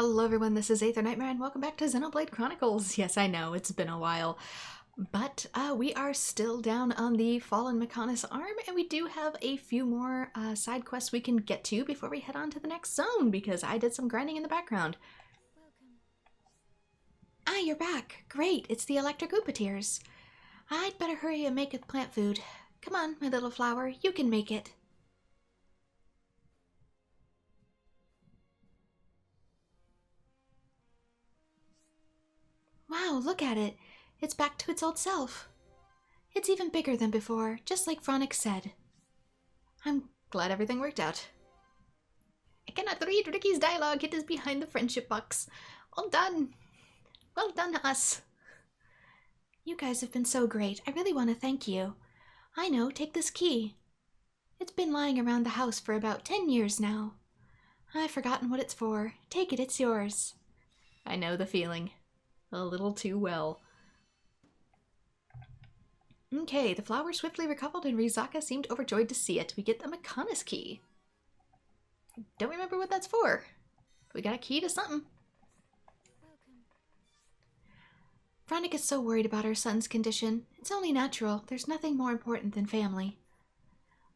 Hello everyone, this is AetherNightmare and welcome back to Xenoblade Chronicles. Yes, I know, it's been a while, but we are still down on the Fallen Mechonis arm, and we do have a few more side quests we can get to before we head on to the next zone, because I did some grinding in the background. Ah, you're back. Great, it's the electric Oopateers. I'd better hurry and make plant food. Come on, my little flower, you can make it. Wow, look at it. It's back to its old self. It's even bigger than before, just like Phronix said. I'm glad everything worked out. I cannot read Ricky's dialogue. It is behind the friendship box. All done. Well done, us. You guys have been so great. I really want to thank you. I know, take this key. It's been lying around the house for about 10 years now. I've forgotten what it's for. Take it, it's yours. I know the feeling. A little too well. Okay, the flower swiftly recoupled and Rizaka seemed overjoyed to see it. We get the Mechonis key. I don't remember what that's for. We got a key to something. Phronix is so worried about her son's condition. It's only natural. There's nothing more important than family.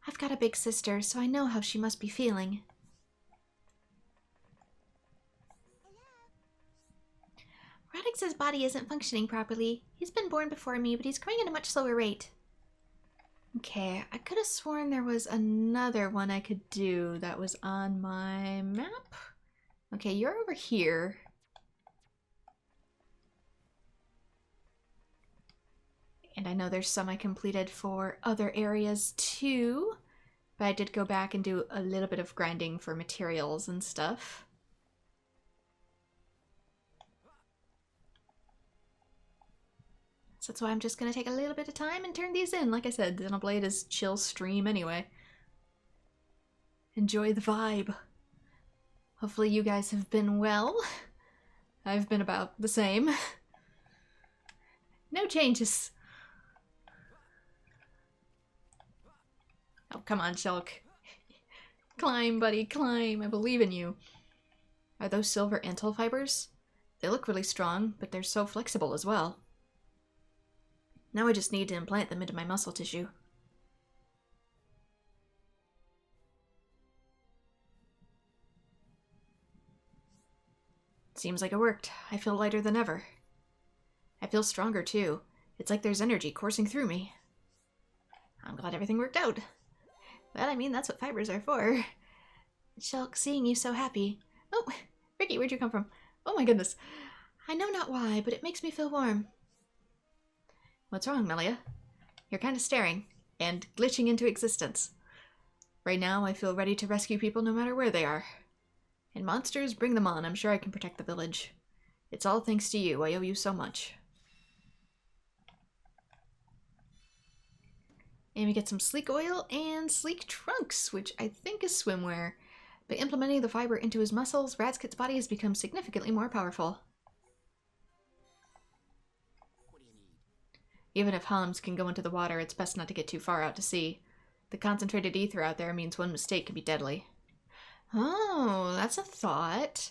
I've got a big sister, so I know how she must be feeling. Radix's body isn't functioning properly. He's been born before me, but he's growing at a much slower rate. Okay, I could have sworn there was another one I could do that was on my map. Okay, you're over here. And I know there's some I completed for other areas too, but I did go back and do a little bit of grinding for materials and stuff. So that's why I'm just going to take a little bit of time and turn these in. Like I said, Xenoblade is chill stream anyway. Enjoy the vibe. Hopefully you guys have been well. I've been about the same. No changes. Oh, come on, Shulk. Climb, buddy, climb. I believe in you. Are those silver antil fibers? They look really strong, but they're so flexible as well. Now I just need to implant them into my muscle tissue. Seems like it worked. I feel lighter than ever. I feel stronger too. It's like there's energy coursing through me. I'm glad everything worked out. Well, I mean, that's what fibers are for. Shulk, seeing you so happy. Oh, Ricky, where'd you come from? Oh my goodness. I know not why, but it makes me feel warm. What's wrong, Melia? You're kind of staring and glitching into existence. Right now, I feel ready to rescue people no matter where they are. And monsters, bring them on. I'm sure I can protect the village. It's all thanks to you. I owe you so much. And we get some sleek oil and sleek trunks, which I think is swimwear. By implementing the fiber into his muscles, Radskit's body has become significantly more powerful. Even if Hams can go into the water, it's best not to get too far out to sea. The concentrated ether out there means one mistake can be deadly. Oh, that's a thought.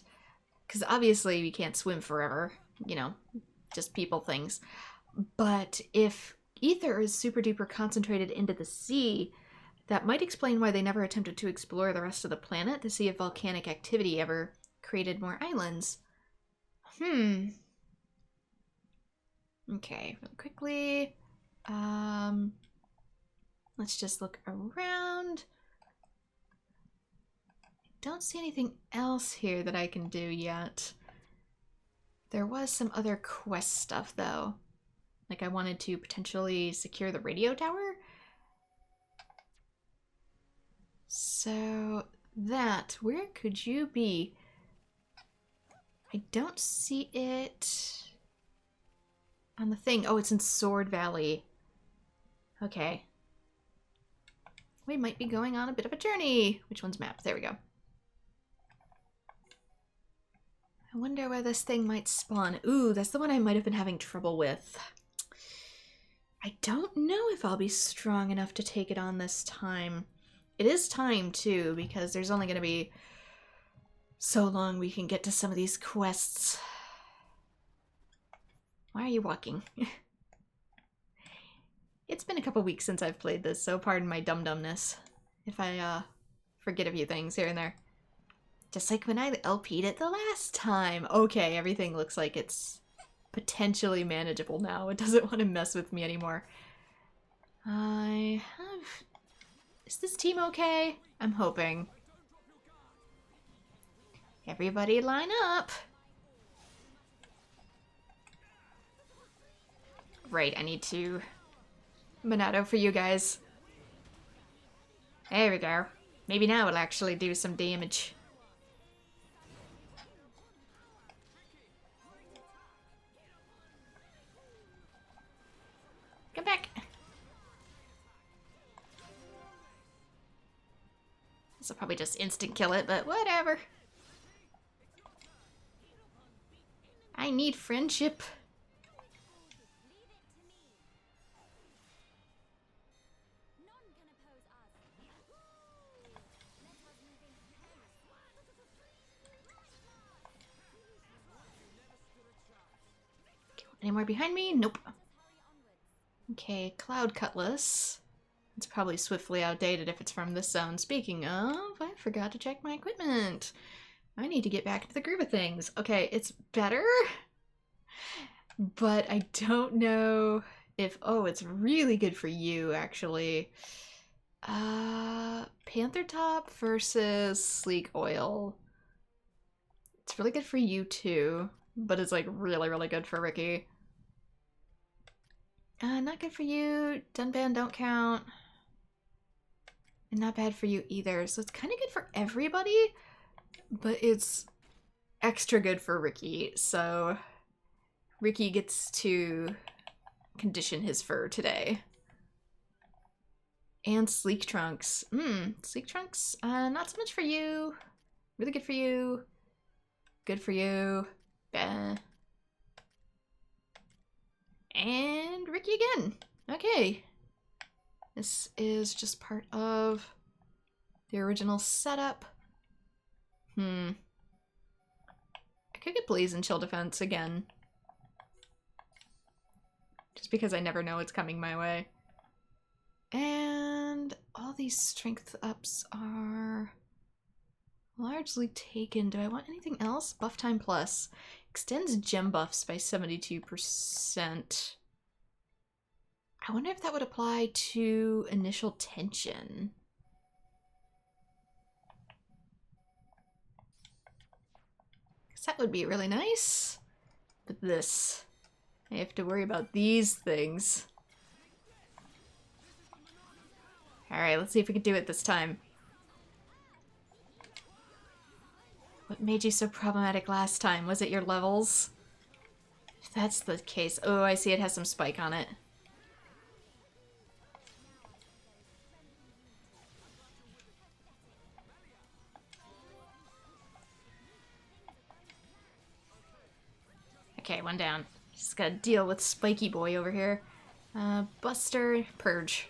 Because obviously we can't swim forever. You know, just people things. But if ether is super duper concentrated into the sea, that might explain why they never attempted to explore the rest of the planet to see if volcanic activity ever created more islands. Okay, really quickly. Let's just look around. I don't see anything else here that I can do yet. There was some other quest stuff though. Like I wanted to potentially secure the radio tower. So that, where could you be? I don't see it on the thing. Oh, it's in Sword Valley. Okay. We might be going on a bit of a journey. Which one's map? There we go. I wonder where this thing might spawn. Ooh, that's the one I might have been having trouble with. I don't know if I'll be strong enough to take it on this time. It is time, too, because there's only going to be so long we can get to some of these quests. Why are you walking? It's been a couple weeks since I've played this, so pardon my dum-dumness if I forget a few things here and there. Just like when I LP'd it the last time. Okay, everything looks like it's potentially manageable now. It doesn't want to mess with me anymore. Is this team okay? I'm hoping. Everybody line up. Right, I need to Monado for you guys. There we go. Maybe now it'll actually do some damage. Come back. This will probably just instant kill it, but whatever. I need friendship. Any more behind me? Nope. Okay, Cloud Cutlass. It's probably swiftly outdated if it's from this zone. Speaking of, I forgot to check my equipment. I need to get back into the groove of things. Okay, it's better, but I don't know if... Oh, it's really good for you, actually. Panther Top versus Sleek Oil. It's really good for you, too, but it's, like, really, really good for Ricky. Not good for you. Dunban don't count. And not bad for you either. So it's kind of good for everybody, but it's extra good for Ricky. So Ricky gets to condition his fur today. And Sleek Trunks. Sleek Trunks, not so much for you. Really good for you. Good for you. Bah. And Ricky again. Okay. This is just part of the original setup. I could get Blaze and Chill Defense again. Just because I never know what's coming my way. And all these strength ups are largely taken. Do I want anything else? Buff time plus. Extends gem buffs by 72%. I wonder if that would apply to initial tension. Because that would be really nice. But this, I have to worry about these things. Alright, let's see if we can do it this time. What made you so problematic last time? Was it your levels? If that's the case... Oh, I see it has some spike on it. Okay, one down. Just gotta deal with Spiky Boy over here. Buster, Purge.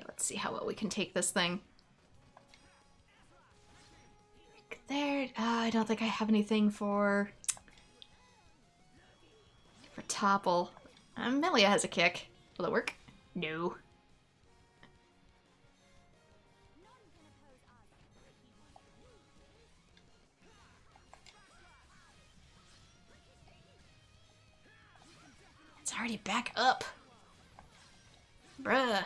Let's see how well we can take this thing. There. I don't think I have anything for Topple. Melia has a kick. Will it work? No. It's already back up. Bruh.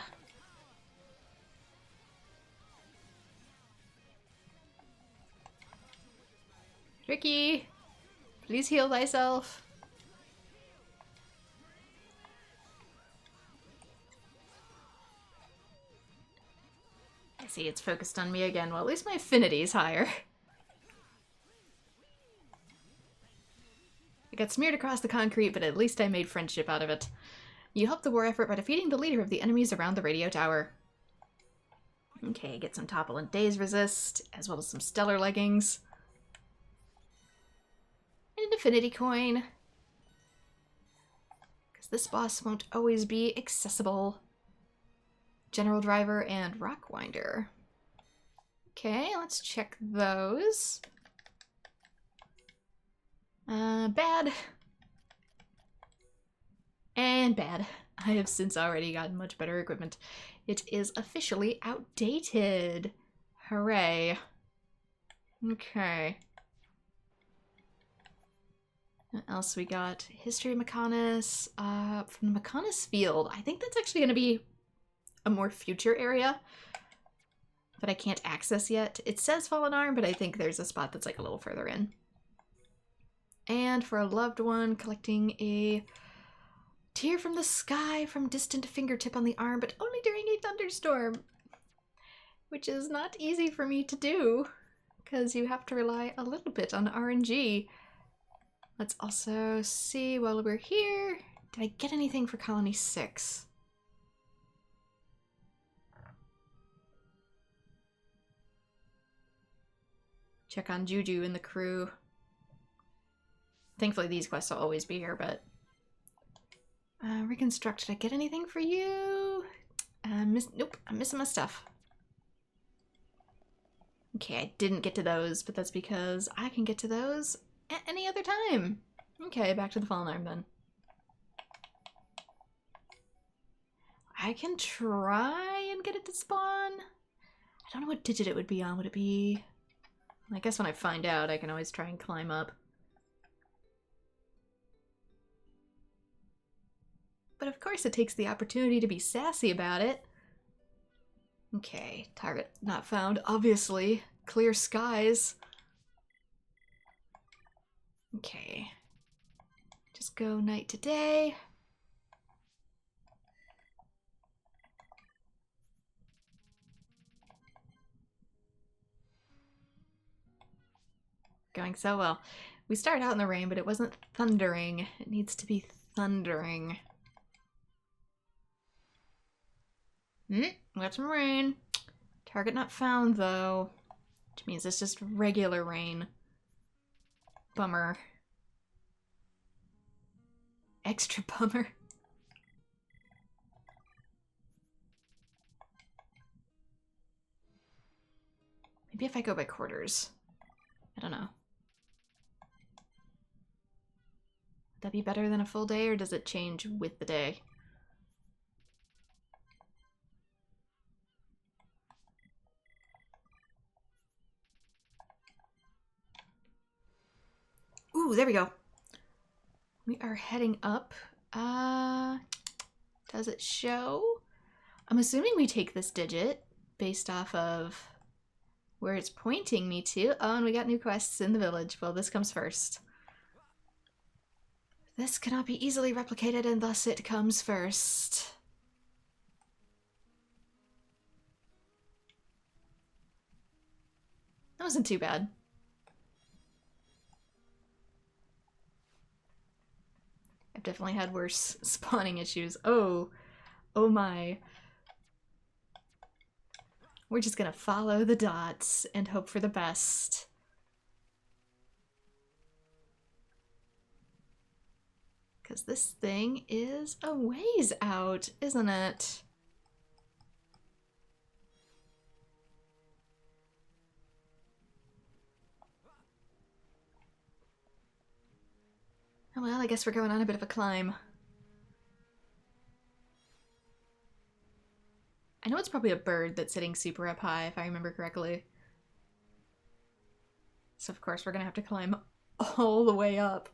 Ricky, please heal thyself. I see it's focused on me again. Well, at least my affinity is higher. I got smeared across the concrete, but at least I made friendship out of it. You helped the war effort by defeating the leader of the enemies around the radio tower. Okay, get some Topple and Daze Resist, as well as some Stellar Leggings. And an Affinity Coin. because this boss won't always be accessible. General Driver and Rockwinder. Okay, let's check those. Bad. And bad. I have since already gotten much better equipment. It is officially outdated. Hooray. Okay. What else we got? History of Mechonis. From the Mechonis Field. I think that's actually going to be a more future area that I can't access yet. It says Fallen Arm, but I think there's a spot that's like a little further in. And for a loved one, collecting a tear from the sky from distant fingertip on the arm, but only during a thunderstorm. Which is not easy for me to do, because you have to rely a little bit on RNG. Let's also see while we're here. Did I get anything for Colony 6? Check on Juju and the crew. Thankfully these quests will always be here, but... reconstruct, did I get anything for you? Nope, I'm missing my stuff. Okay, I didn't get to those, but that's because I can get to those at any other time. Okay, back to the Fallen Arm then. I can try and get it to spawn. I don't know what digit it would be on. Would it be... I guess when I find out, I can always try and climb up. But of course it takes the opportunity to be sassy about it. Okay, target not found, obviously. Clear skies. Okay. Just go night to day. Going so well. We started out in the rain, but it wasn't thundering. It needs to be thundering. Got some rain. Target not found, though. Which means it's just regular rain. Bummer. Extra bummer. Maybe if I go by quarters. I don't know. Would that be better than a full day, or does it change with the day? Ooh, there we go. We are heading up. Does it show? I'm assuming we take this digit based off of where it's pointing me to. Oh, and we got new quests in the village. Well, this comes first. This cannot be easily replicated, and thus it comes first. That wasn't too bad. I've definitely had worse spawning issues. Oh my. We're just gonna follow the dots and hope for the best. Because this thing is a ways out, isn't it? Oh well, I guess we're going on a bit of a climb. I know it's probably a bird that's sitting super up high, if I remember correctly. So of course we're gonna have to climb all the way up.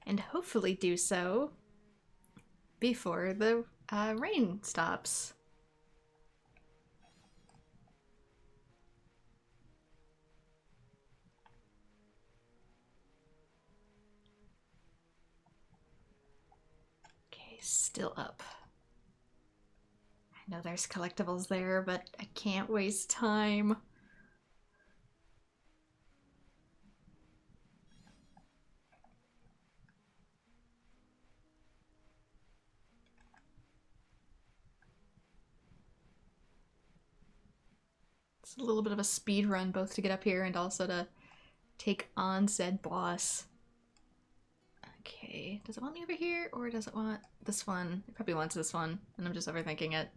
And hopefully do so before the rain stops. Okay, still up. I know there's collectibles there, but I can't waste time. It's a little bit of a speed run, both to get up here and also to take on said boss. Okay, does it want me over here, or does it want this one? It probably wants this one, and I'm just overthinking it.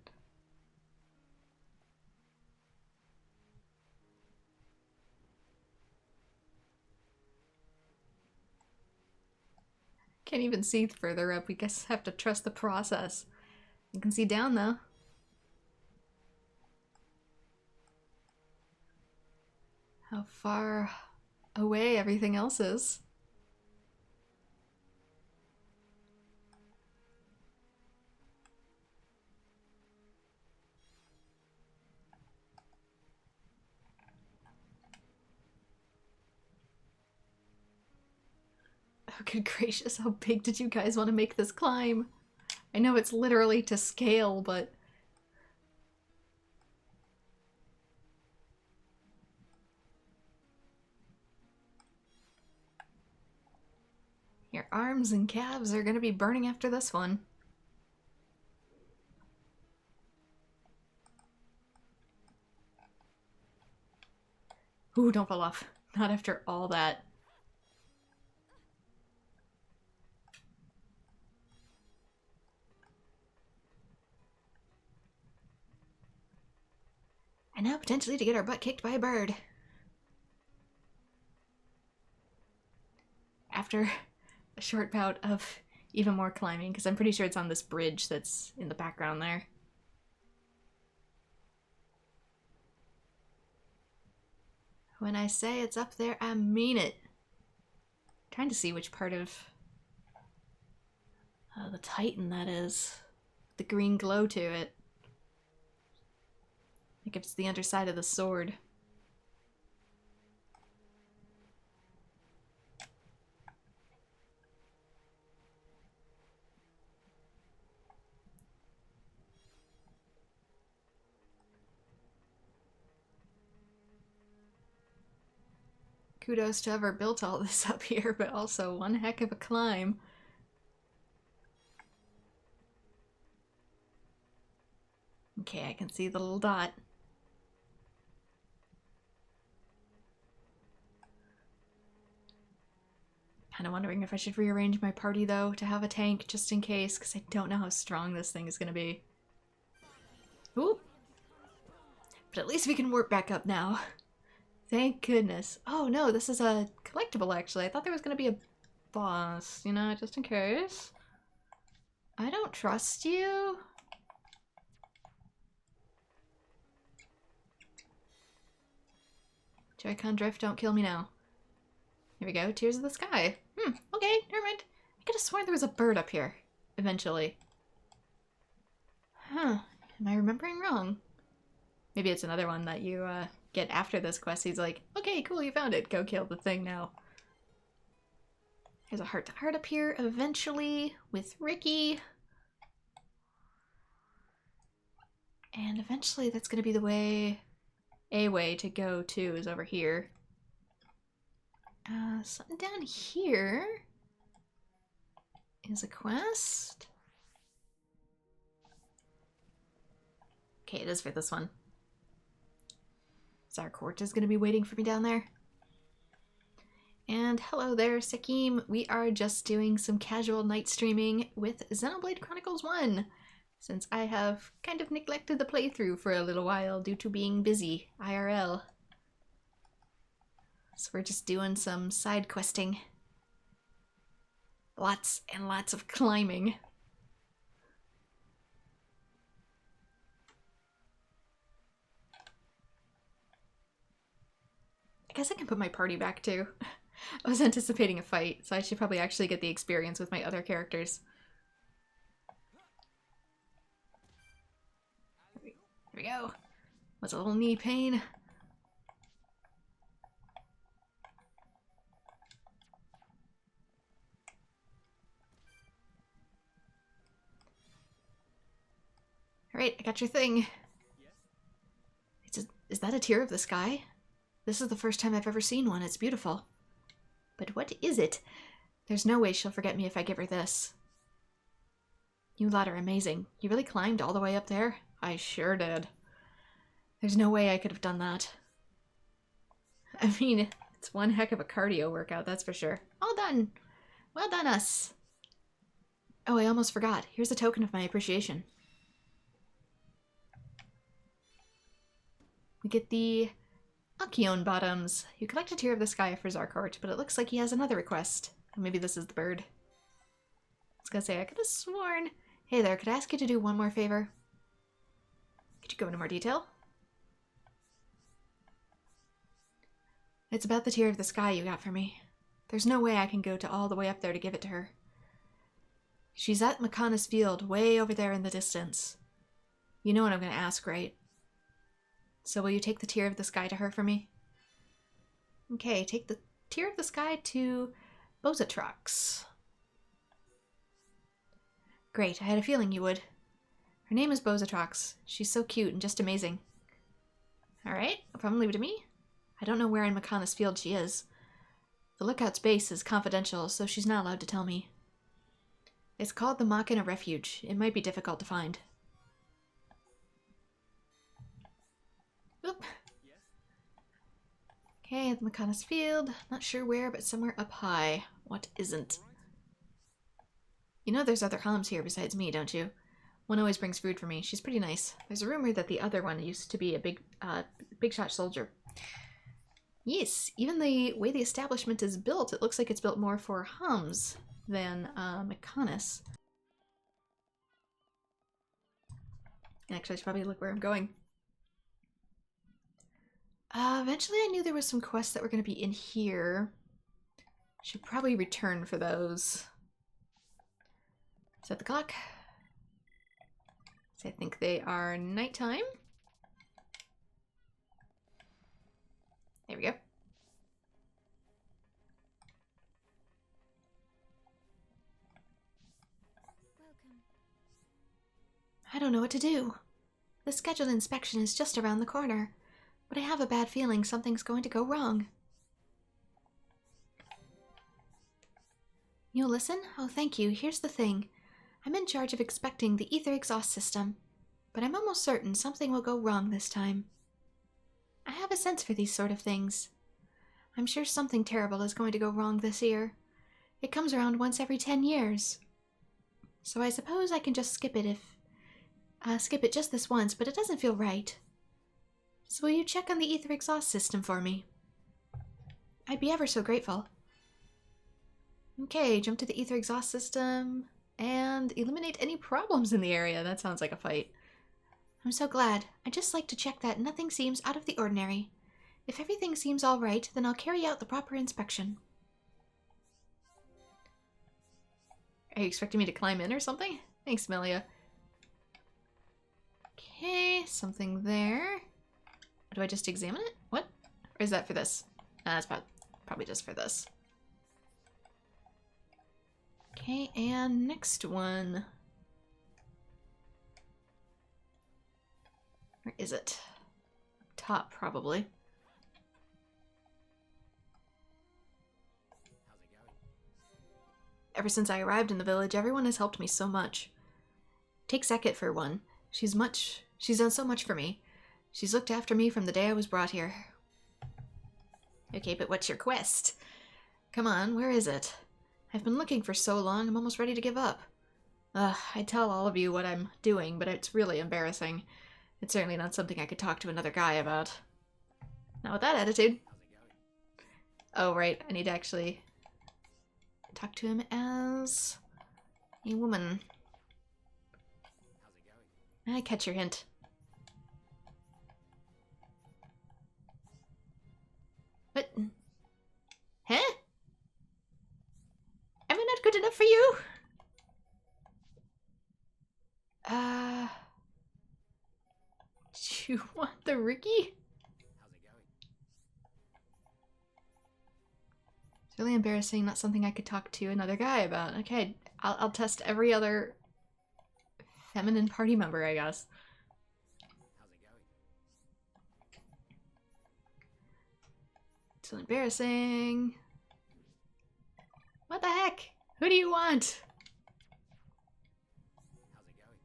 Can't even see further up. We guess have to trust the process. You can see down, though. How far away everything else is. Oh, good gracious, how big did you guys want to make this climb? I know it's literally to scale, but... Your arms and calves are gonna be burning after this one. Ooh, don't fall off. Not after all that. And now potentially to get our butt kicked by a bird. After a short bout of even more climbing, because I'm pretty sure it's on this bridge that's in the background there. When I say it's up there, I mean it. I'm trying to see which part of the Titan that is. The green glow to it. Like if it's the underside of the sword. Kudos to whoever built all this up here, but also one heck of a climb. Okay, I can see the little dot. Kind of wondering if I should rearrange my party, though, to have a tank, just in case, because I don't know how strong this thing is going to be. Ooh! But at least we can warp back up now. Thank goodness. Oh no, this is a collectible, actually. I thought there was going to be a boss, you know, just in case. I don't trust you. Joy-Con drift, don't kill me now. Here we go, Tears of the Sky. Okay, never mind. I could have sworn there was a bird up here, eventually. Huh, am I remembering wrong? Maybe it's another one that you get after this quest. He's like, okay, cool, you found it. Go kill the thing now. There's a heart-to-heart up here eventually with Ricky. And eventually that's going to be the way... A way to go to is over here. Something down here is a quest. Okay, it is for this one. Zarkort is going to be waiting for me down there. And hello there, Sakim. We are just doing some casual night streaming with Xenoblade Chronicles 1. Since I have kind of neglected the playthrough for a little while due to being busy, IRL. So we're just doing some side questing. Lots and lots of climbing. I guess I can put my party back too. I was anticipating a fight, so I should probably actually get the experience with my other characters. Here we go. What's a little knee pain? Alright, I got your thing. Is that a tear of the sky? This is the first time I've ever seen one. It's beautiful. But what is it? There's no way she'll forget me if I give her this. You lot are amazing. You really climbed all the way up there? I sure did. There's no way I could have done that. I mean, it's one heck of a cardio workout, that's for sure. All done! Well done, us. Oh, I almost forgot. Here's a token of my appreciation. We get the Akion bottoms. You collect a tear of the sky for Zarkort, but it looks like he has another request. Maybe this is the bird. I was gonna say, I could have sworn. Hey there, could I ask you to do one more favor? Could you go into more detail? It's about the tear of the sky you got for me. There's no way I can go to all the way up there to give it to her. She's at Makana's field, way over there in the distance. You know what I'm gonna ask, right? So will you take the tear of the sky to her for me? Okay, take the tear of the sky to Bozatrox. Great, I had a feeling you would. Her name is Bozatrox. She's so cute and just amazing. Alright, I'll probably leave it to me. I don't know where in Makana's field she is. The lookout's base is confidential, so she's not allowed to tell me. It's called the Makana Refuge. It might be difficult to find. Oop. Okay, at Makana's field. Not sure where, but somewhere up high. What isn't? You know there's other Hams here besides me, don't you? One always brings food for me. She's pretty nice. There's a rumor that the other one used to be a big shot soldier. Yes, even the way the establishment is built, it looks like it's built more for Hams than Makanis. Actually, I should probably look where I'm going. Eventually I knew there was some quests that were going to be in here. Should probably return for those. Set the clock. So I think they are nighttime. There we go. Welcome. I don't know what to do. The scheduled inspection is just around the corner, but I have a bad feeling something's going to go wrong. You'll listen? Oh, thank you. Here's the thing. I'm in charge of inspecting the ether exhaust system, but I'm almost certain something will go wrong this time. I have a sense for these sort of things. I'm sure something terrible is going to go wrong this year. It comes around once every 10 years. So I suppose I can just skip it just this once, but it doesn't feel right. So will you check on the ether exhaust system for me? I'd be ever so grateful. Okay, jump to the ether exhaust system and eliminate any problems in the area. That sounds like a fight. I'm so glad. I'd just like to check that nothing seems out of the ordinary. If everything seems all right, then I'll carry out the proper inspection. Are you expecting me to climb in or something? Thanks, Melia. Okay, something there. Do I just examine it? What? Or is that for this? That's probably just for this. Okay, and next one. Where is it? Top, probably. How's it going? Ever since I arrived in the village, everyone has helped me so much. Take Sekit for one. She's done so much for me. She's looked after me from the day I was brought here. Okay, but what's your quest? Come on, where is it? I've been looking for so long, I'm almost ready to give up. I tell all of you what I'm doing, but it's really embarrassing. It's certainly not something I could talk to another guy about. Not with that attitude. How's it going? Oh, right, I need to actually talk to him as a woman. How's it going? I catch your hint. What? Huh? Am I not good enough for you? Do you want the Ricky? How's it going? It's really embarrassing, not something I could talk to another guy about. Okay, I'll test every other feminine party member, I guess. How's it going? It's so embarrassing. What the heck? Who do you want? How's it going?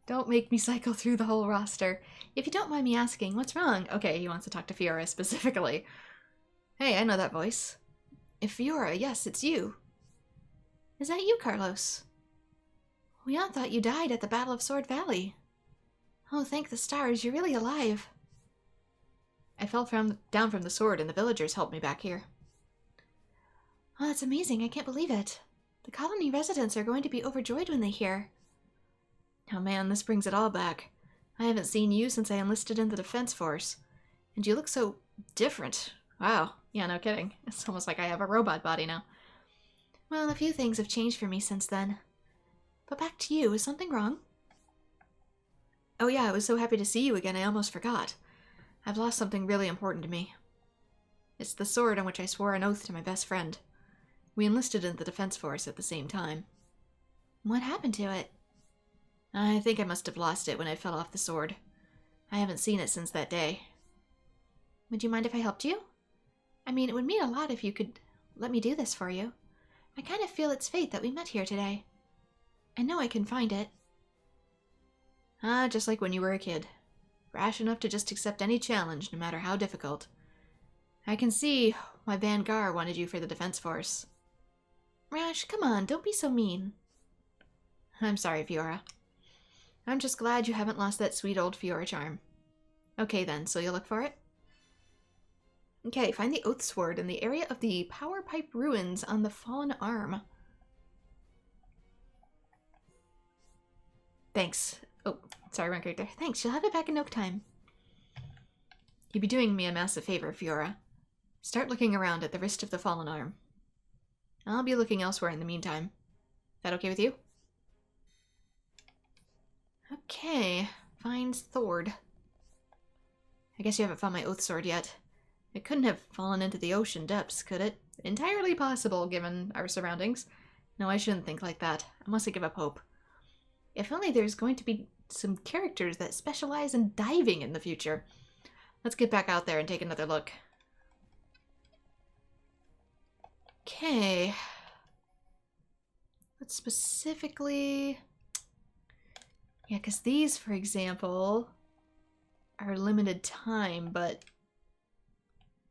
Don't make me cycle through the whole roster. If you don't mind me asking, what's wrong? Okay, he wants to talk to Fiora specifically. Hey, I know that voice. If Fiora, yes, it's you. Is that you, Carlos? We all thought you died at the Battle of Sword Valley. Oh, thank the stars, you're really alive. I fell down from the sword and the villagers helped me back here. Oh, that's amazing, I can't believe it. The colony residents are going to be overjoyed when they hear. Oh man, this brings it all back. I haven't seen you since I enlisted in the defense force. And you look so different. Wow, yeah, no kidding. It's almost like I have a robot body now. Well, a few things have changed for me since then. But back to you, is something wrong? Oh yeah, I was so happy to see you again, I almost forgot. I've lost something really important to me. It's the sword on which I swore an oath to my best friend. We enlisted in the defense force at the same time. What happened to it? I think I must have lost it when I fell off the sword. I haven't seen it since that day. Would you mind if I helped you? I mean, it would mean a lot if you could let me do this for you. I kind of feel it's fate that we met here today. I know I can find it. Ah, just like when you were a kid. Rash enough to just accept any challenge, no matter how difficult. I can see why Vanguard wanted you for the defense force. Rash, come on, don't be so mean. I'm sorry, Fiora. I'm just glad you haven't lost that sweet old Fiora charm. Okay then, so you'll look for it? Okay, find the Oath Sword in the area of the Power Pipe Ruins on the Fallen Arm. Thanks. Oh, sorry, wrong character. Thanks, you'll have it back in no time. You'd be doing me a massive favor, Fiora. Start looking around at the wrist of the Fallen Arm. I'll be looking elsewhere in the meantime. That okay with you? Okay, finds Thord. I guess you haven't found my Oath Sword yet. It couldn't have fallen into the ocean depths, could it? Entirely possible, given our surroundings. No, I shouldn't think like that. I mustn't give up hope. If only there's going to be some characters that specialize in diving in the future. Let's get back out there and take another look. Okay. Let's specifically... Yeah, because these, for example, are limited time, but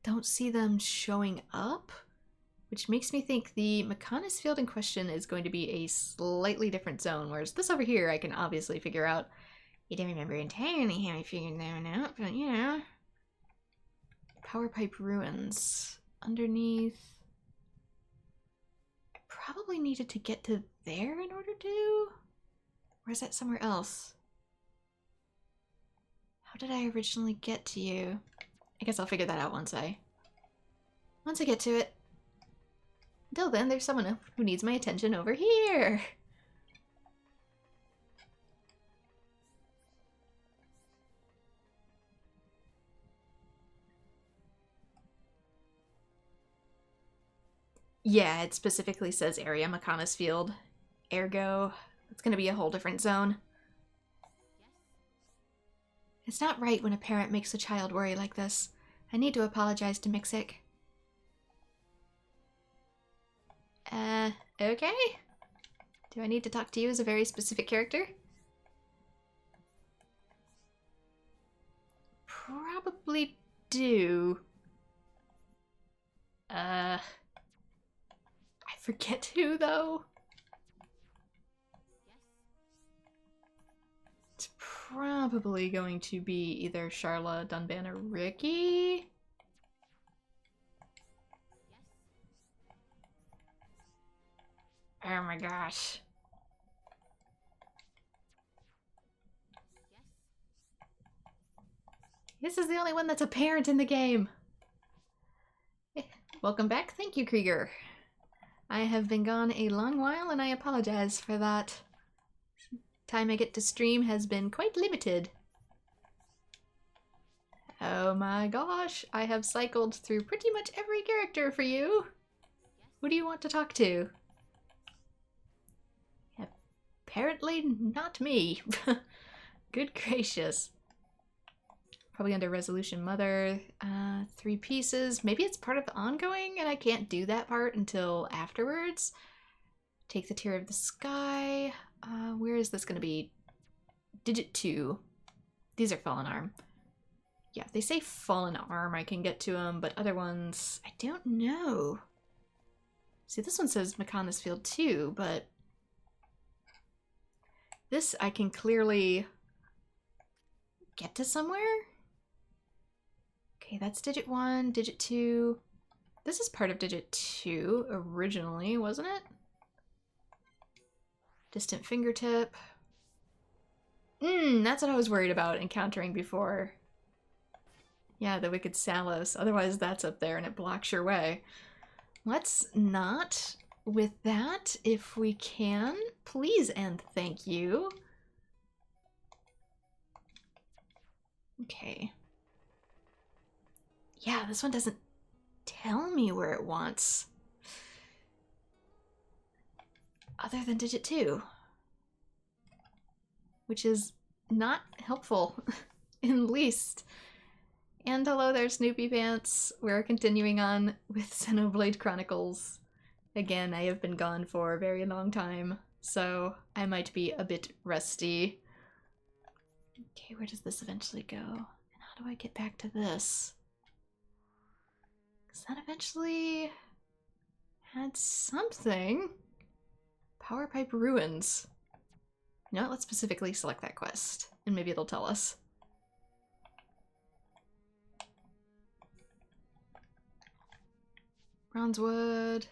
don't see them showing up, which makes me think the McConaughey's field in question is going to be a slightly different zone, whereas this over here I can obviously figure out. I don't remember entirely how I figured that one out, but you know. Power Pipe Ruins. Underneath. I probably needed to get to there in order to... Or is that somewhere else? How did I originally get to you? I guess I'll figure that out once I get to it. Until then, there's someone who needs my attention over here. Yeah, it specifically says area McConaughey's field. Ergo, it's gonna be a whole different zone. It's not right when a parent makes a child worry like this. I need to apologize to Mixic. Okay. Do I need to talk to you as a very specific character? Probably do. I forget who, though. It's probably going to be either Charla, Dunban, or Ricky. Oh my gosh. This is the only one that's a parent in the game. Welcome back. Thank you, Krieger. I have been gone a long while and I apologize for that. Time I get to stream has been quite limited. Oh my gosh, I have cycled through pretty much every character for you. Who do you want to talk to? Apparently not me. Good gracious. Probably under Resolution Mother. 3 pieces. Maybe it's part of the ongoing and I can't do that part until afterwards. Take the Tear of the Sky. Where is this going to be? Digit 2. These are Fallen Arm. Yeah, if they say Fallen Arm, I can get to them, but other ones, I don't know. See, this one says Mechonis Field 2, but this I can clearly get to somewhere? Okay, that's digit 1, digit 2. This is part of digit 2 originally, wasn't it? Distant fingertip. That's what I was worried about encountering before. Yeah, the Wicked Salos. Otherwise, that's up there and it blocks your way. Let's not with that if we can. Please and thank you. Okay. Yeah, this one doesn't tell me where it wants. Other than digit 2. Which is not helpful in least. And hello there, Snoopy Pants. We're continuing on with Xenoblade Chronicles. Again, I have been gone for a very long time, so I might be a bit rusty. Okay, where does this eventually go? And how do I get back to this? Because that eventually had something. Power Pipe Ruins. You know what? Let's specifically select that quest, and maybe it'll tell us. Bronzewood.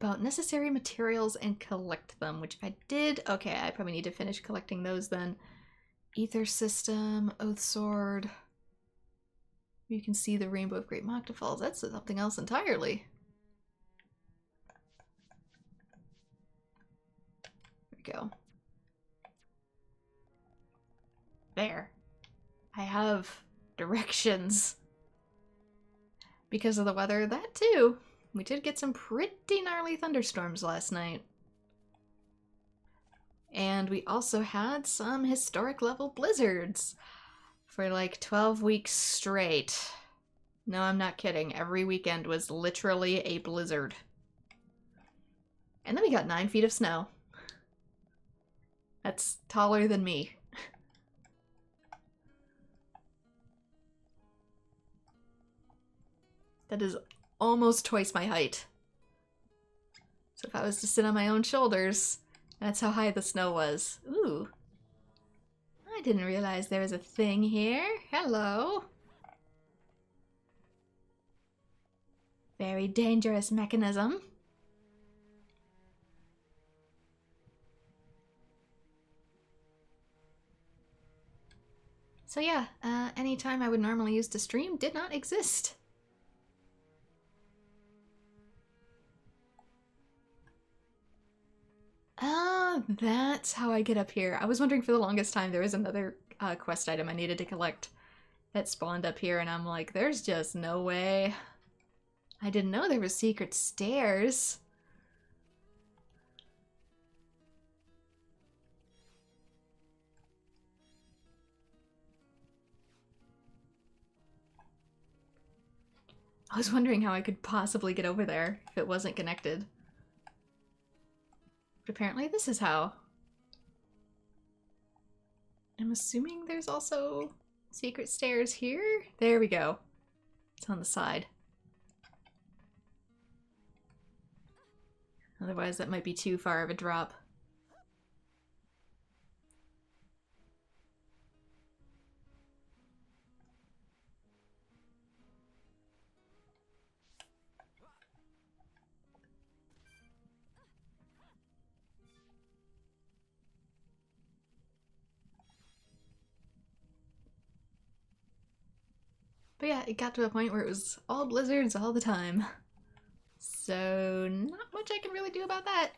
About necessary materials and collect them, which I did. Okay, I probably need to finish collecting those then. Ether System, Oath Sword. You can see the Rainbow of Great Mokta Falls. That's something else entirely. There we go. There. I have directions. Because of the weather, that too. We did get some pretty gnarly thunderstorms last night. And we also had some historic level blizzards for like 12 weeks straight. No, I'm not kidding. Every weekend was literally a blizzard. And then we got 9 feet of snow. That's taller than me. That is almost twice my height. So if I was to sit on my own shoulders, that's how high the snow was. Ooh. I didn't realize there was a thing here. Hello. Very dangerous mechanism. So yeah, any time I would normally use to stream did not exist. That's how I get up here. I was wondering for the longest time there was another quest item I needed to collect that spawned up here, and I'm like, there's just no way. I didn't know there was secret stairs. I was wondering how I could possibly get over there if it wasn't connected. But apparently this is how. I'm assuming there's also secret stairs here? There we go. It's on the side. Otherwise that might be too far of a drop. But yeah, it got to a point where it was all blizzards all the time. So not much I can really do about that.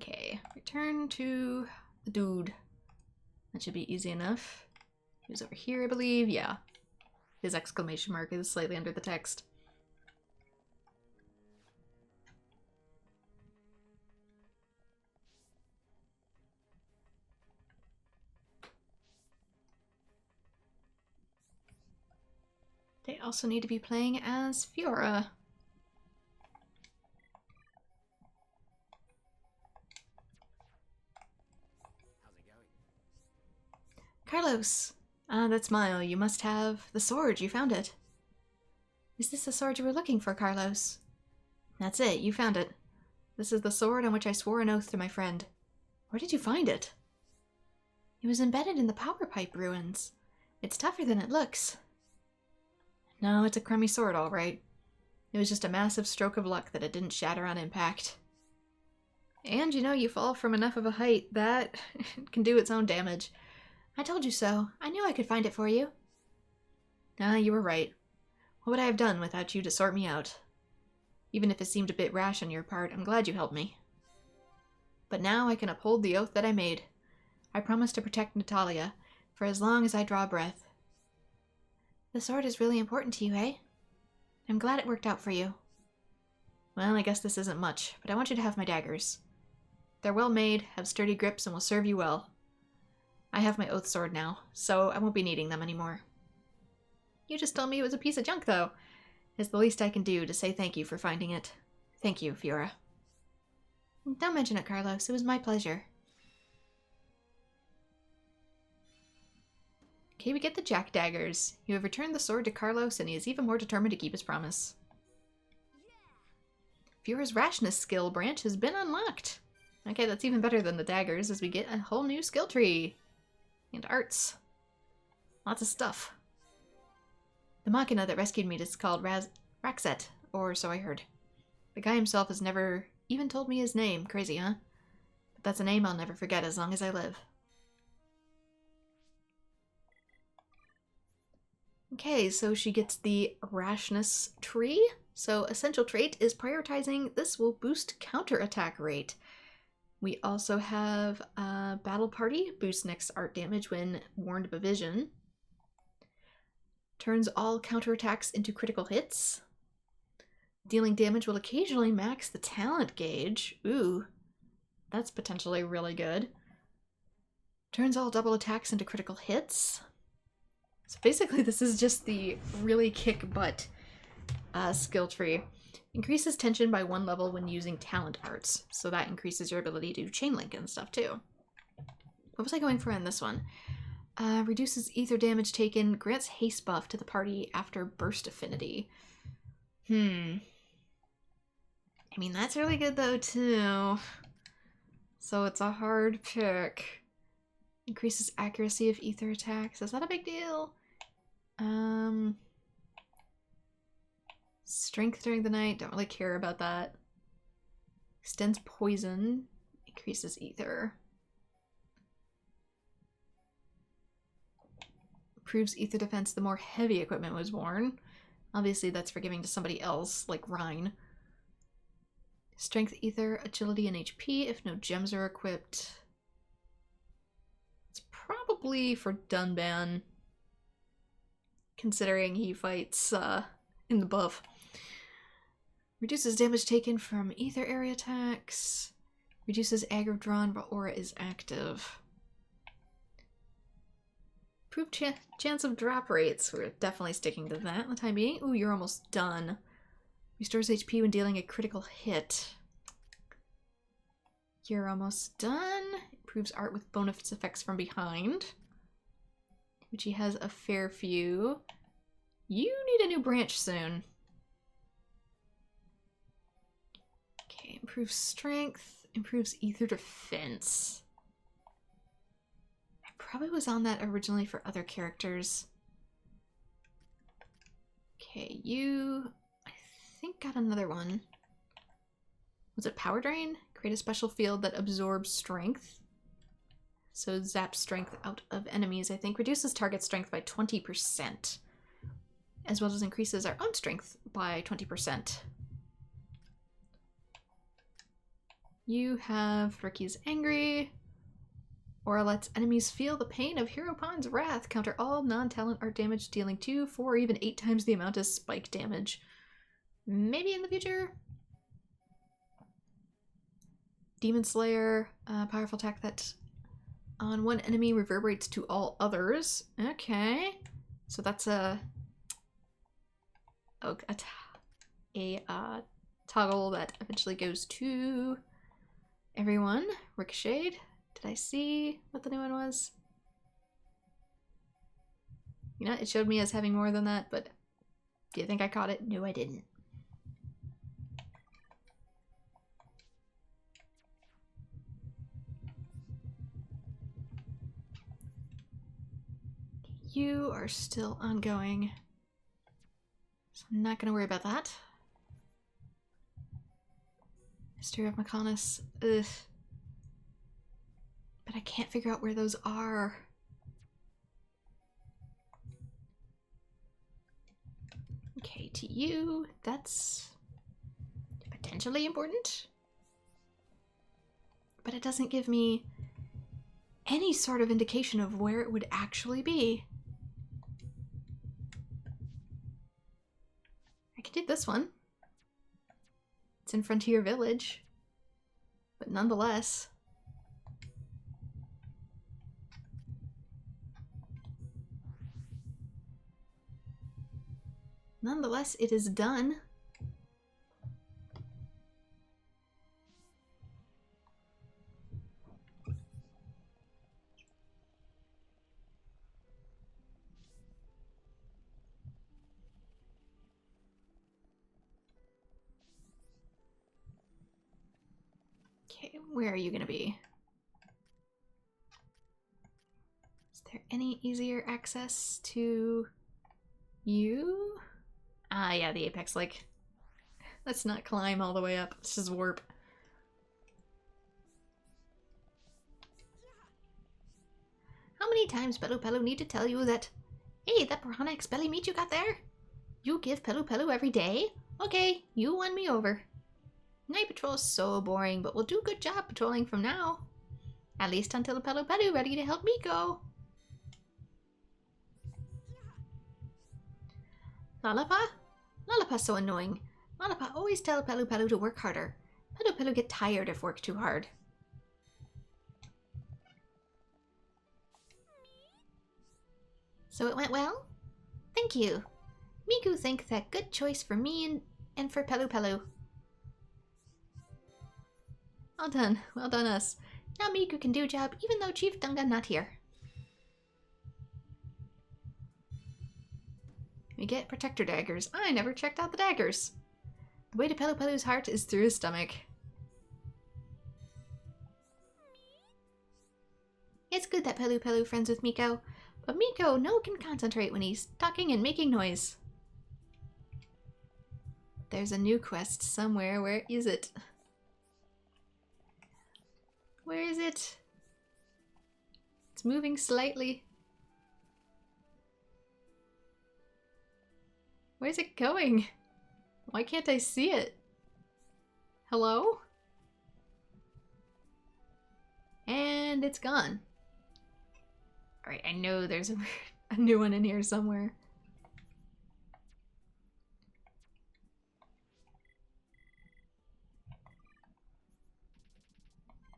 Okay, return to the dude. That should be easy enough. He was over here, I believe. Yeah. His exclamation mark is slightly under the text. They also need to be playing as Fiora. How's it going? Carlos! Ah, that's Mile. You must have the sword. You found it. Is this the sword you were looking for, Carlos? That's it, you found it. This is the sword on which I swore an oath to my friend. Where did you find it? It was embedded in the power pipe ruins. It's tougher than it looks. No, it's a crummy sword, all right. It was just a massive stroke of luck that it didn't shatter on impact. And you know, you fall from enough of a height that it can do its own damage. I told you so. I knew I could find it for you. Ah, you were right. What would I have done without you to sort me out? Even if it seemed a bit rash on your part, I'm glad you helped me. But now I can uphold the oath that I made. I promise to protect Natalia for as long as I draw breath. The sword is really important to you, eh? I'm glad it worked out for you. Well, I guess this isn't much, but I want you to have my daggers. They're well made, have sturdy grips, and will serve you well. I have my oath sword now, so I won't be needing them anymore. You just told me it was a piece of junk, though. It's the least I can do to say thank you for finding it. Thank you, Fiora. Don't mention it, Carlos. It was my pleasure. Okay, we get the Jack Daggers. You have returned the sword to Carlos, and he is even more determined to keep his promise. Fiora's rashness skill branch has been unlocked. Okay, that's even better than the daggers, as we get a whole new skill tree. And arts. Lots of stuff. The Machina that rescued me is called Raxet, or so I heard. The guy himself has never even told me his name. Crazy, huh? But that's a name I'll never forget as long as I live. Okay, so she gets the rashness tree. So essential trait is prioritizing. This will boost counterattack rate. We also have Battle Party, boosts next art damage when warned by vision. Turns all counterattacks into critical hits. Dealing damage will occasionally max the talent gauge. Ooh, that's potentially really good. Turns all double attacks into critical hits. So basically this is just the really kick butt skill tree. Increases tension by 1 level when using talent arts. So that increases your ability to chain link and stuff too. What was I going for in this one? Reduces ether damage taken, grants haste buff to the party after burst affinity. I mean, that's really good though too. So it's a hard pick. Increases accuracy of ether attacks. Is that a big deal? Strength during the night. Don't really care about that. Extends poison. Increases ether. Improves ether defense the more heavy equipment was worn. Obviously that's for giving to somebody else, like Rhine. Strength, ether, agility, and HP if no gems are equipped. It's probably for Dunban, considering he fights in the buff. Reduces damage taken from ether area attacks. Reduces aggro drawn while aura is active. Improved chance of drop rates. We're definitely sticking to that in the time being. Ooh, you're almost done. Restores HP when dealing a critical hit. You're almost done. Improves art with bonus effects from behind, which he has a fair few. You need a new branch soon. Okay, improves strength, improves ether defense. I probably was on that originally for other characters. Okay, you, I think, got another one. Was it Power Drain? Create a special field that absorbs strength. So zaps strength out of enemies, I think. Reduces target strength by 20. As well as increases our own strength by 20. You have Ricky's Angry. Aura lets enemies feel the pain of Hero Pawn's wrath. Counter all non-talent art damage, dealing 2, 4, or even 8 times the amount of spike damage. Maybe in the future? Demon Slayer, powerful attack that on one enemy reverberates to all others. Okay. So that's a toggle that eventually goes to everyone. Ricocheted. Did I see what the new one was? You know, it showed me as having more than that, but Do you think I caught it? No, I didn't. You are still ongoing, so I'm not going to worry about that. History of Mechonis. Ugh. But I can't figure out where those are. Okay, to you, that's potentially important. But it doesn't give me any sort of indication of where it would actually be. I could do this one. It's in Frontier Village. But nonetheless. Nonetheless, it is done. Okay, where are you gonna be? Is there any easier access to you? Ah, yeah, the apex lake. Let's not climb all the way up. Let's just warp. How many times Pelu Pelu need to tell you that, hey, that piranha X belly meat you got there? You give Pelu Pelu every day? Okay, you won me over. Night patrol is so boring, but we'll do a good job patrolling from now. At least until Pelu Pelu ready to help me go. Lalapa? Lalapa's so annoying. Lalapa always tell Pelu Pelu to work harder. Pelu Pelu get tired if work too hard. So it went well? Thank you. Miku think that good choice for me and for Pelu Pelu. Well done. Well done us. Now Miku can do a job even though Chief Dunga not here. We get protector daggers. I never checked out the daggers. The way to Pelu Pelu's heart is through his stomach. It's good that Pelu Pelu friends with Miko, but Miko no can concentrate when he's talking and making noise. There's a new quest somewhere. Where is it? Where is it? It's moving slightly. Where's it going? Why can't I see it? Hello? And it's gone. Alright, I know there's a new one in here somewhere.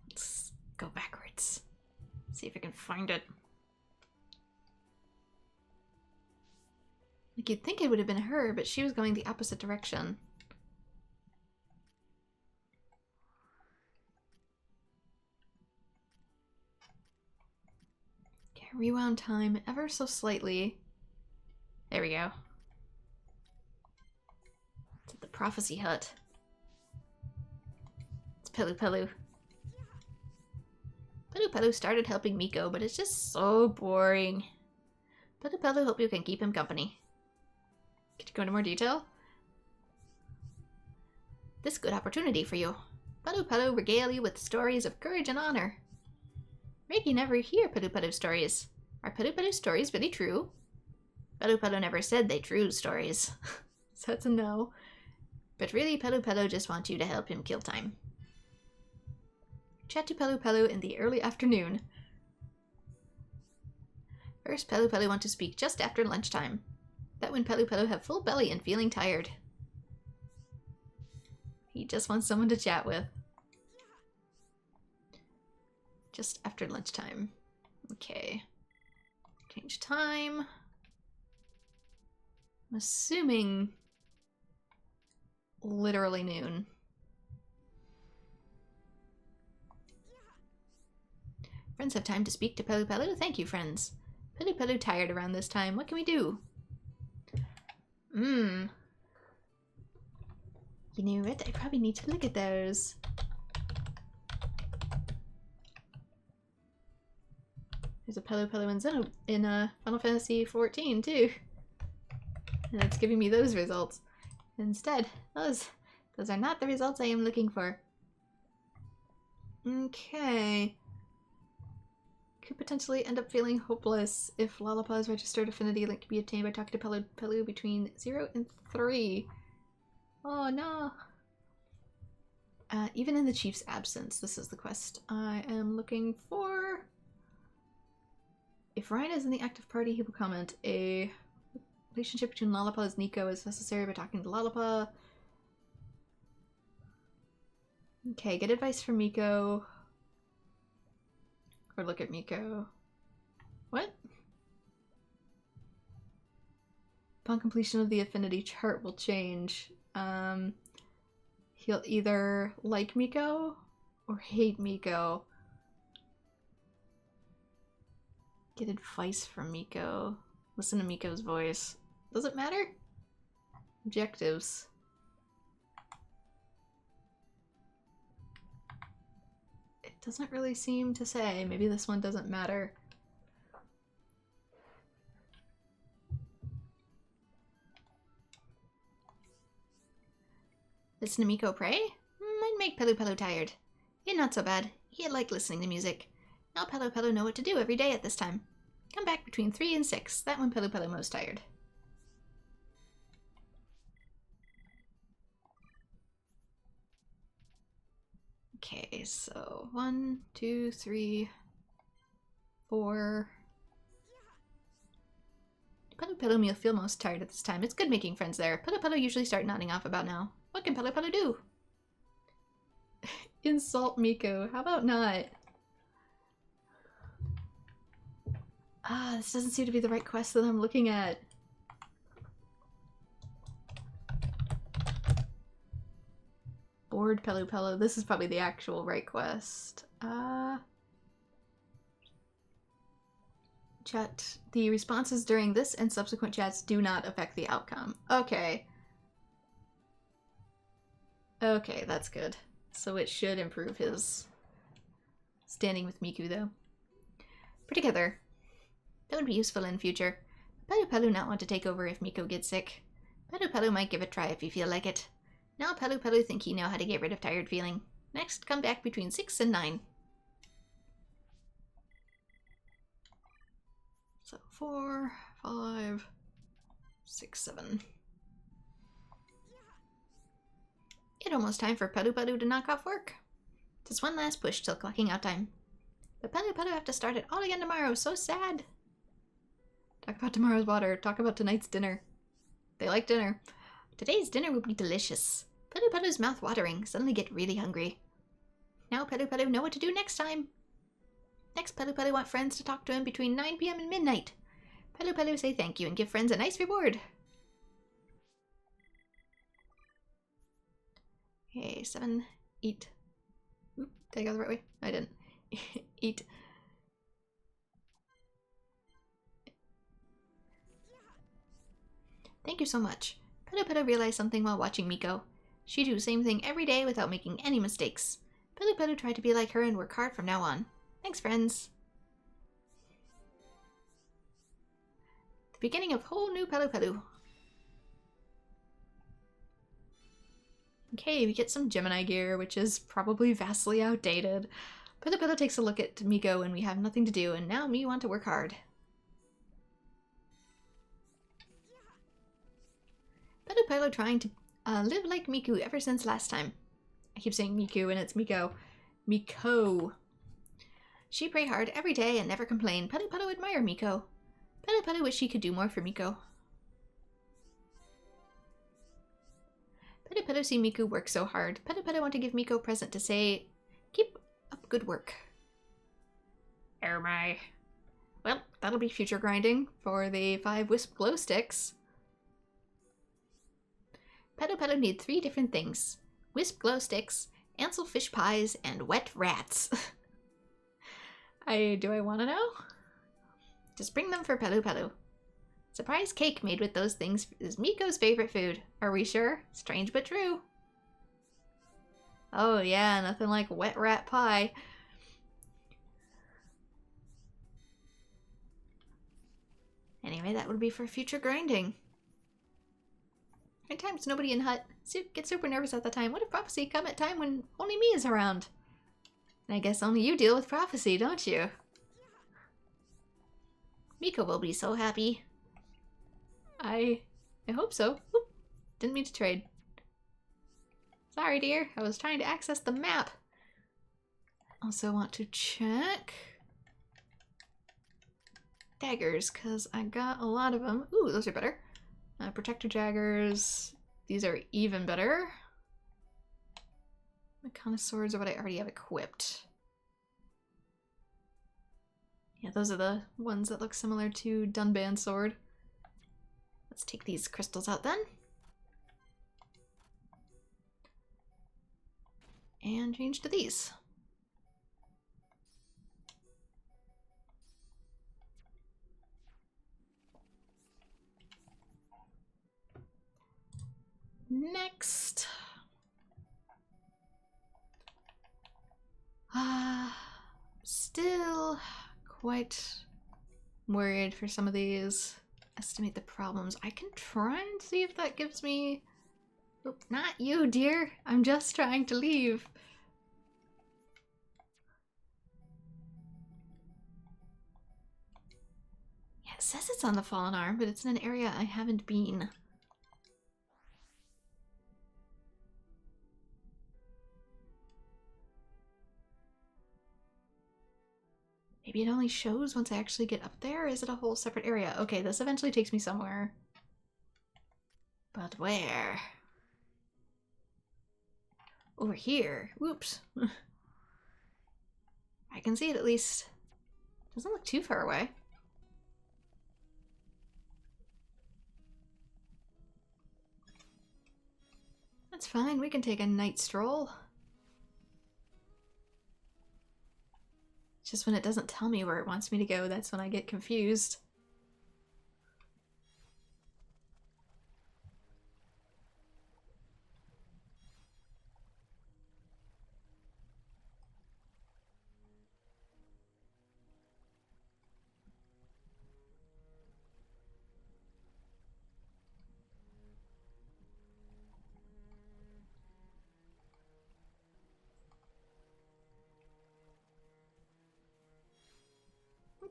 Let's go backwards. See if I can find it. Like, you'd think it would have been her, but she was going the opposite direction. Okay, rewound time ever so slightly. There we go. It's at the Prophecy Hut. It's Pelu Pelu. Pelu Pelu started helping Miko, but it's just so boring. Pelu Pelu hope you can keep him company. Could you go into more detail? This good opportunity for you. Pelu Pelu regale you with stories of courage and honor. Reiki never hear Pelu Pelu stories. Are Pelu Pelu stories really true? Pelu Pelu never said they true stories. So that's a no. But really, Pelu Pelu just wants you to help him kill time. Chat to Pelu Pelu in the early afternoon. First, Pelu Pelu want to speak just after lunchtime. That when Pelu Pelu have full belly and feeling tired. He just wants someone to chat with. Just after lunchtime. Okay. Change time. I'm assuming literally noon. Friends have time to speak to Pelu Pelu? Thank you, friends. Pelu Pelu tired around this time. What can we do? You know what? I probably need to look at those. There's a Pelu Pelu and Xeno in Final Fantasy XIV too. And it's giving me those results. Instead, those are not the results I am looking for. Okay. Could potentially end up feeling hopeless if Lollapaw's registered affinity link can be obtained by talking to Pelu Pelu between 0 and 3. Oh no. Even in the chief's absence, this is the quest I am looking for. If Ryan is in the active party, he will comment. A relationship between Lollapaw's and Nico is necessary by talking to Lollapaw. Okay, get advice from Miko. Or look at Miko. What? Upon completion of the affinity chart will change. He'll either like Miko or hate Miko. Get advice from Miko. Listen to Miko's voice. Does it matter? Objectives. It doesn't really seem to say. Maybe this one doesn't matter. Listen to Miko pray? Might make Pelu Pelu tired. Yeah, not so bad. He had liked listening to music. Now Pelu Pelu know what to do every day at this time. Come back between 3 and 6. That when Pelu Pelu most tired. Okay, so 1, 2, 3, 4. Pelu Pelu will feel most tired at this time. It's good making friends there. Pelu Pelu usually start nodding off about now. What can Pelu Pelu do? Insult Miko. How about not? Ah, this doesn't seem to be the right quest that I'm looking at. Bored Pelu Pelu. This is probably the actual right quest. Chat. The responses during this and subsequent chats do not affect the outcome. Okay. Okay, that's good. So it should improve his standing with Miku, though. Put together. That would be useful in future. Pelu Pelu not want to take over if Miko gets sick. Pelu Pelu might give it a try if you feel like it. Now Pelu Pelu think he know how to get rid of tired feeling. Next, come back between 6 and 9. So 4, 5, 6, 7. It's almost time for Pelu Pelu to knock off work. Just one last push till clocking out time. But Pelu Pelu have to start it all again tomorrow. So sad. Talk about tomorrow's water. Talk about tonight's dinner. They like dinner. Today's dinner will be delicious. Pelu Pelu's mouth watering. Suddenly get really hungry. Now Pelu Pelu know what to do next time. Next, Pelu Pelu want friends to talk to him between 9 p.m. and midnight. Pelu Pelu say thank you and give friends a nice reward. Okay, 7, 8. Oop, did I go the right way? I didn't. 8. Thank you so much. Pelu Pelu realized something while watching Miko. She do the same thing every day without making any mistakes. Pelu Pelu tried to be like her and work hard from now on. Thanks, friends. The beginning of whole new Pelu Pelu. Okay, we get some Gemini gear, which is probably vastly outdated. Pelu Pelu takes a look at Miko and we have nothing to do, and now me want to work hard. Pelu Pelu trying to live like Miku ever since last time. I keep saying Miku and it's Miko. Miko. She pray hard every day and never complain. Pelu Pelu admire Miko. Pelu Pelu wish she could do more for Miko. Pelu Pelu see Miku work so hard. Pelu Pelu want to give Miko a present to say, keep up good work. Oh my. Well, that'll be future grinding for the 5 Wisp glow sticks. Pelu Pelu need 3 different things. Wisp glow sticks, Ansel fish pies, and wet rats. Do I want to know? Just bring them for Pelu Pelu. Surprise cake made with those things is Miko's favorite food. Are we sure? Strange but true. Oh yeah, nothing like wet rat pie. Anyway, that would be for future grinding. At times, nobody in hut. Get super nervous at the time. What if prophecy come at time when only me is around? And I guess only you deal with prophecy, don't you? Miko will be so happy. I hope so. Oop, didn't mean to trade. Sorry, dear. I was trying to access the map. Also want to check daggers, because I got a lot of them. Ooh, those are better. Protector daggers. These are even better. The connoisseurs are what I already have equipped. Yeah, those are the ones that look similar to Dunban sword. Let's take these crystals out then. And change to these. Next. Still quite worried for some of these. Estimate the problems. I can try and see if that gives me... Oop, not you, dear. I'm just trying to leave. Yeah, it says it's on the Fallen Arm, but it's in an area I haven't been. Maybe it only shows once I actually get up there? Is it a whole separate area? Okay, this eventually takes me somewhere. But where? Over here. Whoops. I can see it at least. Doesn't look too far away. That's fine, we can take a night stroll. Just when it doesn't tell me where it wants me to go, that's when I get confused.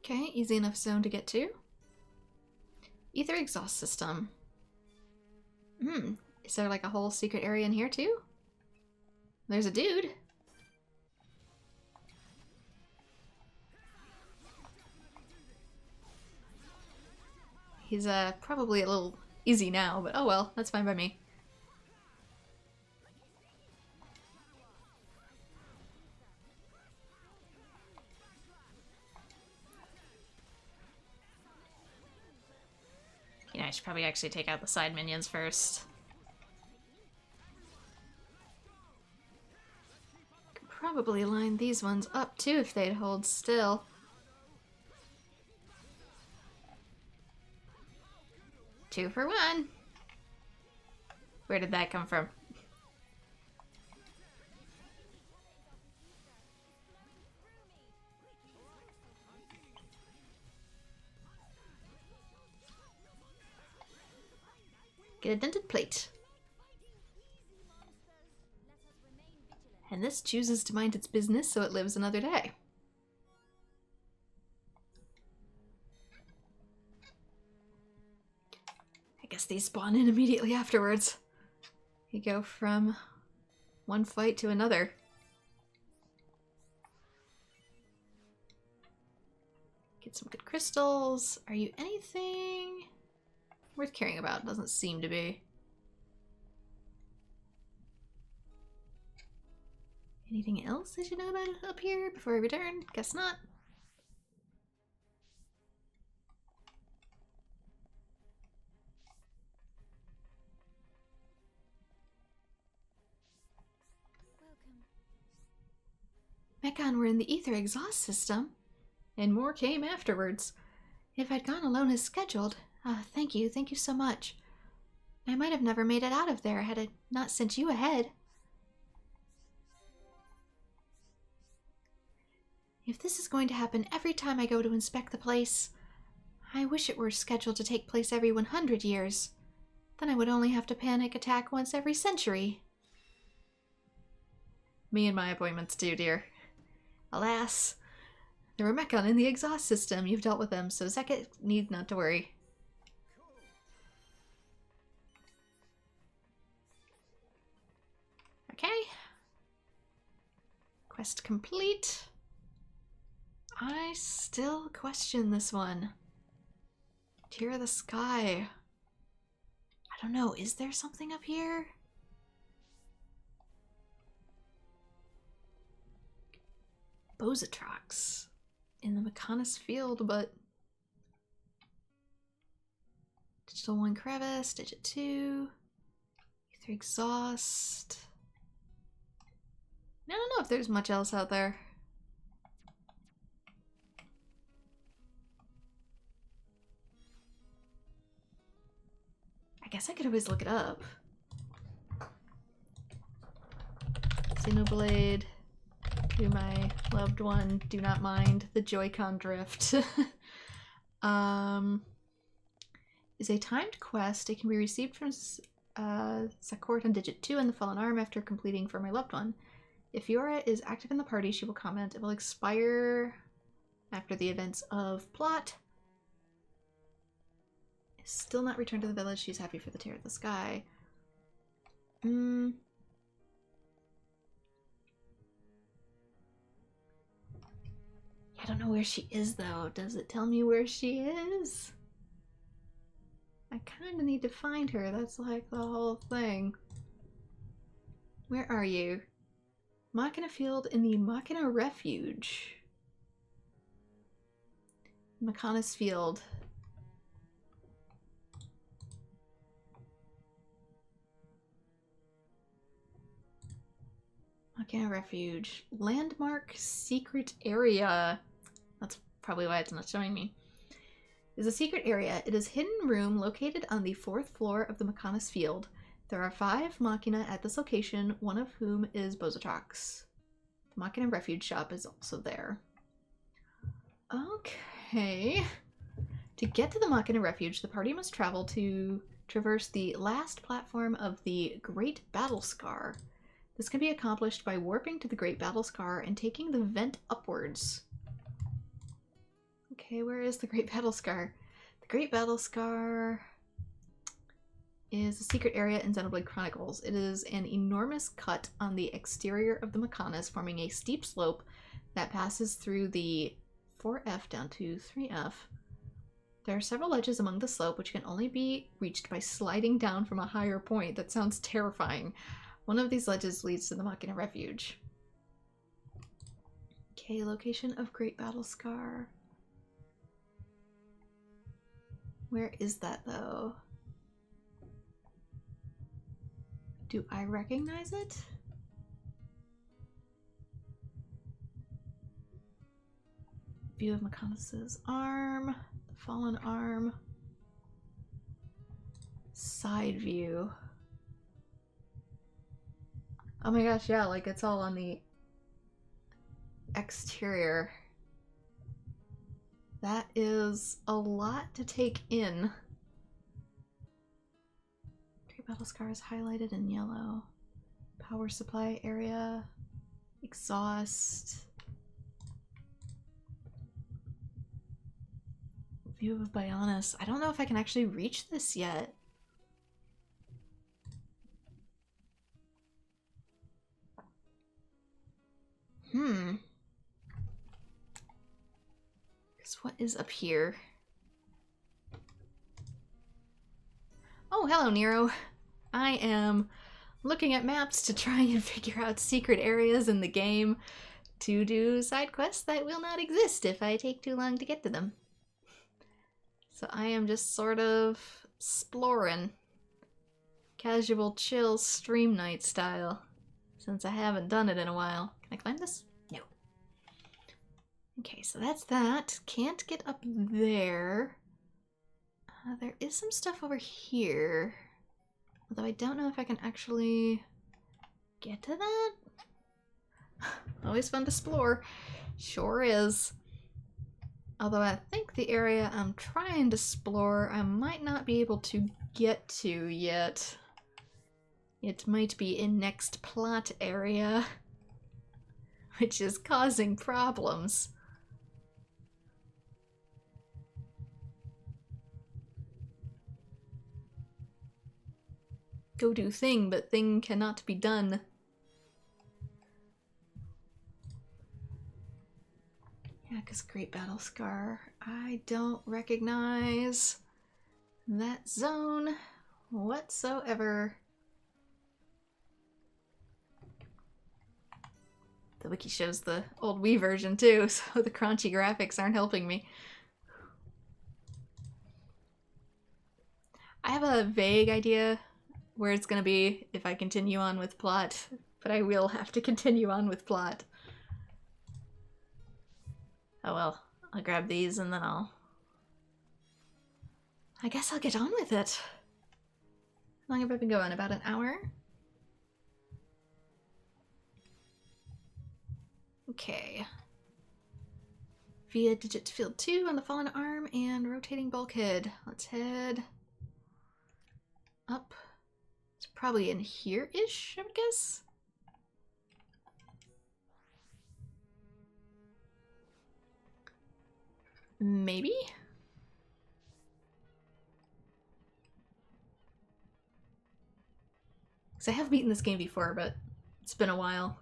Okay, easy enough zone to get to. Ether exhaust system. Is there like a whole secret area in here too? There's a dude. He's probably a little easy now, but oh well, that's fine by me. You know, I should probably actually take out the side minions first. Could probably line these ones up too if they'd hold still. Two for one. Where did that come from? Get a dented plate. And this chooses to mind its business, so it lives another day. I guess these spawn in immediately afterwards. You go from one fight to another. Get some good crystals. Are you anything worth caring about? Doesn't seem to be. Anything else I should know about up here before I return? Guess not. Mekon were in the ether exhaust system, and more came afterwards. If I'd gone alone as scheduled, thank you so much. I might have never made it out of there had I not sent you ahead. If this is going to happen every time I go to inspect the place, I wish it were scheduled to take place every 100 years. Then I would only have to panic attack once every century. Me and my appointments too, dear. Alas, there were Mechon in the exhaust system. You've dealt with them, so Zeket need not to worry. Okay. Quest complete. I still question this one. Tear of the Sky. I don't know, is there something up here? Bozatrox in the Mechanis field, but Digital 1 crevice, Digit 2, Ether exhaust. I don't know if there's much else out there. I guess I could always look it up. Xenoblade. To my loved one, do not mind the Joy-Con drift. Is a timed quest. It can be received from Sakort on Digit 2 in the Fallen Arm after completing for my loved one. If Yora is active in the party, she will comment. It will expire after the events of plot. Still not returned to the village. She's happy for the Tear of the Sky. I don't know where she is, though. Does it tell me where she is? I kind of need to find her. That's like the whole thing. Where are you? Machina Field in the Machina Refuge. Mechanis Field. Machina Refuge. Landmark Secret Area. That's probably why it's not showing me. Is a secret area. It is a hidden room located on the 4th floor of the Mechanis Field. There are 5 Machina at this location, one of whom is Bozatrox. The Machina Refuge shop is also there. Okay. To get to the Machina Refuge, the party must travel to traverse the last platform of the Great Battle Scar. This can be accomplished by warping to the Great Battle Scar and taking the vent upwards. Okay, where is the Great Battle Scar? The Great Battle Scar is a secret area in Xenoblade Chronicles. It is an enormous cut on the exterior of the Mechanis, forming a steep slope that passes through the 4F down to 3F. There are several ledges among the slope which can only be reached by sliding down from a higher point. That sounds terrifying. One of these ledges leads to the Machina Refuge. Okay, location of Great Battle Scar. Where is that, though? Do I recognize it? View of Mechanis' arm. The fallen arm. Side view. Oh my gosh, yeah, like it's all on the exterior. That is a lot to take in. Great Battle Scar is highlighted in yellow. Power supply area. Exhaust. View of Bionis. I don't know if I can actually reach this yet. What is up here? Oh, hello, Nero. I am looking at maps to try and figure out secret areas in the game to do side quests that will not exist if I take too long to get to them. So I am just sort of exploring. Casual, chill, stream night style. Since I haven't done it in a while. Can I climb this? No. Okay, so that's that. Can't get up there. There is some stuff over here. Although I don't know if I can actually get to that. Always fun to explore. Sure is. Although I think the area I'm trying to explore I might not be able to get to yet. It might be in next plot area, which is causing problems. Go do thing, but thing cannot be done. Yeah, because Great Battle Scar. I don't recognize that zone whatsoever. The wiki shows the old Wii version too, so the crunchy graphics aren't helping me. I have a vague idea where it's gonna be if I continue on with plot, but I will have to continue on with plot. Oh well, I'll grab these and then I guess I'll get on with it. How long have I been going? About an hour? Okay. Via digit field 2 on the fallen arm and rotating bulkhead. Let's head up. It's probably in here-ish, I would guess. Maybe? Because I have beaten this game before, but it's been a while.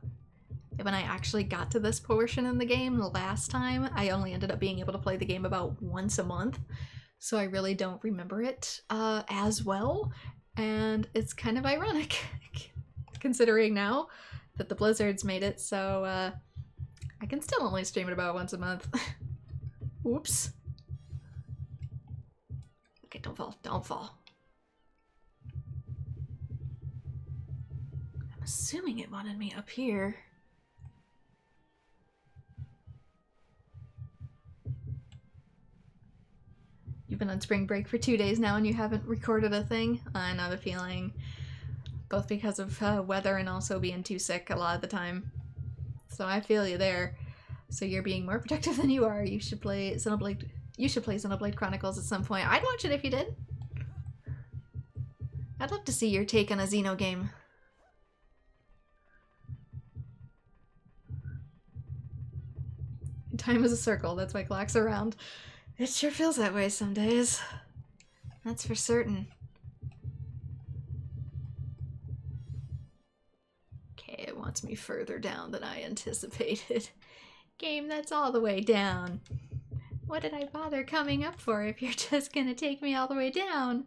When I actually got to this portion in the game the last time, I only ended up being able to play the game about once a month, so I really don't remember it as well, and it's kind of ironic considering now that the Blizzards made it, so I can still only stream it about once a month. Oops. Okay, don't fall, don't fall. I'm assuming it wanted me up here. You've been on spring break for 2 days now and you haven't recorded a thing? I know the feeling. Both because of weather and also being too sick a lot of the time. So I feel you there. So you're being more productive than you are. You should play Xenoblade. You should play Xenoblade Chronicles at some point. I'd watch it if you did. I'd love to see your take on a Xeno game. Time is a circle. That's why clocks are round. It sure feels that way some days. That's for certain. Okay, it wants me further down than I anticipated. Game that's all the way down. What did I bother coming up for if you're just gonna take me all the way down?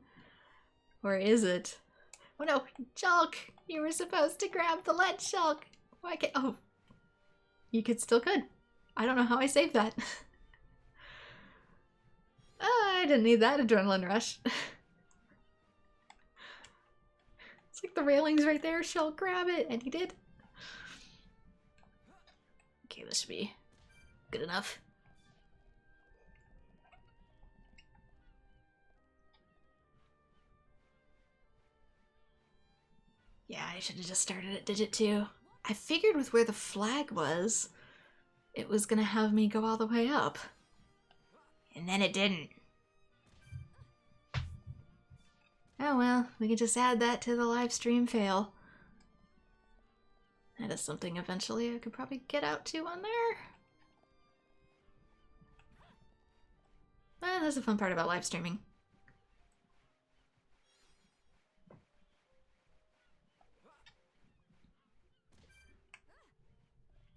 Or is it? Oh no, Shulk! You were supposed to grab the lead, Shulk! Why can't— oh. You still could. I don't know how I saved that. I didn't need that adrenaline rush. It's like the railing's right there, Shulk, grab it! And he did. Okay, this should be good enough. Yeah, I should have just started at digit 2. I figured with where the flag was, it was gonna have me go all the way up. And then it didn't. Oh well, we can just add that to the live stream fail. That is something eventually I could probably get out to on there. That's the fun part about live streaming.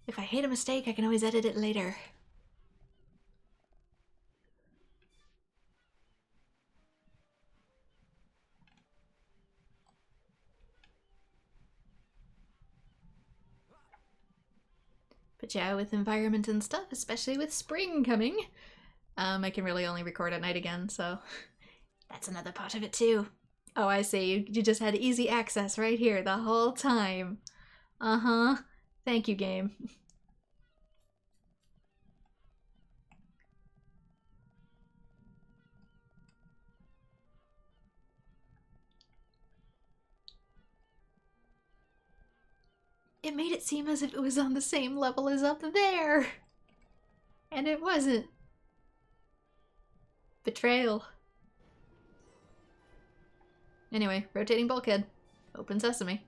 If I hate a mistake, I can always edit it later. But yeah, with environment and stuff, especially with spring coming, I can really only record at night again, so that's another part of it too. Oh, I see. You just had easy access right here the whole time. Uh-huh. Thank you, game. It made it seem as if it was on the same level as up there. And it wasn't. Betrayal. Anyway, rotating bulkhead. Open sesame.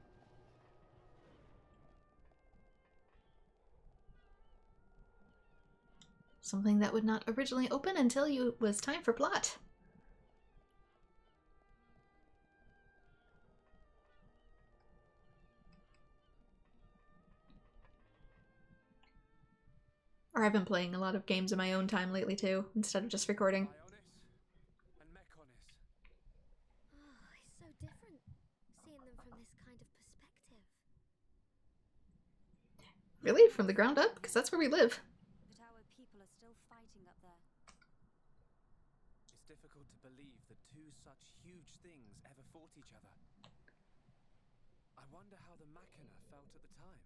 Something that would not originally open until it was time for plot. Or I've been playing a lot of games in my own time lately too, instead of just recording. And Mechonis. Oh, it's so different seeing them from this kind of perspective. Really? From the ground up? Because that's where we live. But our people are still fighting up there. It's difficult to believe that two such huge things ever fought each other. I wonder how the Machina felt at the time.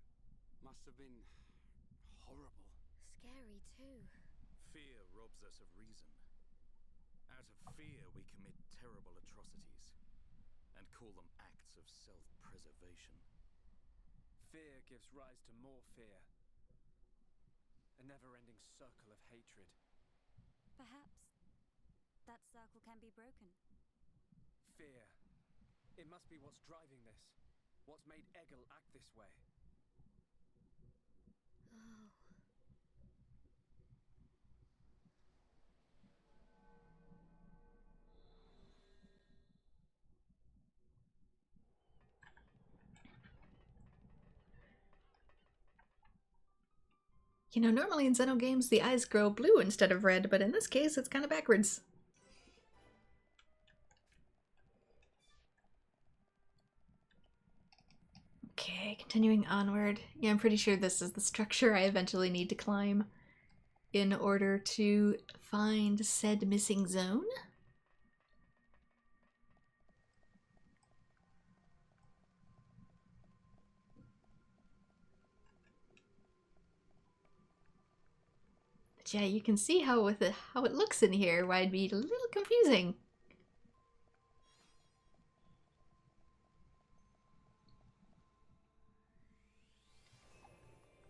Must have been horrible. Scary too. Fear robs us of reason. Out of fear, we commit terrible atrocities and call them acts of self-preservation. Fear gives rise to more fear. A never-ending circle of hatred. Perhaps that circle can be broken. Fear. It must be what's driving this. What's made Egil act this way. Oh. You know, normally in Xeno games the eyes grow blue instead of red, but in this case it's kind of backwards. Okay, continuing onward. Yeah, I'm pretty sure this is the structure I eventually need to climb in order to find said missing zone. But yeah, you can see how how it looks in here, why it'd be a little confusing.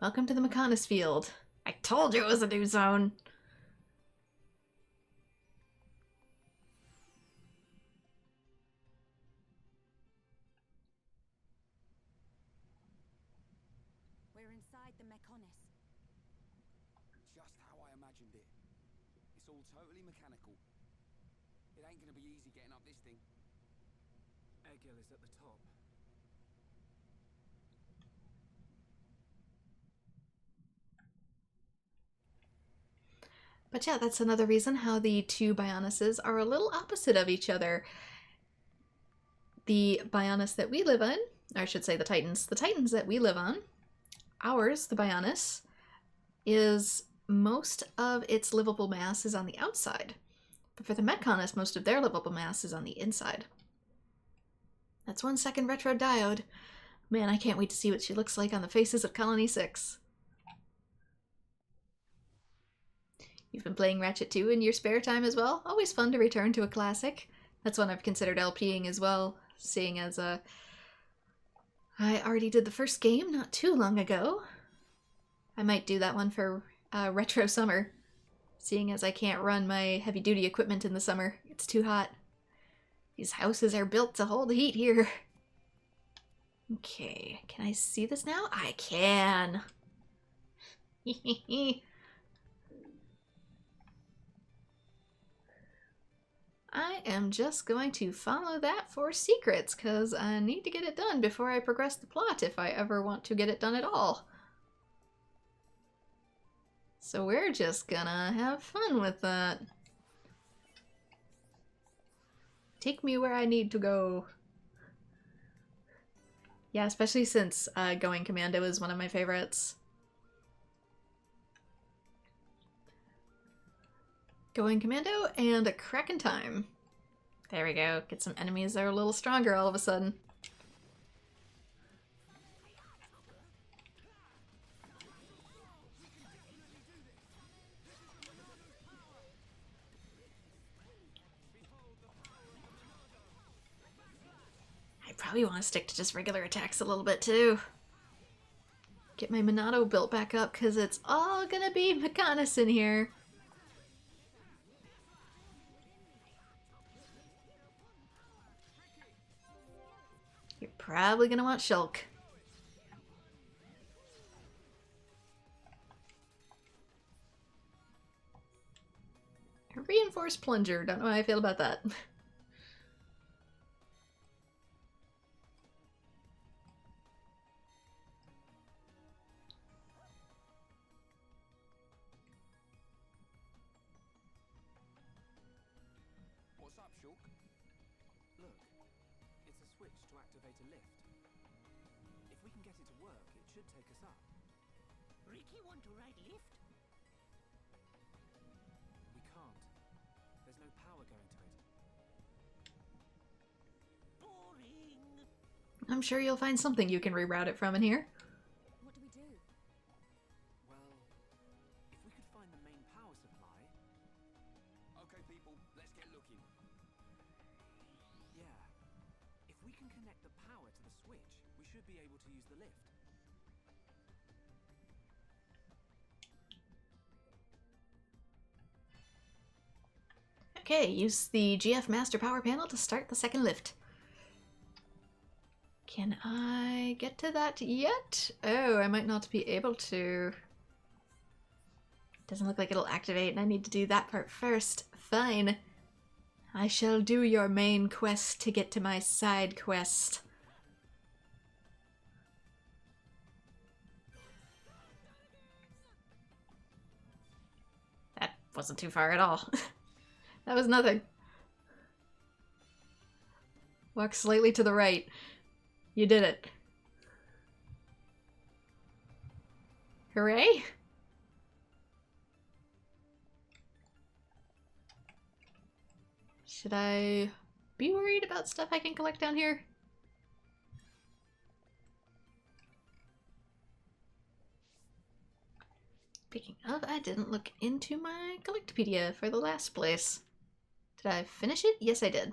Welcome to the Mechonis field. I told you it was a new zone. We're inside the Mechonis. Just how I imagined it. It's all totally mechanical. It ain't gonna be easy getting up this thing. Egil is at the top. But yeah, that's another reason how the two Bionuses are a little opposite of each other. The Bionus that we live on, or I should say the Titans that we live on, ours, the Bionus, is most of its livable mass is on the outside. But for the Mechonis, most of their livable mass is on the inside. That's 1 second retro diode. Man, I can't wait to see what she looks like on the faces of Colony 6. You've been playing Ratchet 2 in your spare time as well? Always fun to return to a classic. That's one I've considered LPing as well, seeing as I already did the first game not too long ago. I might do that one for Retro Summer, seeing as I can't run my heavy-duty equipment in the summer. It's too hot. These houses are built to hold heat here. Okay, can I see this now? I can! I am just going to follow that for secrets, because I need to get it done before I progress the plot if I ever want to get it done at all. So we're just gonna have fun with that. Take me where I need to go. Yeah, especially since Going Commando is one of my favorites. Going Commando and a Kraken Time. There we go. Get some enemies that are a little stronger all of a sudden. I probably want to stick to just regular attacks a little bit too. Get my Monado built back up, because it's all gonna be Mechanis in here. You're probably gonna want Shulk. A reinforced plunger. Don't know how I feel about that. What's up, Shulk? Look, it's a switch to activate a lift. If we can get it to work, it should take us up. Ricky want to ride lift? We can't. There's no power going to it. Boring. I'm sure you'll find something you can reroute it from in here. What do we do? Well, if we could find the main power supply... Okay, people, let's get looking. Yeah. If we can connect the power to the switch, we should be able to use the lift. Okay, use the GF Master Power Panel to start the second lift. Can I get to that yet? Oh, I might not be able to. Doesn't look like it'll activate, and I need to do that part first. Fine. I shall do your main quest to get to my side quest. That wasn't too far at all. That was nothing. Walk slightly to the right. You did it. Hooray! Should I be worried about stuff I can collect down here? Speaking of, I didn't look into my Collectopedia for the last place. Did I finish it? Yes, I did.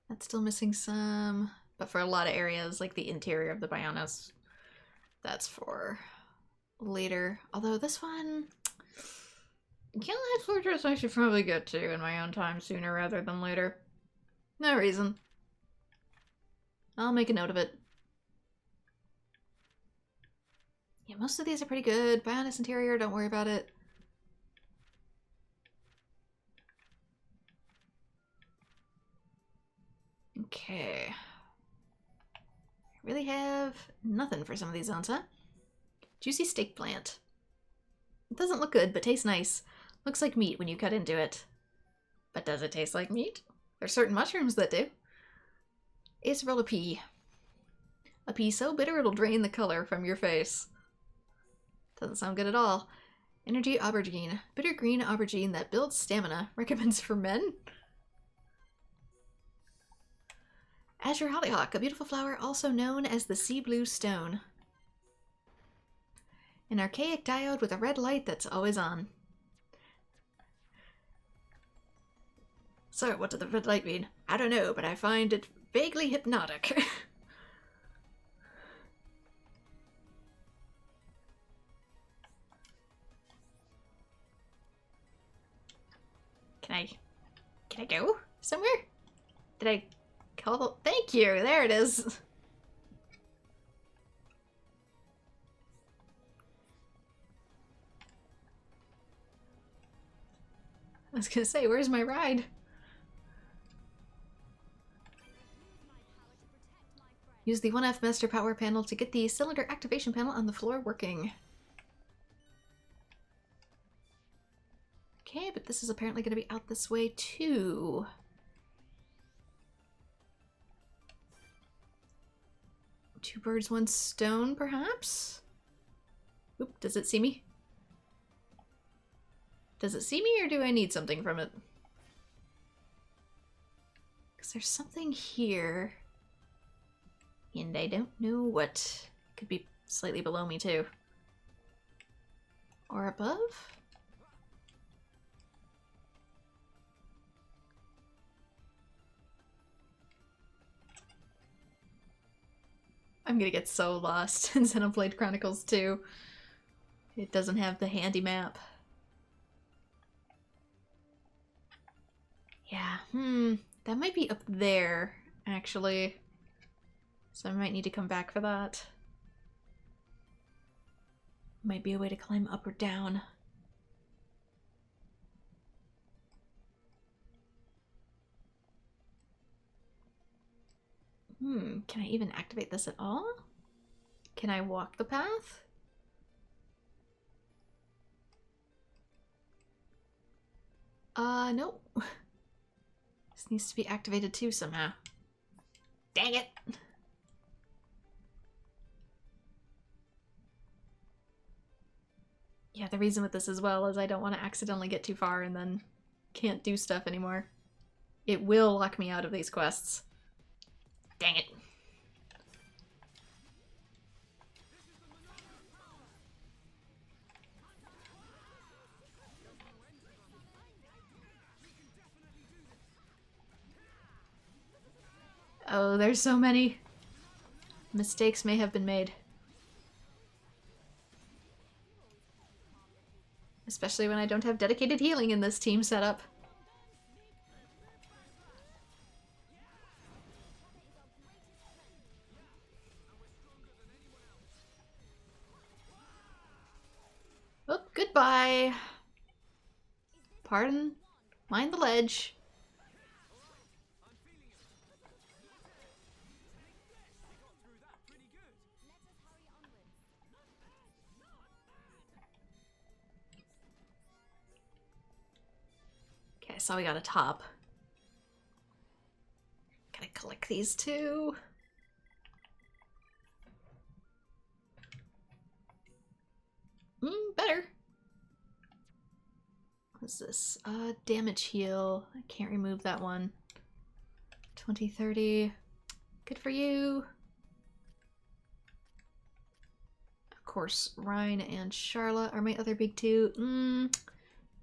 That's still missing some, but for a lot of areas, like the interior of the Bionis, that's for later. Although this one, Galahad Fortress I should probably get to in my own time sooner rather than later. No reason. I'll make a note of it. Yeah, most of these are pretty good. Bionis interior, don't worry about it. Okay. I really have nothing for some of these zones, huh? Juicy steak plant. It doesn't look good, but tastes nice. Looks like meat when you cut into it. But does it taste like meat? There's certain mushrooms that do. Acerola pea. A pea so bitter it'll drain the color from your face. Doesn't sound good at all. Energy aubergine. Bitter green aubergine that builds stamina. Recommends for men? Azure hollyhock, a beautiful flower also known as the sea blue stone. An archaic diode with a red light that's always on. So, what does the red light mean? I don't know, but I find it vaguely hypnotic. Can I go somewhere? Did I call the... Thank you! There it is! I was gonna say, where's my ride? Use the 1F Master Power Panel to get the cylinder activation panel on the floor working. Okay, but this is apparently going to be out this way too. Two birds, one stone, perhaps? Oop, does it see me? Does it see me, or do I need something from it? Because there's something here. And I don't know what. Could be slightly below me, too. Or above? I'm gonna get so lost in Xenoblade Chronicles 2. It doesn't have the handy map. Yeah, that might be up there, actually. So I might need to come back for that. Might be a way to climb up or down. Can I even activate this at all? Can I walk the path? Nope. This needs to be activated too somehow. Dang it! Yeah, the reason with this as well is I don't want to accidentally get too far and then can't do stuff anymore. It will lock me out of these quests. Dang it. Oh, there's so many. Mistakes may have been made. Especially when I don't have dedicated healing in this team setup. Oh, goodbye. Pardon. Mind the ledge. Okay, so we got a top. Gotta collect these two. Better. What's this? Damage heal. I can't remove that one. 2030. Good for you. Of course, Rhine and Charlotte are my other big two.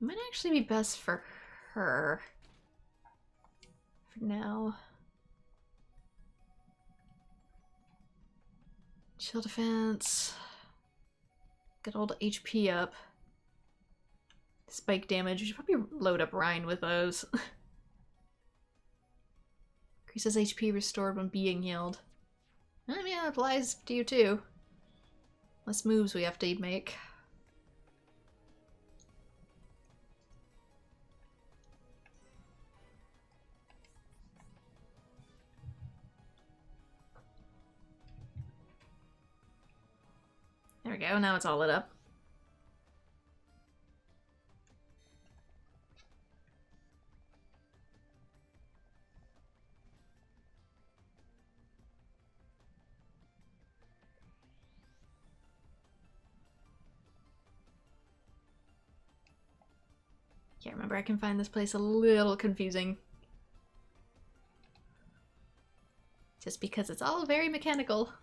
Might actually be best for her. For now. Chill defense. Good old HP up. Spike damage. We should probably load up Rhine with those. Increases HP restored when being healed. I mean, that applies to you too. Less moves we have to make. There we go, now it's all lit up. Yeah, remember I can find this place a little confusing. Just because it's all very mechanical.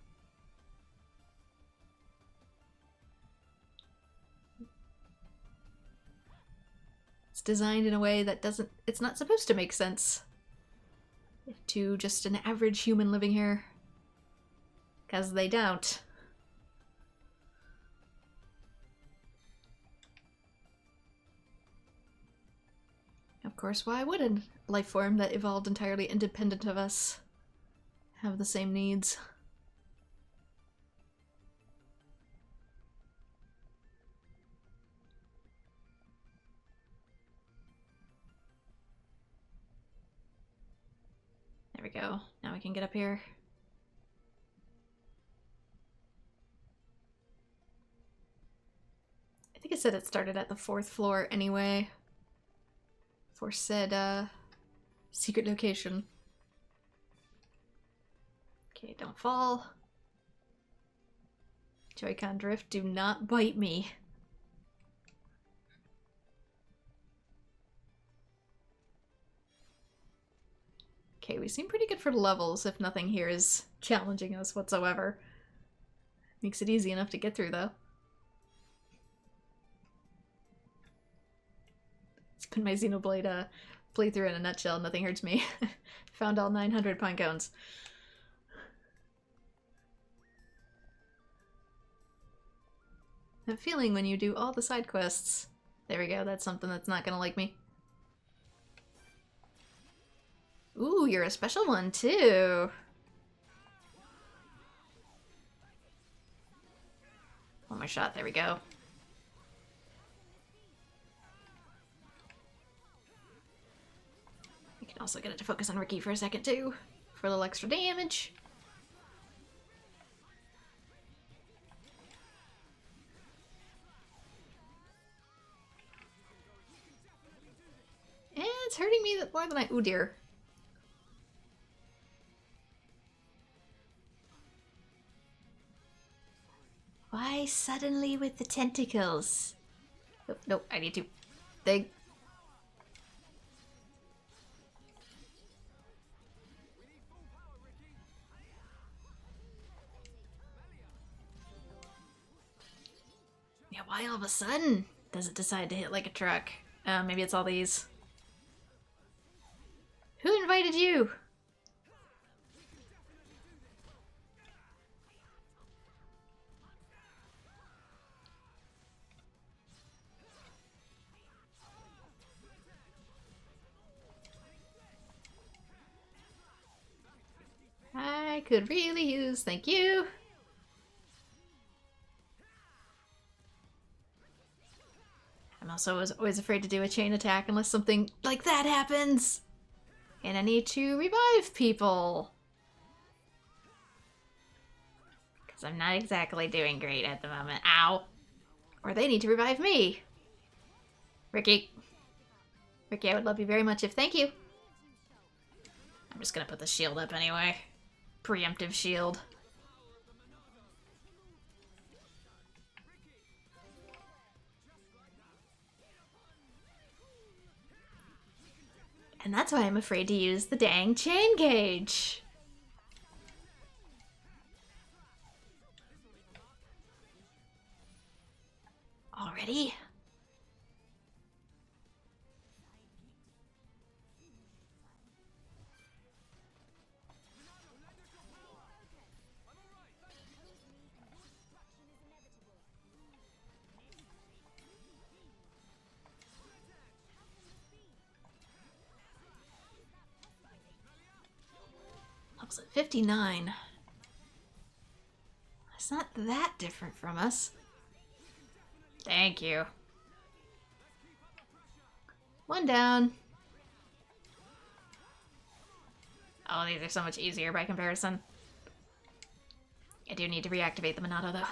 It's designed in a way that it's not supposed to make sense to just an average human living here. Because they don't. Of course, why would a life form that evolved entirely independent of us have the same needs? There we go. Now we can get up here. I think it said it started at the 4th floor anyway. For said, secret location. Okay, don't fall. Joy-Con drift, do not bite me. Okay, we seem pretty good for levels if nothing here is challenging us whatsoever. Makes it easy enough to get through, though. It's been my Xenoblade playthrough in a nutshell. Nothing hurts me. Found all 900 pine cones. have a feeling when you do all the side quests. There we go, that's something that's not gonna like me. Ooh, you're a special one too. One more shot, there we go. I can also get it to focus on Ricky for a second too, for a little extra damage. And it's hurting me more than I... Ooh dear. Why suddenly with the tentacles? Oh, no, I need to. They... Yeah, why all of a sudden does it decide to hit like a truck? Maybe it's all these. Who invited you? I could really use, thank you. I'm also always afraid to do a chain attack unless something like that happens. And I need to revive people. Because I'm not exactly doing great at the moment. Ow. Or they need to revive me. Ricky. Ricky, I would love you very much if thank you. I'm just gonna put the shield up anyway. Preemptive shield. And that's why I'm afraid to use the dang chain gauge. Already? Looks at 59. It's not that different from us. Thank you. One down. Oh, these are so much easier by comparison. I do need to reactivate the Monado, though.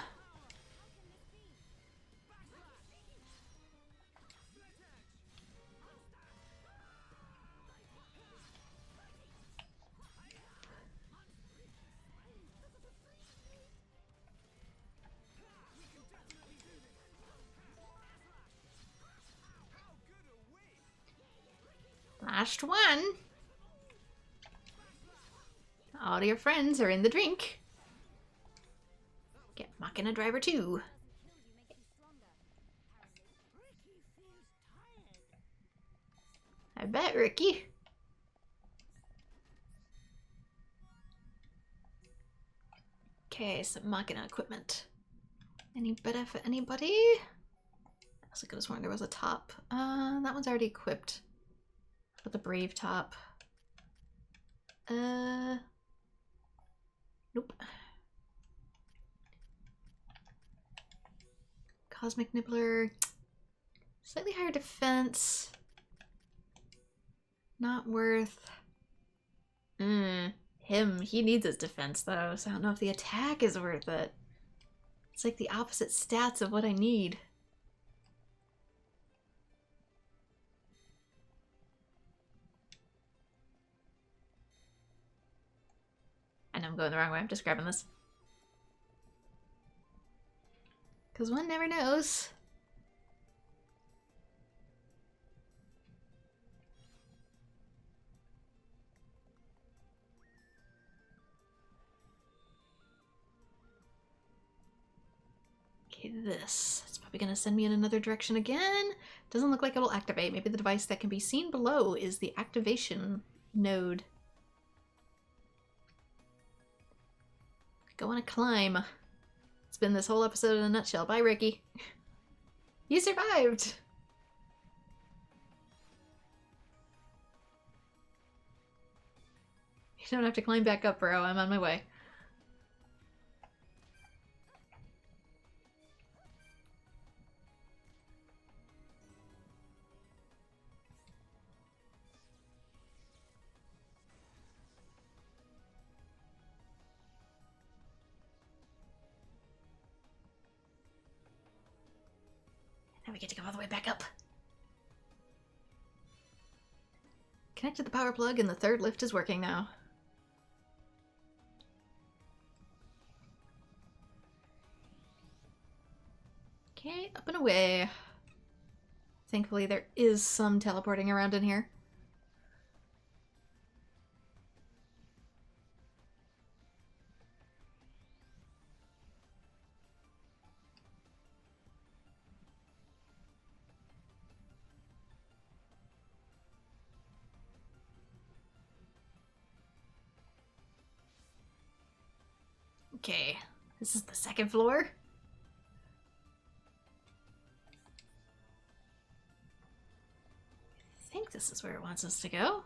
Last one. All your friends are in the drink. Get Machina Driver 2. I bet, Ricky. Okay, some Machina equipment. Any better for anybody? I also could have sworn there was a top. That one's already equipped. With the Brave top. Nope. Cosmic Nibbler. Slightly higher defense. Not worth. Him. He needs his defense though, so I don't know if the attack is worth it. It's like the opposite stats of what I need. I know I'm going the wrong way, I'm just grabbing this. Because one never knows. Okay, this. It's probably going to send me in another direction again. Doesn't look like it'll activate. Maybe the device that can be seen below is the activation node. Go on a climb. Let's been this whole episode in a nutshell. Bye, Ricky. You survived! You don't have to climb back up, bro. I'm on my way. Now we get to go all the way back up. Connected the power plug and the third lift is working now. Okay, up and away. Thankfully there is some teleporting around in here. Okay, this is the second floor. I think this is where it wants us to go.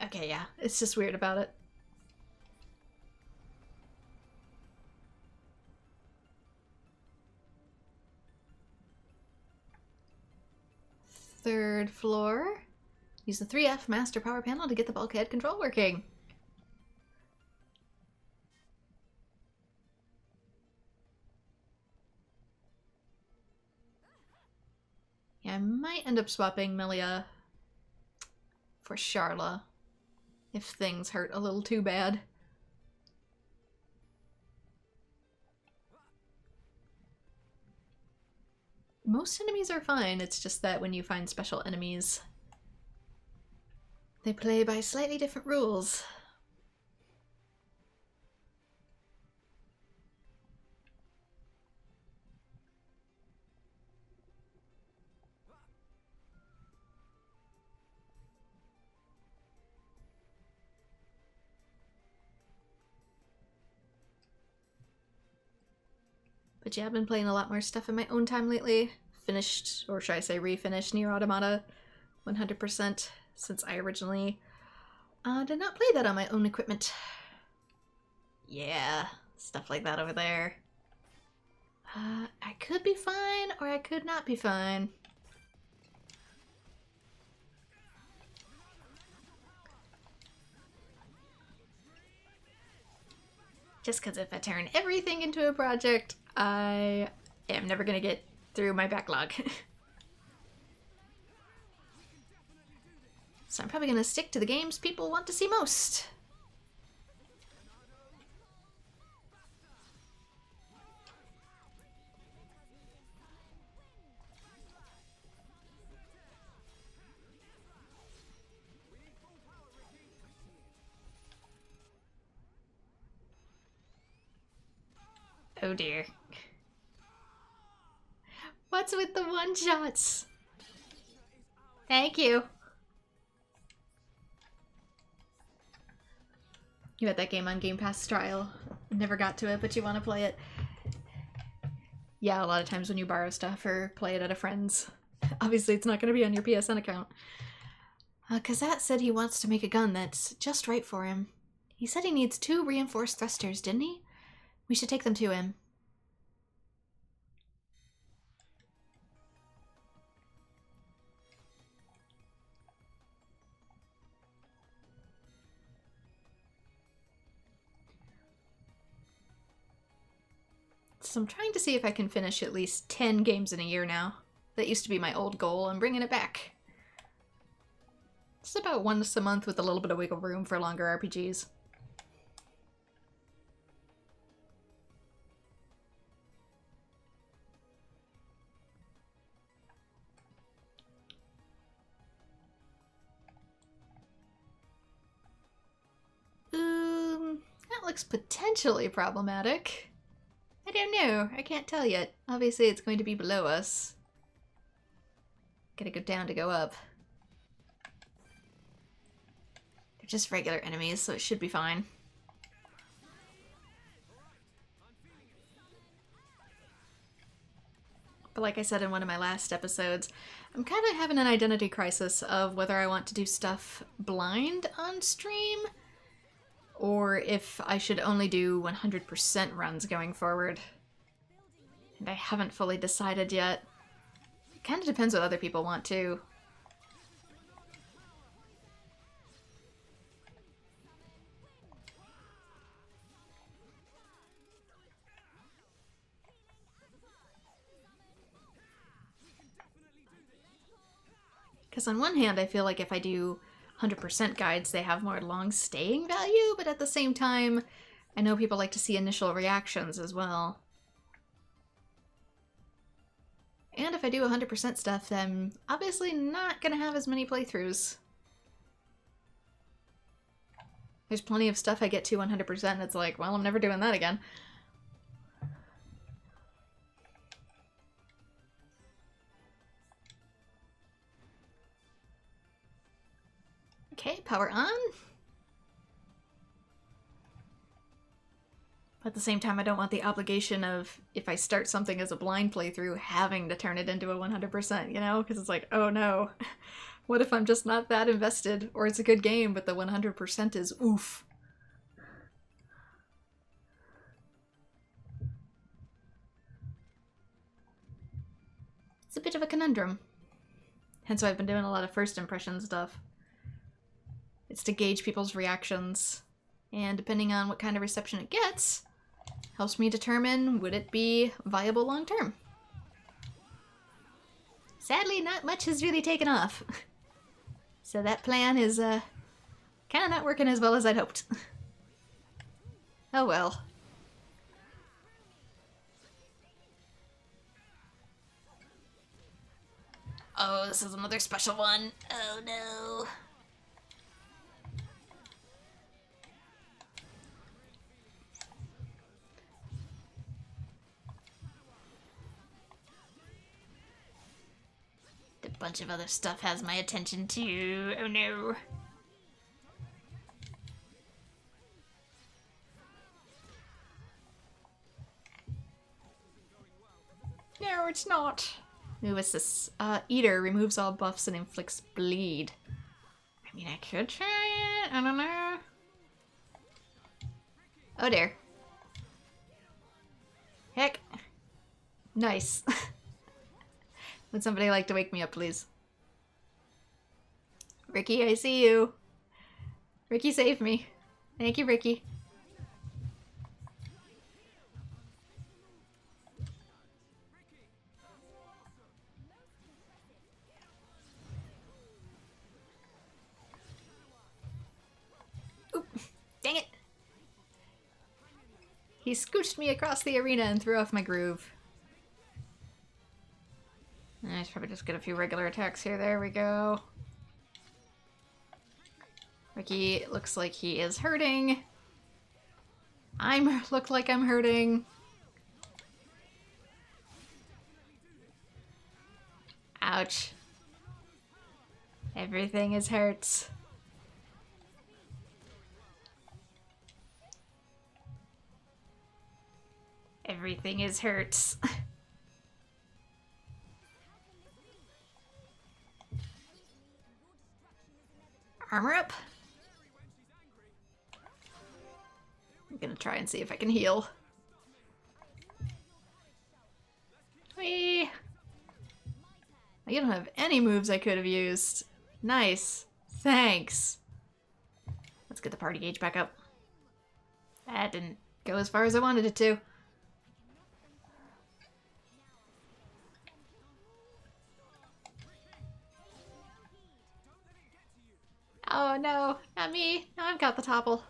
Okay, yeah, it's just weird about it. Third floor. Use the 3F master power panel to get the bulkhead control working. Yeah, I might end up swapping Melia for Charla if things hurt a little too bad. Most enemies are fine, it's just that when you find special enemies, they play by slightly different rules. But yeah, I've been playing a lot more stuff in my own time lately. Finished, or should I say refinished, Nier Automata 100% since I originally did not play that on my own equipment. Yeah, stuff like that over there. I could be fine, or I could not be fine. Just because if I turn everything into a project, I am never going to get through my backlog. So I'm probably going to stick to the games people want to see most. Oh dear. What's with the one-shots? Thank you. You had that game on Game Pass trial. Never got to it, but you want to play it. Yeah, a lot of times when you borrow stuff or play it at a friend's, obviously it's not going to be on your PSN account. Kazat said he wants to make a gun that's just right for him. He said he needs 2 reinforced thrusters, didn't he? We should take them to him. So I'm trying to see if I can finish at least 10 games in a year now. That used to be my old goal. I'm bringing it back. It's about once a month with a little bit of wiggle room for longer RPGs. That looks potentially problematic. I don't know. I can't tell yet. Obviously, it's going to be below us. Gotta go down to go up. just regular enemies, so it should be fine. But like I said in one of my last episodes, I'm kind of having an identity crisis of whether I want to do stuff blind on stream, or if I should only do 100% runs going forward. And I haven't fully decided yet. It kind of depends what other people want too. Because on one hand, I feel like if I do 100% guides, they have more long-staying value, but at the same time, I know people like to see initial reactions as well. And if I do 100% stuff, then I'm obviously not going to have as many playthroughs. There's plenty of stuff I get to 100% and it's like, well, I'm never doing that again. Okay, power on. At the same time, I don't want the obligation of, if I start something as a blind playthrough, having to turn it into a 100%, you know? Because it's like, oh no, what if I'm just not that invested? Or it's a good game, but the 100% is oof. It's a bit of a conundrum. Hence why I've been doing a lot of first impression stuff. It's to gauge people's reactions, and depending on what kind of reception it gets, helps me determine would it be viable long term. Sadly, not much has really taken off. So that plan is kind of not working as well as I'd hoped. Oh well. Oh, this is another special one. Oh no. A bunch of other stuff has my attention too. Oh no. No, it's not. Ooh, what's this? Eater removes all buffs and inflicts bleed. I mean, I could try it. I don't know. Oh dear. Heck. Nice. Would somebody like to wake me up, please? Ricky, I see you. Ricky, save me. Thank you, Ricky. Oop, dang it. He scooched me across the arena and threw off my groove. I should probably just get a few regular attacks here. There we go. Ricky looks like he is hurting. I look like I'm hurting. Ouch. Everything is hurts. Everything is hurts. Armor up. I'm gonna try and see if I can heal. Whee! I don't have any moves I could have used. Nice. Thanks. Let's get the party gauge back up. That didn't go as far as I wanted it to. Oh no, not me. Now I've got the topple.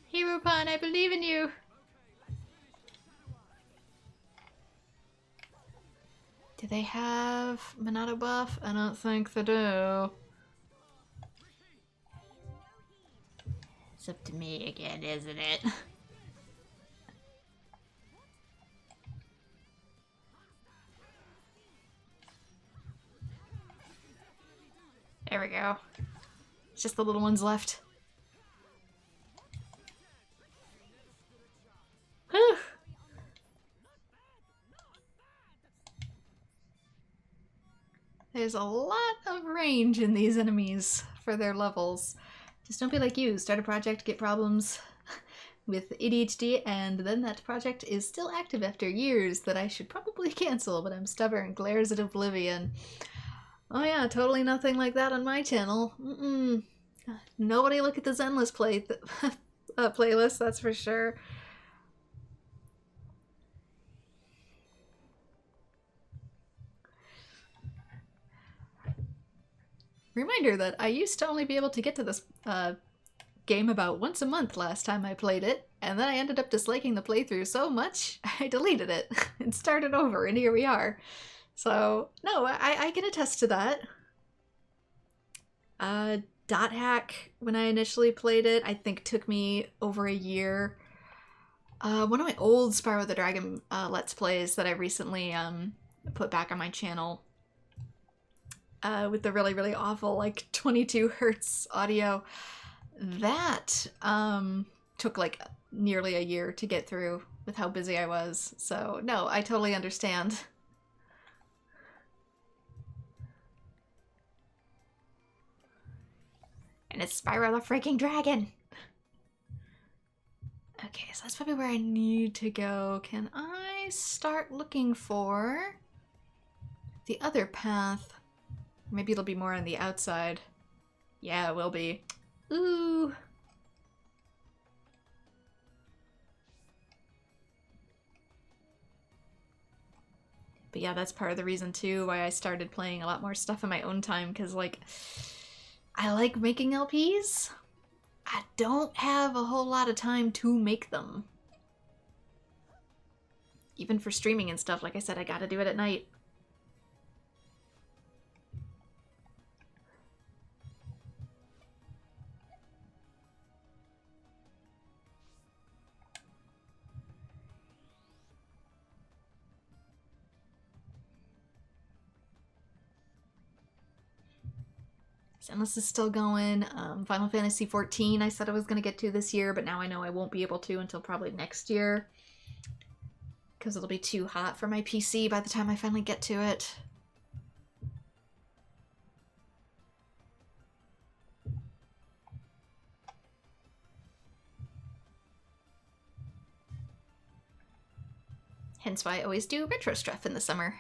Hero-Pun, I believe in you. Do they have Monado buff? I don't think they do. It's up to me again, isn't it? we go. It's just the little ones left. Whew. There's a lot of range in these enemies for their levels. Just don't be like you. Start a project, get problems with ADHD, and then that project is still active after years that I should probably cancel, but I'm stubborn, glares at oblivion. Oh yeah, totally nothing like that on my channel. Nobody look at the Zenless playlist, that's for sure. Reminder that I used to only be able to get to this game about once a month last time I played it, and then I ended up disliking the playthrough so much, I deleted it and started over, and here we are. So, no, I can attest to that. Dot Hack, when I initially played it, I think took me over a year. One of my old Spyro the Dragon Let's Plays that I recently put back on my channel, with the really, really awful, like, 22 hertz audio, that took, like, nearly a year to get through with how busy I was. So, no, I totally understand. And it's Spyro the freaking dragon! Okay, so that's probably where I need to go. Can I start looking for the other path? Maybe it'll be more on the outside. Yeah, it will be. Ooh! But yeah, that's part of the reason too why I started playing a lot more stuff in my own time, because, like, I like making LPs. I don't have a whole lot of time to make them. Even for streaming and stuff, like I said, I gotta do it at night. Zenless is still going. Final Fantasy XIV I said I was going to get to this year, but now I know I won't be able to until probably next year. Because it'll be too hot for my PC by the time I finally get to it. Hence why I always do retro stuff in the summer.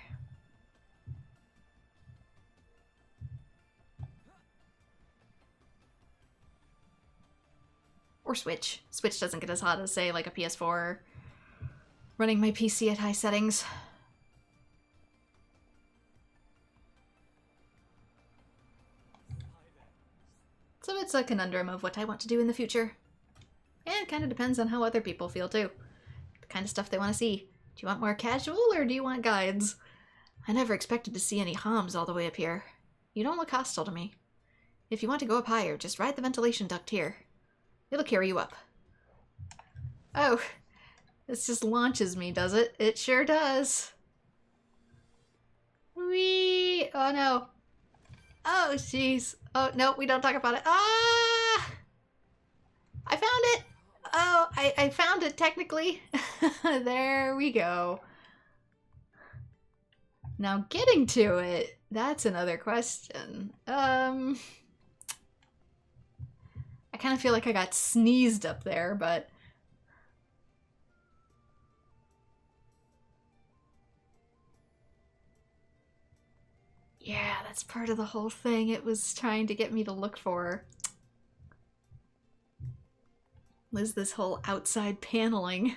Or Switch. Switch doesn't get as hot as, say, like a PS4 running my PC at high settings. So it's a conundrum of what I want to do in the future. And it kind of depends on how other people feel too. The kind of stuff they want to see. Do you want more casual or do you want guides? I never expected to see any homs all the way up here. You don't look hostile to me. If you want to go up higher, just ride the ventilation duct here. It'll carry you up. Oh, this just launches me, does it? It sure does. Whee! Oh no. Oh jeez. Oh no, we don't talk about it. Ah! I found it! Oh, I found it technically. There we go. Now getting to it, that's another question. I kind of feel like I got sneezed up there, but... yeah, that's part of the whole thing it was trying to get me to look for. Was this whole outside paneling.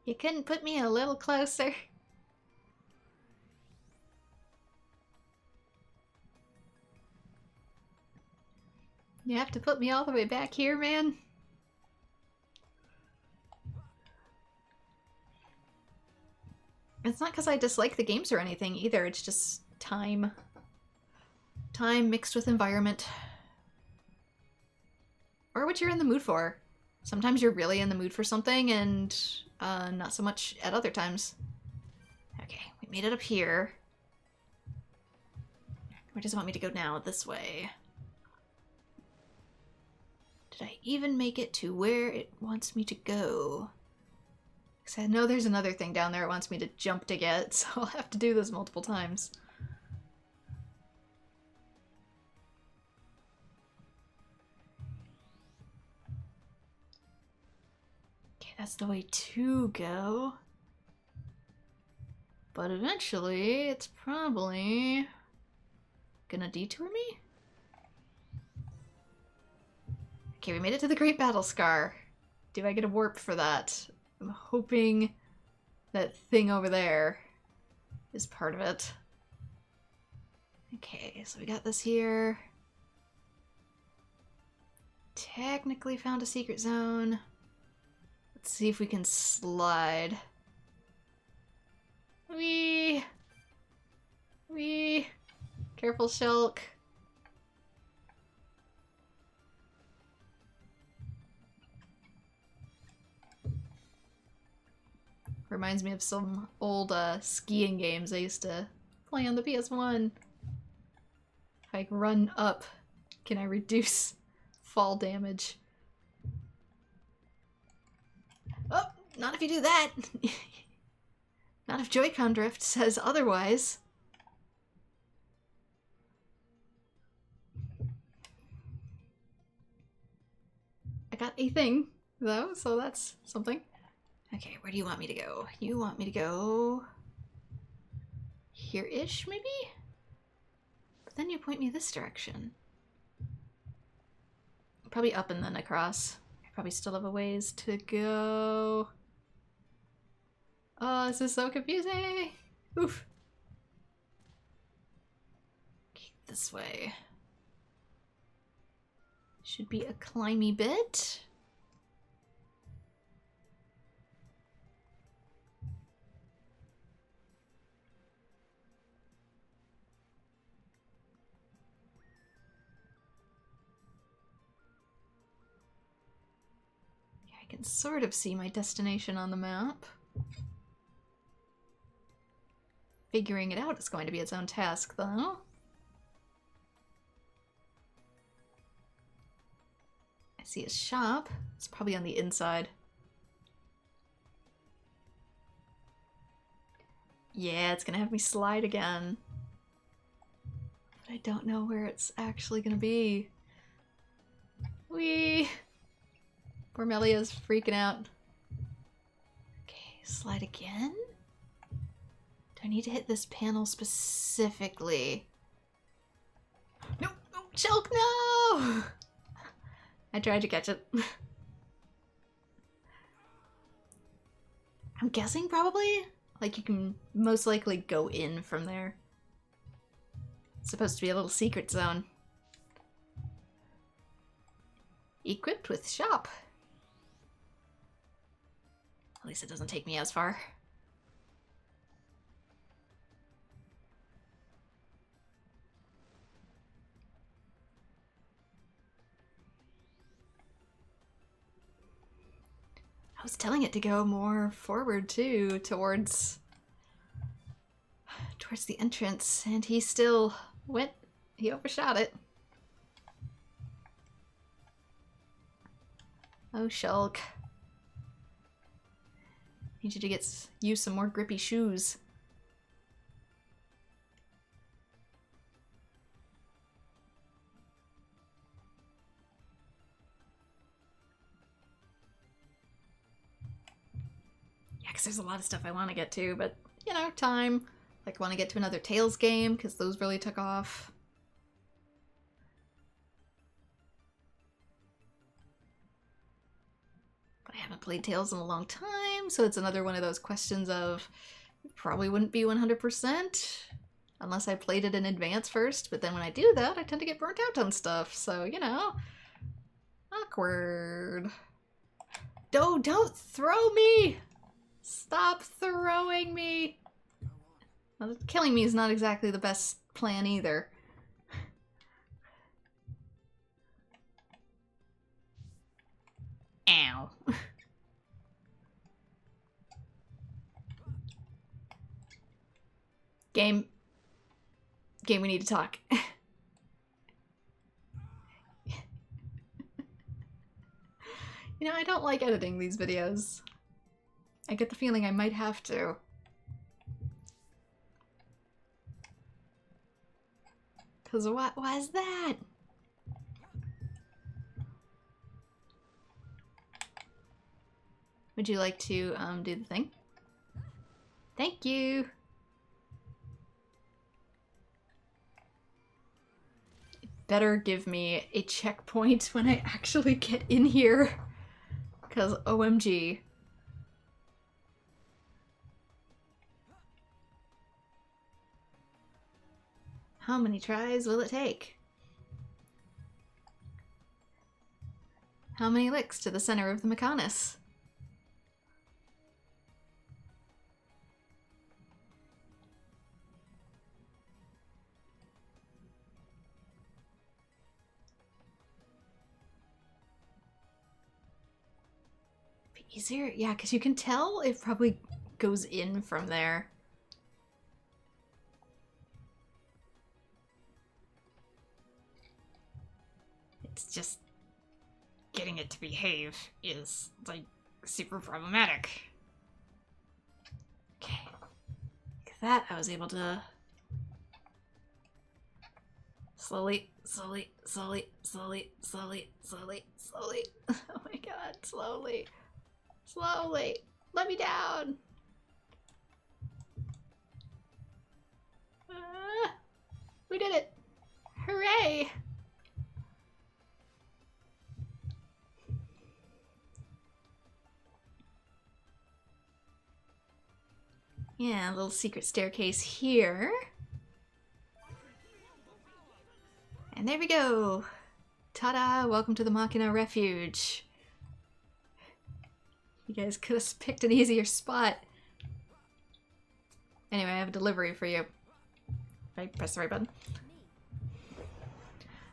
You couldn't put me a little closer? You have to put me all the way back here, man? It's not because I dislike the games or anything either, it's just time. Time mixed with environment. Or what you're in the mood for. Sometimes you're really in the mood for something and Not so much at other times. Okay, we made it up here. Where does it want me to go now? This way. Did I even make it to where it wants me to go? Because I know there's another thing down there it wants me to jump to get, so I'll have to do this multiple times. Okay, that's the way to go. But eventually, it's probably gonna detour me? Okay, we made it to the Great Battle Scar. Do I get a warp for that? I'm hoping that thing over there is part of it. Okay, so we got this here. Technically found a secret zone. Let's see if we can slide. Whee! Whee! Careful, Shulk. Reminds me of some old skiing games I used to play on the PS1. If I run up, can I reduce fall damage? Oh, not if you do that! Not if Joy-Con drift says otherwise. I got a thing, though, so that's something. Okay, where do you want me to go? You want me to go here-ish, maybe? But then you point me this direction. Probably up and then across. I probably still have a ways to go. Oh, this is so confusing! Oof. Okay, this way. Should be a climby bit. I can sort of see my destination on the map. Figuring it out is going to be its own task, though. I see a shop. It's probably on the inside. Yeah, it's gonna have me slide again. But I don't know where it's actually gonna be. Whee! Poor Melia's freaking out. Okay, slide again? Do I need to hit this panel specifically? No! No! Shulk, no! I tried to catch it. I'm guessing probably? Like you can most likely go in from there. It's supposed to be a little secret zone. Equipped with shop. At least it doesn't take me as far. I was telling it to go more forward too, towards the entrance, and he still went, he overshot it. Oh, Shulk. Need you to use some more grippy shoes. Yeah, because there's a lot of stuff I want to get to, but, you know, time. Like, I want to get to another Tales game, because those really took off. But I haven't played Tales in a long time, so it's another one of those questions of, it probably wouldn't be 100%, unless I played it in advance first, but then when I do that, I tend to get burnt out on stuff, so, you know, awkward. Don't throw me! Stop throwing me! Well, killing me is not exactly the best plan either. Ow. Game. Game, we need to talk. You know, I don't like editing these videos. I get the feeling I might have to. Cause what was that? Would you like to do the thing? Thank you. It better give me a checkpoint when I actually get in here. Cause OMG. How many tries will it take? How many licks to the center of the Mechonis? Be easier? Yeah, because you can tell it probably goes in from there. It's just getting it to behave is like super problematic. Okay. Like that I was able to slowly. Oh my god, slowly. Slowly. Let me down. We did it. Hooray. Yeah, a little secret staircase here. And there we go. Ta-da! Welcome to the Machina Refuge. You guys could have picked an easier spot. Anyway, I have a delivery for you. If I press the right button.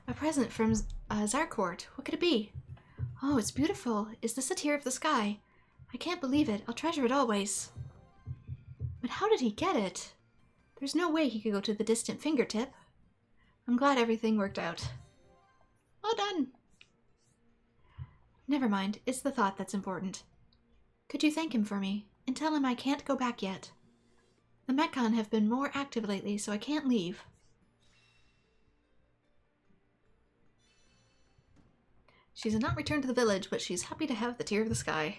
A present from Zarkort. What could it be? Oh, it's beautiful. Is this a tear of the sky? I can't believe it. I'll treasure it always. But how did he get it? There's no way he could go to the distant fingertip. I'm glad everything worked out. Well done. Never mind. It's the thought that's important. Could you thank him for me and tell him I can't go back yet? The Mechon have been more active lately, so I can't leave. She's not returned to the village, but she's happy to have the tear of the sky.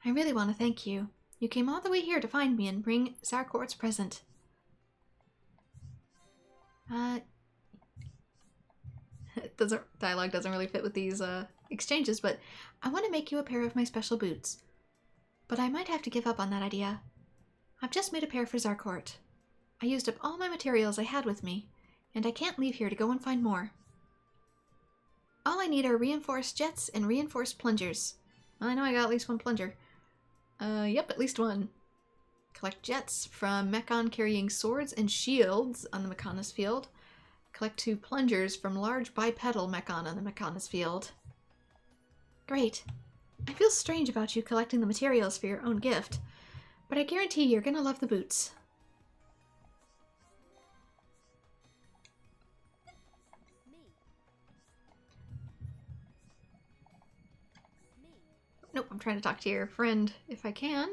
I really want to thank you. You came all the way here to find me and bring Zarkort's present. Dialogue doesn't really fit with these exchanges, but I want to make you a pair of my special boots. But I might have to give up on that idea. I've just made a pair for Zarkort. I used up all my materials I had with me, and I can't leave here to go and find more. All I need are reinforced jets and reinforced plungers. Well, I know I got at least one plunger. Yep, at least one. Collect jets from Mechon carrying swords and shields on the Mechonis field. Collect 2 plungers from large bipedal Mechon on the Mechonis field. Great. I feel strange about you collecting the materials for your own gift, but I guarantee you're gonna love the boots. Nope, I'm trying to talk to your friend if I can.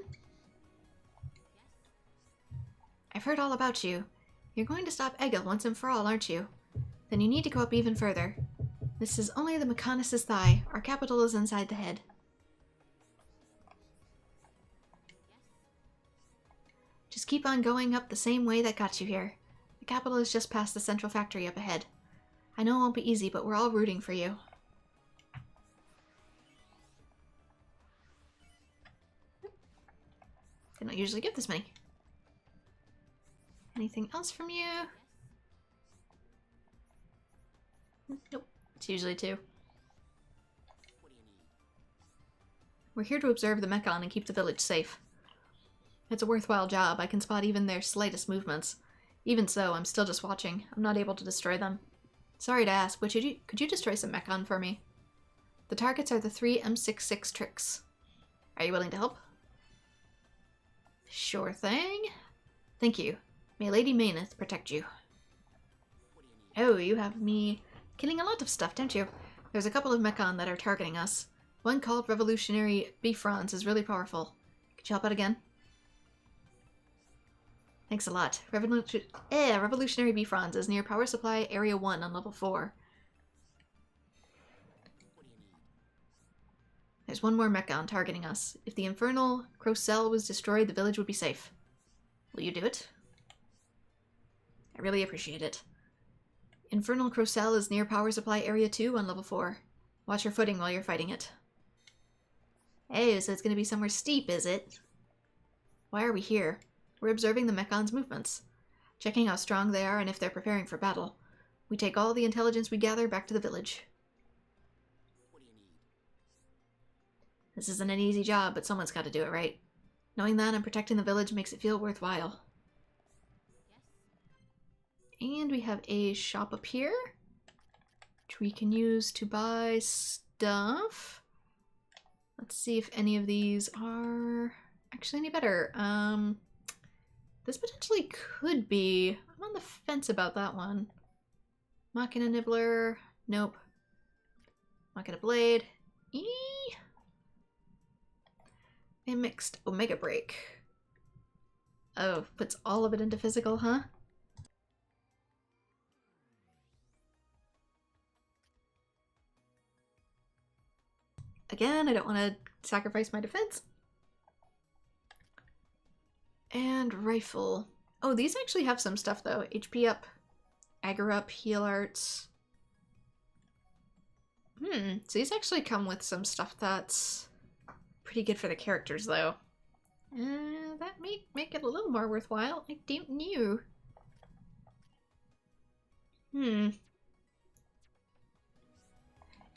I've heard all about you. You're going to stop Egil once and for all, aren't you? Then you need to go up even further. This is only the Mechonis' thigh. Our capital is inside the head. Just keep on going up the same way that got you here. The capital is just past the central factory up ahead. I know it won't be easy, but we're all rooting for you. They don't usually give this many. Anything else from you? Nope. It's usually 2. We're here to observe the Mechon and keep the village safe. It's a worthwhile job. I can spot even their slightest movements. Even so, I'm still just watching. I'm not able to destroy them. Sorry to ask, but could you destroy some Mechon for me? The targets are the 3 M66 tricks. Are you willing to help? Sure thing. Thank you. May Lady Mayneth protect you. Oh, you have me killing a lot of stuff, don't you? There's a couple of mechon that are targeting us. One called Revolutionary Bifrons is really powerful. Could you help out again? Thanks a lot. Revolutionary Bifrons is near Power Supply Area 1 on level 4. There's one more mechon targeting us. If the Infernal Crocell was destroyed, the village would be safe. Will you do it? I really appreciate it. Infernal Crocell is near Power Supply Area 2 on level 4. Watch your footing while you're fighting it. Hey, so it's gonna be somewhere steep, is it? Why are we here? We're observing the mechon's movements, checking how strong they are and if they're preparing for battle. We take all the intelligence we gather back to the village. This isn't an easy job, but someone's got to do it, right? Knowing that and protecting the village makes it feel worthwhile. And we have a shop up here, which we can use to buy stuff. Let's see if any of these are actually any better. This potentially could be. I'm on the fence about that one. Machina Nibbler. Nope. Machina Blade. A mixed Omega Break. Oh, puts all of it into physical, huh? Again, I don't want to sacrifice my defense. And rifle. Oh, these actually have some stuff though. HP up, Aggro up, heal arts. So these actually come with some stuff that's pretty good for the characters though. That may make it a little more worthwhile. I don't know.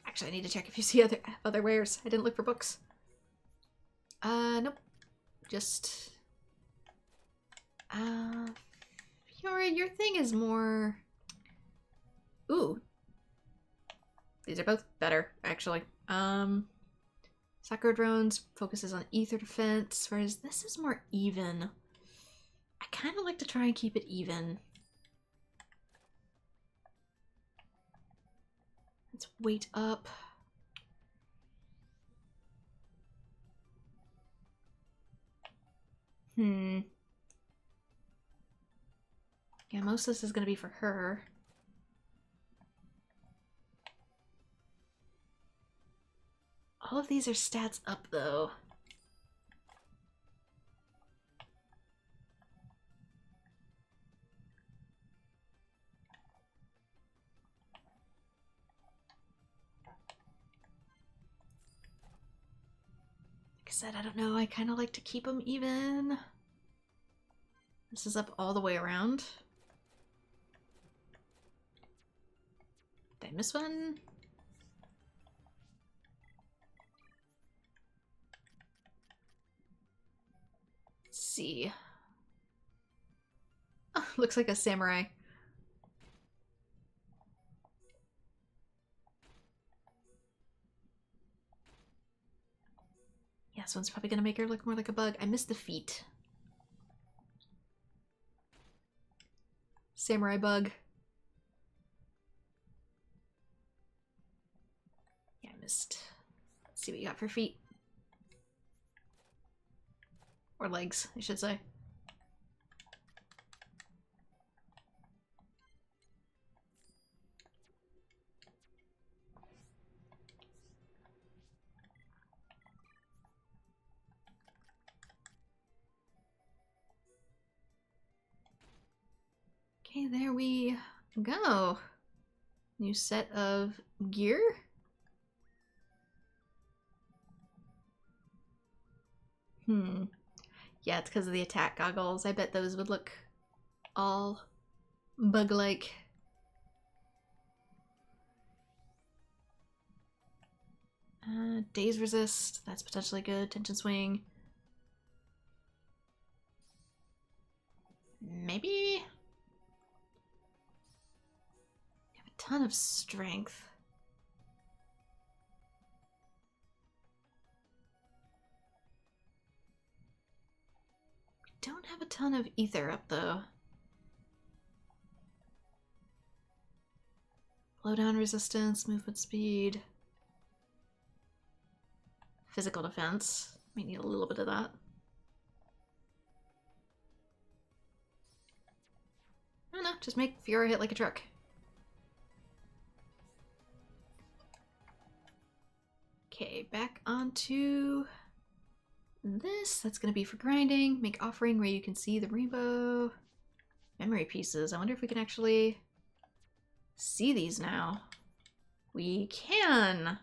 Actually, I need to check if you see other wares. I didn't look for books. Nope. Just your thing is more. Ooh. These are both better, actually. Sakura Drones focuses on ether defense, whereas this is more even. I kind of like to try and keep it even. Let's weight up. Yeah, most of this is going to be for her. All of these are stats up, though. Like I said, I don't know. I kind of like to keep them even. This is up all the way around. Did I miss one? Let's see. Oh, looks like a samurai. Yeah, this one's probably gonna make her look more like a bug. I missed the feet. Samurai bug. Yeah, I missed. Let's see what you got for feet. Or legs, I should say. Okay, there we go. New set of gear. Yeah, it's because of the attack goggles. I bet those would look all bug-like. Daze resist. That's potentially good. Tension swing. Maybe? Have a ton of strength. ton of ether up, though. Blowdown resistance, movement speed. Physical defense. Might need a little bit of that. I don't know, just make Fiora hit like a truck. Okay, back onto this. That's gonna be for grinding. Make offering where you can see the rainbow. Memory pieces. I wonder if we can actually see these now. We can!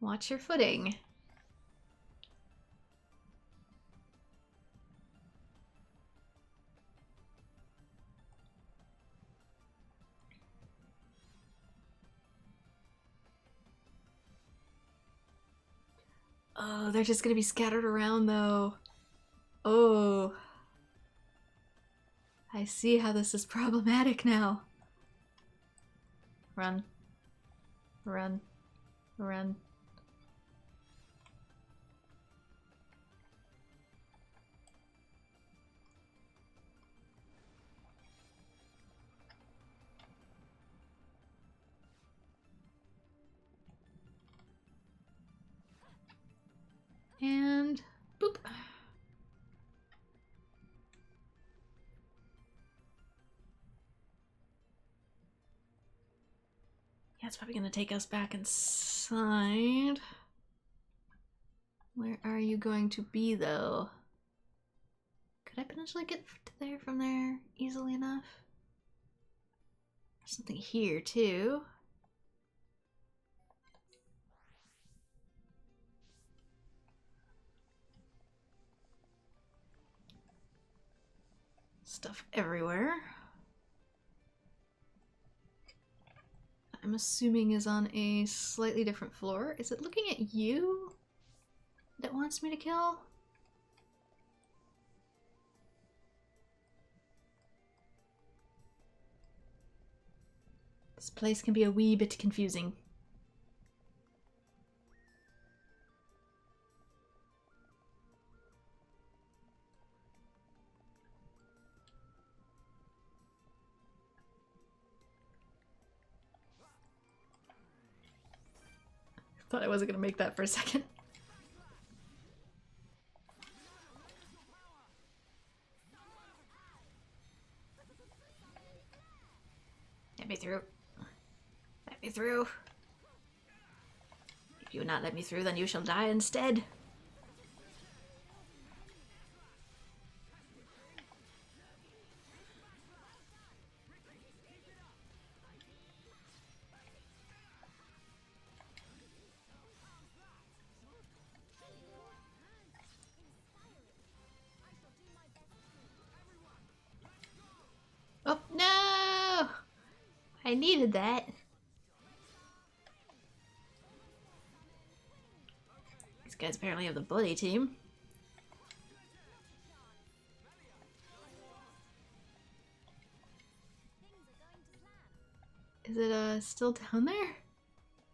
Watch your footing. Oh, they're just gonna be scattered around though. Oh. I see how this is problematic now. Run. Run. Run. And boop. Yeah, it's probably gonna take us back inside. Where are you going to be though? Could I potentially get to there from there easily enough? There's something here too. Stuff everywhere. I'm assuming is on a slightly different floor. Is it looking at you that wants me to kill? This place can be a wee bit confusing. Thought I wasn't gonna make that for a second. Let me through. Let me through. If you would not let me through, then you shall die instead. Oh, no! I needed that. These guys apparently have the bully team. Is it still down there?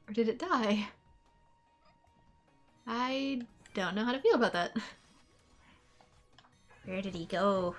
Or did it die? I don't know how to feel about that. Where did he go?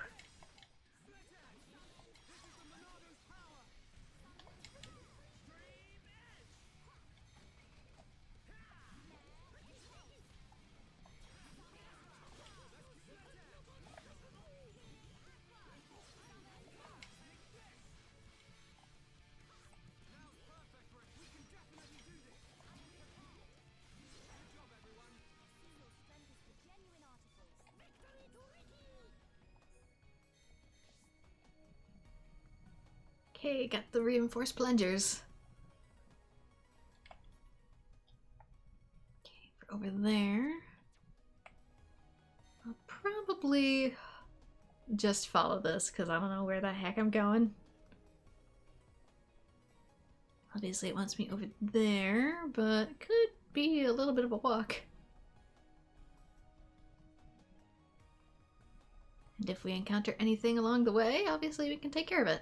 Okay, got the reinforced plungers. Okay, for over there. I'll probably just follow this because I don't know where the heck I'm going. Obviously it wants me over there, but it could be a little bit of a walk. And if we encounter anything along the way, obviously we can take care of it.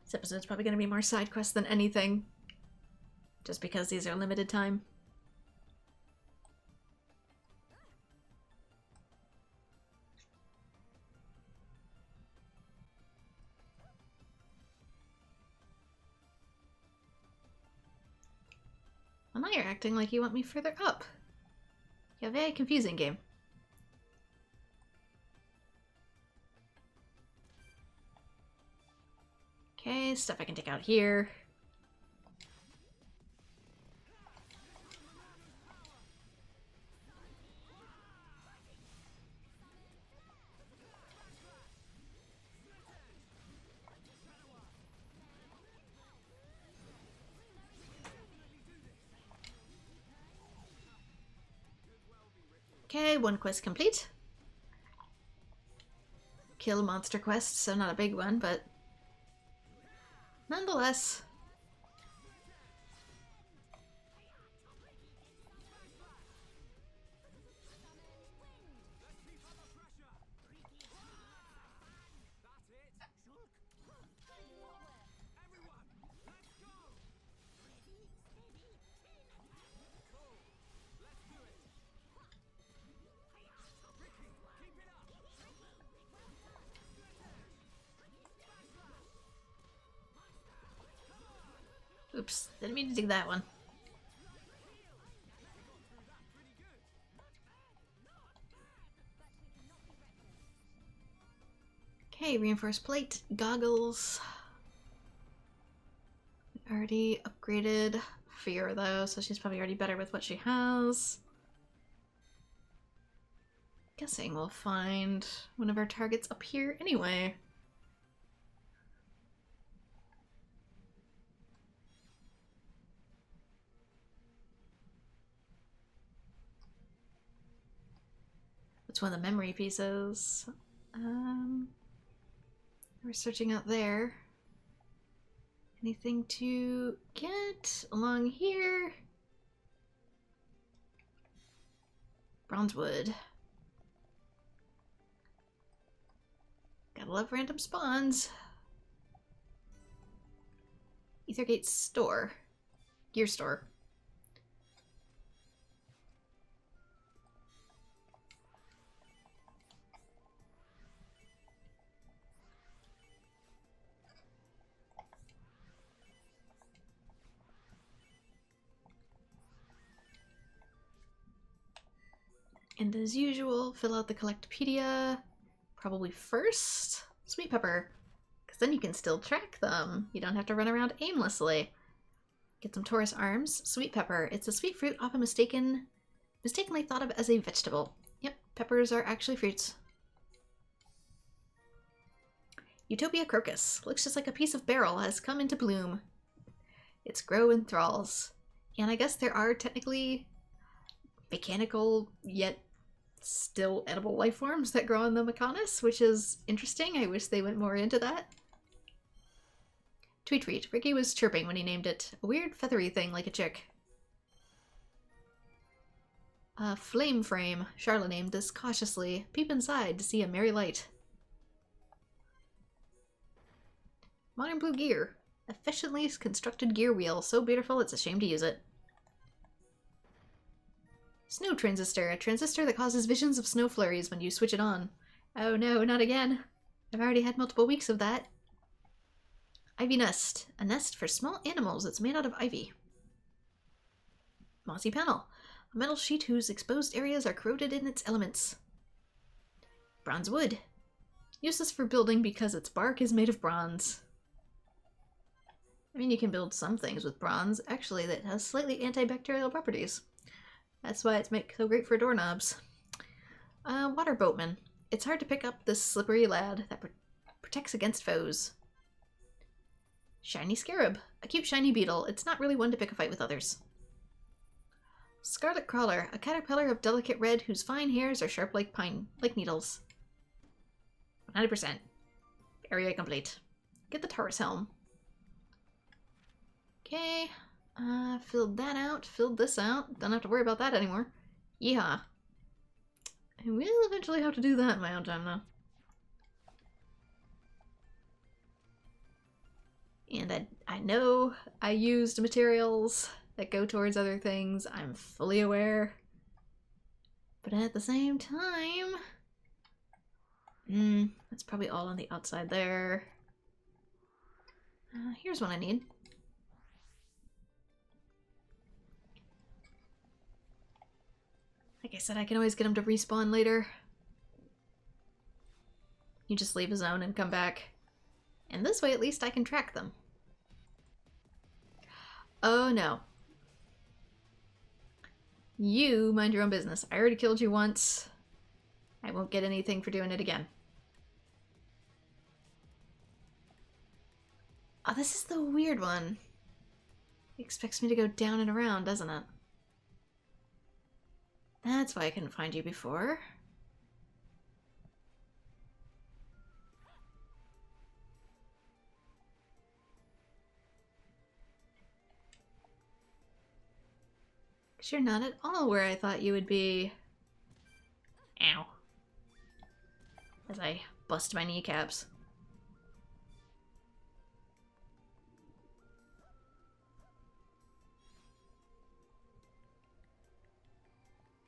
This episode's probably going to be more side quests than anything. Just because these are limited time. Well, now you're acting like you want me further up. Yeah, very confusing game. Okay, stuff I can take out here. Okay, one quest complete. Kill monster quest, so not a big one, but nonetheless. Oops, didn't mean to do that one. Okay, reinforced plate, goggles. Already upgraded Fear though, so she's probably already better with what she has. Guessing we'll find one of our targets up here anyway. It's one of the memory pieces. We're searching out there. Anything to get along here? Bronzewood. Gotta love random spawns. Ethergate store. Gear store. And as usual, fill out the collectopedia. Probably first, sweet pepper, because then you can still track them. You don't have to run around aimlessly. Get some Taurus arms. Sweet pepper. It's a sweet fruit often mistakenly thought of as a vegetable. Yep, peppers are actually fruits. Utopia crocus. Looks just like a piece of beryl has come into bloom. Its grow enthralls. And I guess there are technically mechanical yet still edible life forms that grow on the Mechonis, which is interesting. I wish they went more into that. Tweet tweet. Ricky was chirping when he named it. A weird feathery thing like a chick. Flame frame. Charlotte named this cautiously. Peep inside to see a merry light. Modern blue gear. Efficiently constructed gear wheel. So beautiful it's a shame to use it. Snow transistor. A transistor that causes visions of snow flurries when you switch it on. Oh no, not again. I've already had multiple weeks of that. Ivy nest. A nest for small animals that's made out of ivy. Mossy panel. A metal sheet whose exposed areas are corroded in its elements. Bronze wood. Useless for building because its bark is made of bronze. I mean, you can build some things with bronze, actually, that has slightly antibacterial properties. That's why it's so great for doorknobs. Water boatman. It's hard to pick up this slippery lad that protects against foes. Shiny scarab. A cute shiny beetle. It's not really one to pick a fight with others. Scarlet crawler. A caterpillar of delicate red whose fine hairs are sharp like needles. 100%. Area complete. Get the Taurus helm. Okay. Filled that out, filled this out. Don't have to worry about that anymore. Yeehaw. I will eventually have to do that in my own time, though. And I know I used materials that go towards other things. I'm fully aware. But at the same time... that's probably all on the outside there. Here's what I need. Like I said, I can always get them to respawn later. You just leave a zone and come back. And this way at least I can track them. Oh no. You mind your own business. I already killed you once. I won't get anything for doing it again. Oh, this is the weird one. It expects me to go down and around, doesn't it? That's why I couldn't find you before. Because you're not at all where I thought you would be. Ow. As I bust my kneecaps.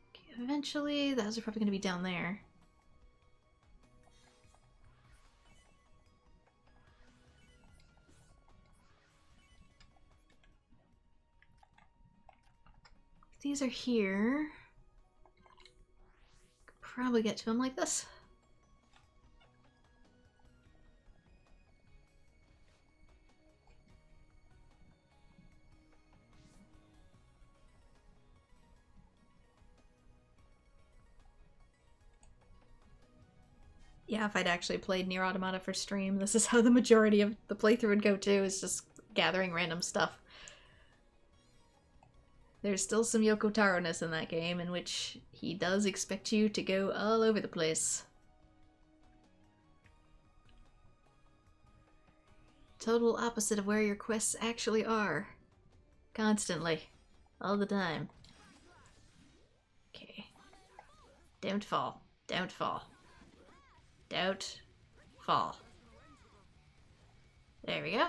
Okay, eventually, those are probably going to be down there. If these are here, could probably get to them like this. Yeah, if I'd actually played Nier Automata for stream, this is how the majority of the playthrough would go too, is just gathering random stuff. There's still some Yoko Taro-ness in that game, in which he does expect you to go all over the place. Total opposite of where your quests actually are. Constantly. All the time. Okay. Don't fall. Don't fall. Don't fall. There we go.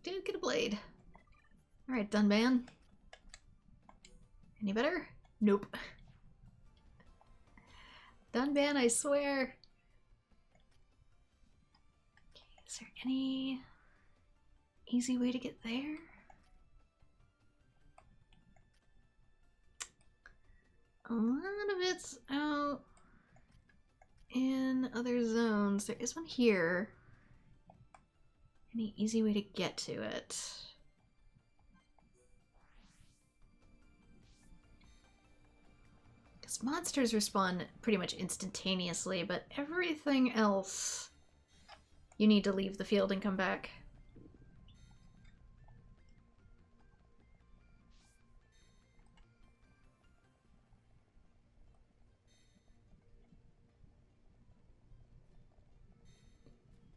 Dude, get a blade. Alright, done, man. Any better? Nope. Done, man, I swear. Okay, is there any easy way to get there? A lot of it's out in other zones. There is one here. Any easy way to get to it? Because monsters respawn pretty much instantaneously, but everything else you need to leave the field and come back.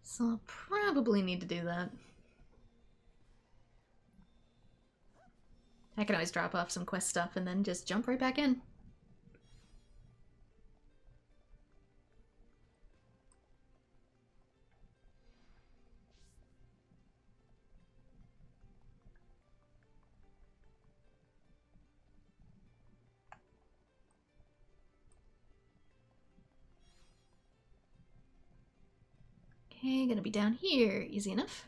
So I'll probably need to do that. I can always drop off some quest stuff and then just jump right back in. Okay, gonna be down here. Easy enough.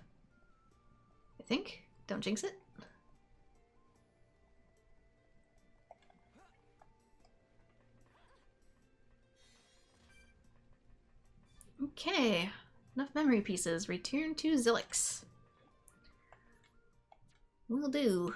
I think. Don't jinx it. Okay. Enough memory pieces. Return to Zilix. Will do.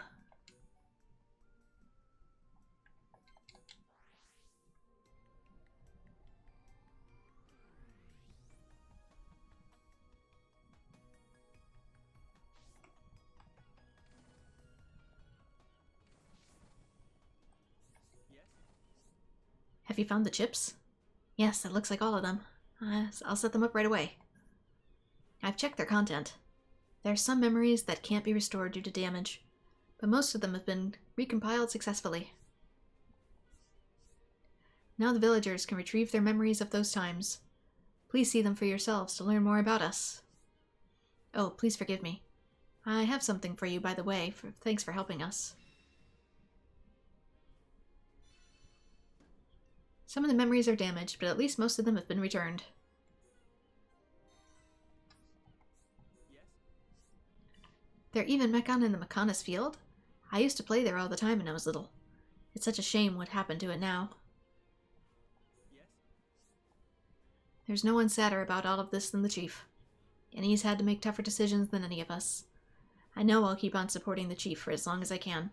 Have you found the chips? Yes, that looks like all of them. I'll set them up right away. I've checked their content. There are some memories that can't be restored due to damage, but most of them have been recompiled successfully. Now the villagers can retrieve their memories of those times. Please see them for yourselves to learn more about us. Oh, please forgive me. I have something for you, by the way. Thanks for helping us. Some of the memories are damaged, but at least most of them have been returned. There are even Mechon in the Mechonis field. I used to play there all the time when I was little. It's such a shame what happened to it now. There's no one sadder about all of this than the Chief. And he's had to make tougher decisions than any of us. I know I'll keep on supporting the Chief for as long as I can.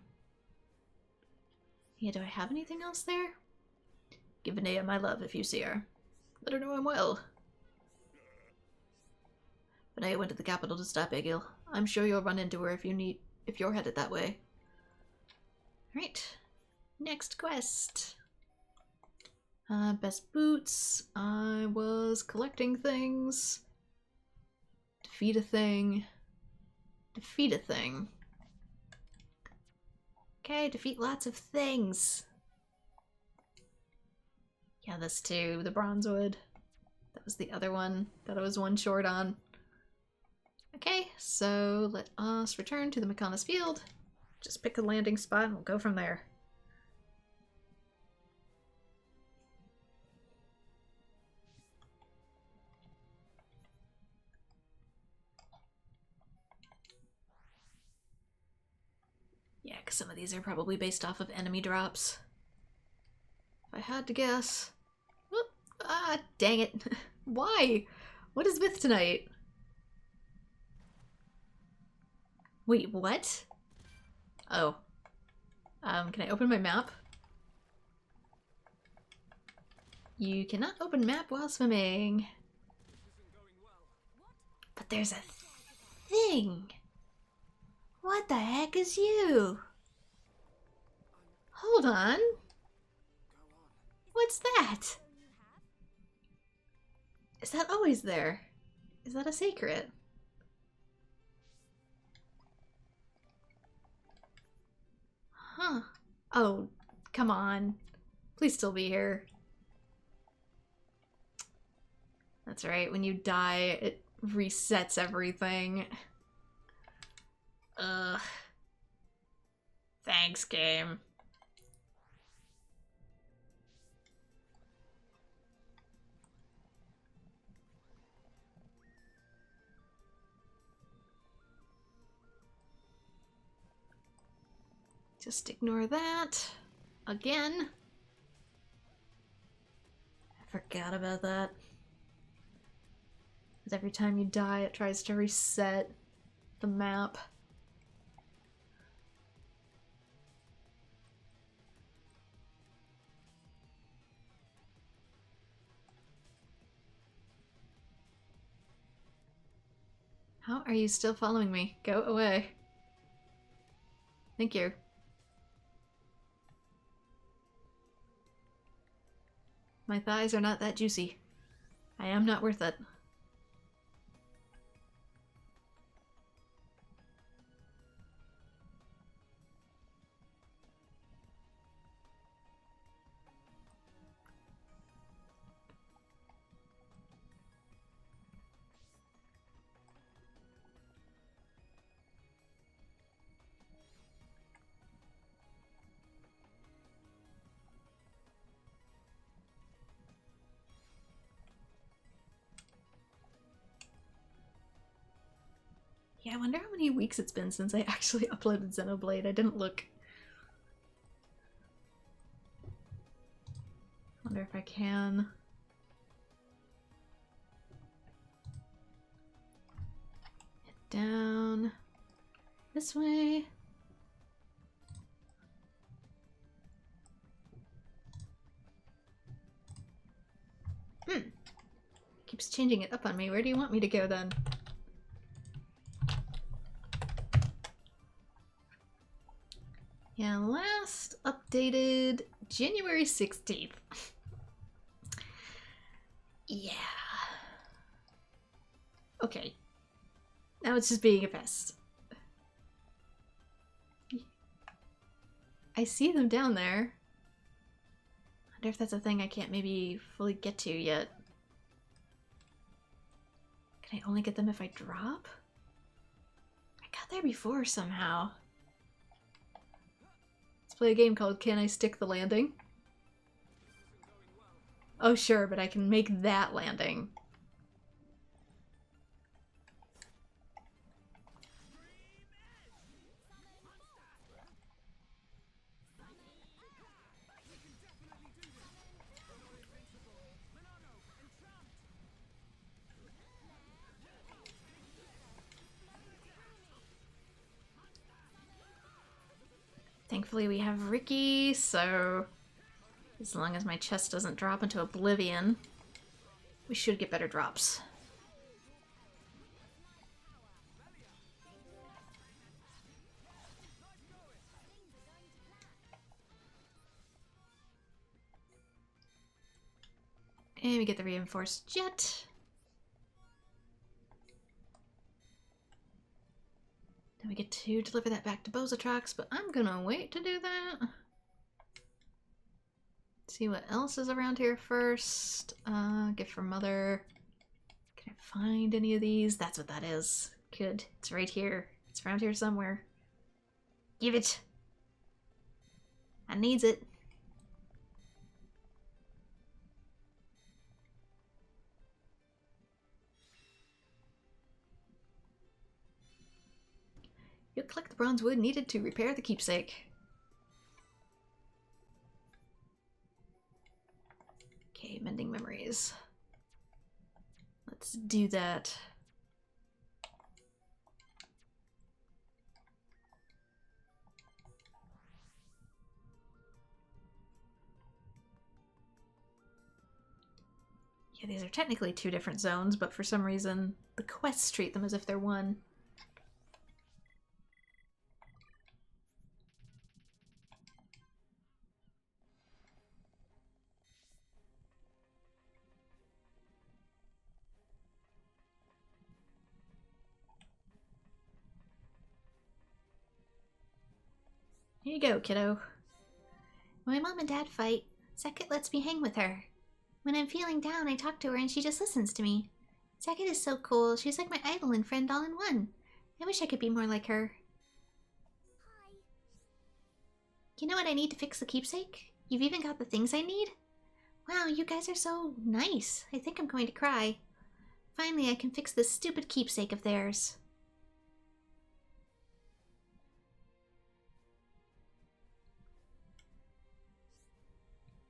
Yeah, do I have anything else there? Give Anea my love if you see her. Let her know I'm well. Anea went to the capital to stop Egil. I'm sure you'll run into her if you're headed that way. Right. Next quest. Best boots. I was collecting things. Defeat a thing. Defeat a thing. Okay, defeat lots of things. Yeah, this too. The Bronzewood. That was the other one that I was one short on. Okay, so let us return to the Mechonis field. Just pick a landing spot and we'll go from there. Yeah, because some of these are probably based off of enemy drops. If I had to guess. Whoop. Ah, dang it. Why? What is with tonight? Wait, what? Oh. Can I open my map? You cannot open map while swimming. But there's a thing. What the heck is you? Hold on. What's that? Is that always there? Is that a secret? Huh. Oh, come on. Please still be here. That's right, when you die, it resets everything. Ugh. Thanks, game. Just ignore that. Again. I forgot about that. Because every time you die, it tries to reset the map. How are you still following me? Go away. Thank you. My thighs are not that juicy. I am not worth it. Yeah, I wonder how many weeks it's been since I actually uploaded Xenoblade. I didn't look. Wonder if I can. Head down this way. Keeps changing it up on me. Where do you want me to go then? Yeah, last updated January 16th. Yeah. Okay. Now it's just being a pest. I see them down there. I wonder if that's a thing I can't maybe fully get to yet. Can I only get them if I drop? I got there before somehow. Let's play a game called Can I Stick the Landing? Oh sure, but I can make that landing. Thankfully we have Ricky, so as long as my chest doesn't drop into oblivion, we should get better drops. And we get the reinforced jet. Then we get to deliver that back to Bozatrox, but I'm gonna wait to do that. See what else is around here first. Gift from Mother. Can I find any of these? That's what that is. Good. It's right here. It's around here somewhere. Give it! I needs it. You'll collect the bronze wood needed to repair the keepsake. Okay, mending memories. Let's do that. Yeah, these are technically two different zones, but for some reason the quests treat them as if they're one. Here you go, kiddo. When my mom and dad fight, Sekit lets me hang with her. When I'm feeling down, I talk to her and she just listens to me. Sekit is so cool. She's like my idol and friend all in one. I wish I could be more like her. Hi. You know what I need to fix the keepsake? You've even got the things I need? Wow, you guys are so nice. I think I'm going to cry. Finally, I can fix this stupid keepsake of theirs.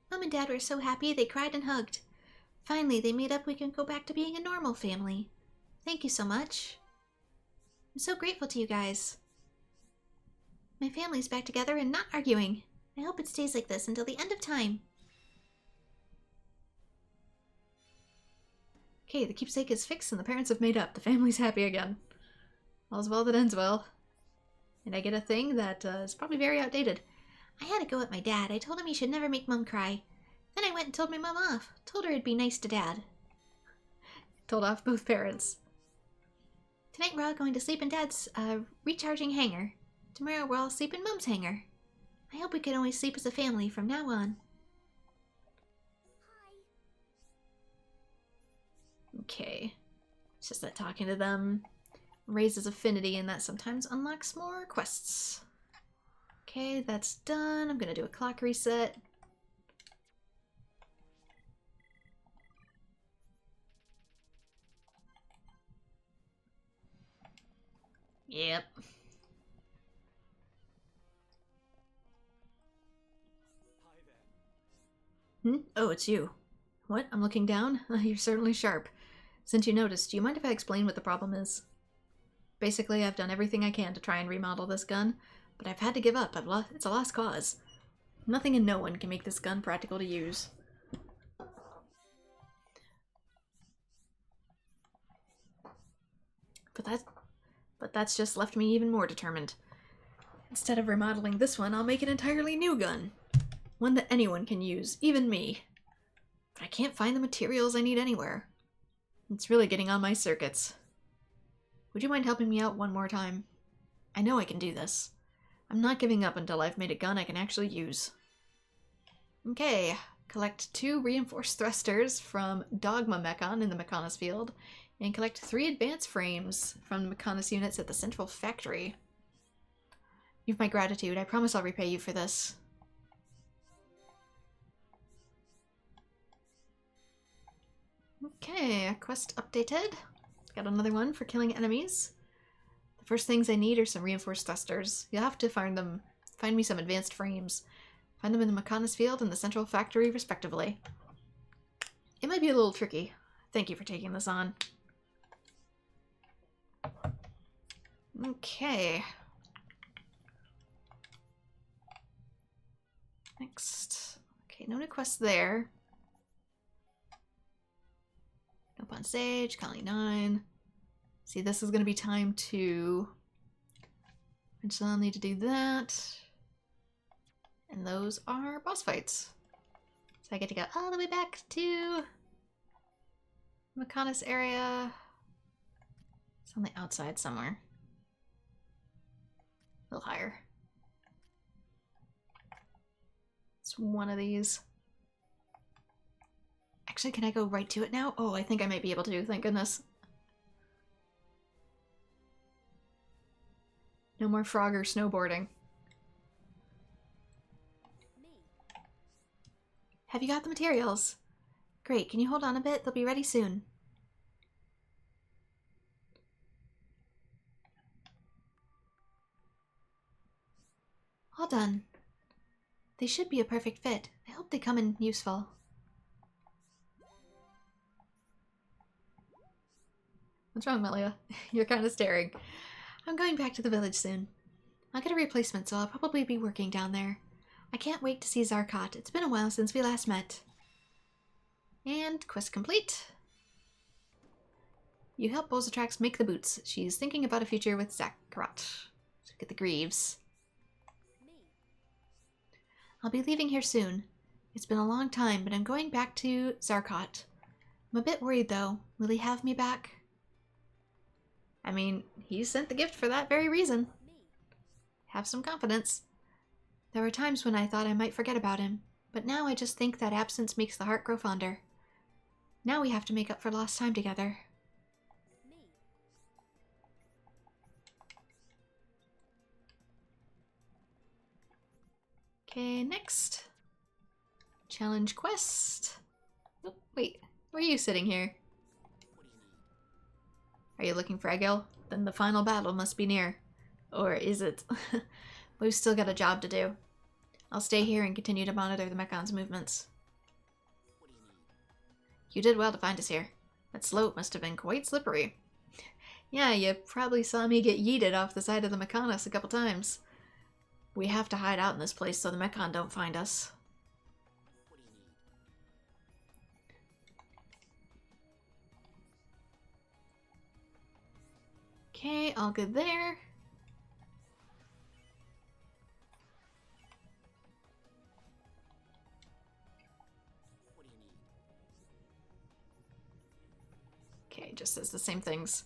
Mom and Dad were so happy they cried and hugged. Finally, they made up we can go back to being a normal family. Thank you so much. I'm so grateful to you guys. My family's back together and not arguing. I hope it stays like this until the end of time. Okay, the keepsake is fixed and the parents have made up. The family's happy again. All's well that ends well. And I get a thing that is probably very outdated. I had to go at my dad. I told him he should never make Mom cry. Then I went and told my mom off. Told her it'd be nice to Dad. Told off both parents. Tonight we're all going to sleep in Dad's recharging hangar. Tomorrow we'll all sleep in Mom's hangar. I hope we can always sleep as a family from now on. Hi. Okay. It's just that talking to them raises affinity and that sometimes unlocks more quests. Okay, that's done. I'm gonna do a clock reset. Yep. Oh, it's you. What? I'm looking down? You're certainly sharp. Since you noticed, do you mind if I explain what the problem is? Basically, I've done everything I can to try and remodel this gun, but I've had to give up. It's a lost cause. Nothing and no one can make this gun practical to use. But that's just left me even more determined. Instead of remodeling this one, I'll make an entirely new gun. One that anyone can use, even me. But I can't find the materials I need anywhere. It's really getting on my circuits. Would you mind helping me out one more time? I know I can do this. I'm not giving up until I've made a gun I can actually use. Okay, collect 2 reinforced thrusters from Dogma Mechon in the Mechonis field, and collect 3 advance frames from the Mechonis units at the central factory. You've my gratitude. I promise I'll repay you for this. Okay, quest updated. Got another one for killing enemies. The first things I need are some reinforced thrusters. You'll have to find me some advanced frames. Find them in the Mechonis field and the central factory, respectively. It might be a little tricky. Thank you for taking this on. Okay. Next. Okay, no new quests there. Nope on stage, Colony 9. See, this is going to be time to... Eventually I'll need to do that. And those are boss fights. So I get to go all the way back to Mechonis area. It's on the outside somewhere. A little higher. It's one of these. Actually, can I go right to it now? Oh, I think I might be able to, thank goodness. No more Frogger snowboarding. Have you got the materials? Great, can you hold on a bit? They'll be ready soon. All done. They should be a perfect fit. I hope they come in useful. What's wrong, Melia? You're kind of staring. I'm going back to the village soon. I'll get a replacement, so I'll probably be working down there. I can't wait to see Zarkot. It's been a while since we last met. And quest complete. You help Bozatrax make the boots. She's thinking about a future with Zakarot. So get the greaves. I'll be leaving here soon. It's been a long time, but I'm going back to Zarkot. I'm a bit worried, though. Will he have me back? I mean, he sent the gift for that very reason. Have some confidence. There were times when I thought I might forget about him, but now I just think that absence makes the heart grow fonder. Now we have to make up for lost time together. Okay, next. Challenge quest. Oh, wait, where are you sitting here? Are you looking for Egil? Then the final battle must be near. Or is it? We've still got a job to do. I'll stay here and continue to monitor the Mechon's movements. You did well to find us here. That slope must have been quite slippery. Yeah, you probably saw me get yeeted off the side of the Mechonis a couple times. We have to hide out in this place so the Mechon don't find us. Okay, all good there. Okay, just says the same things.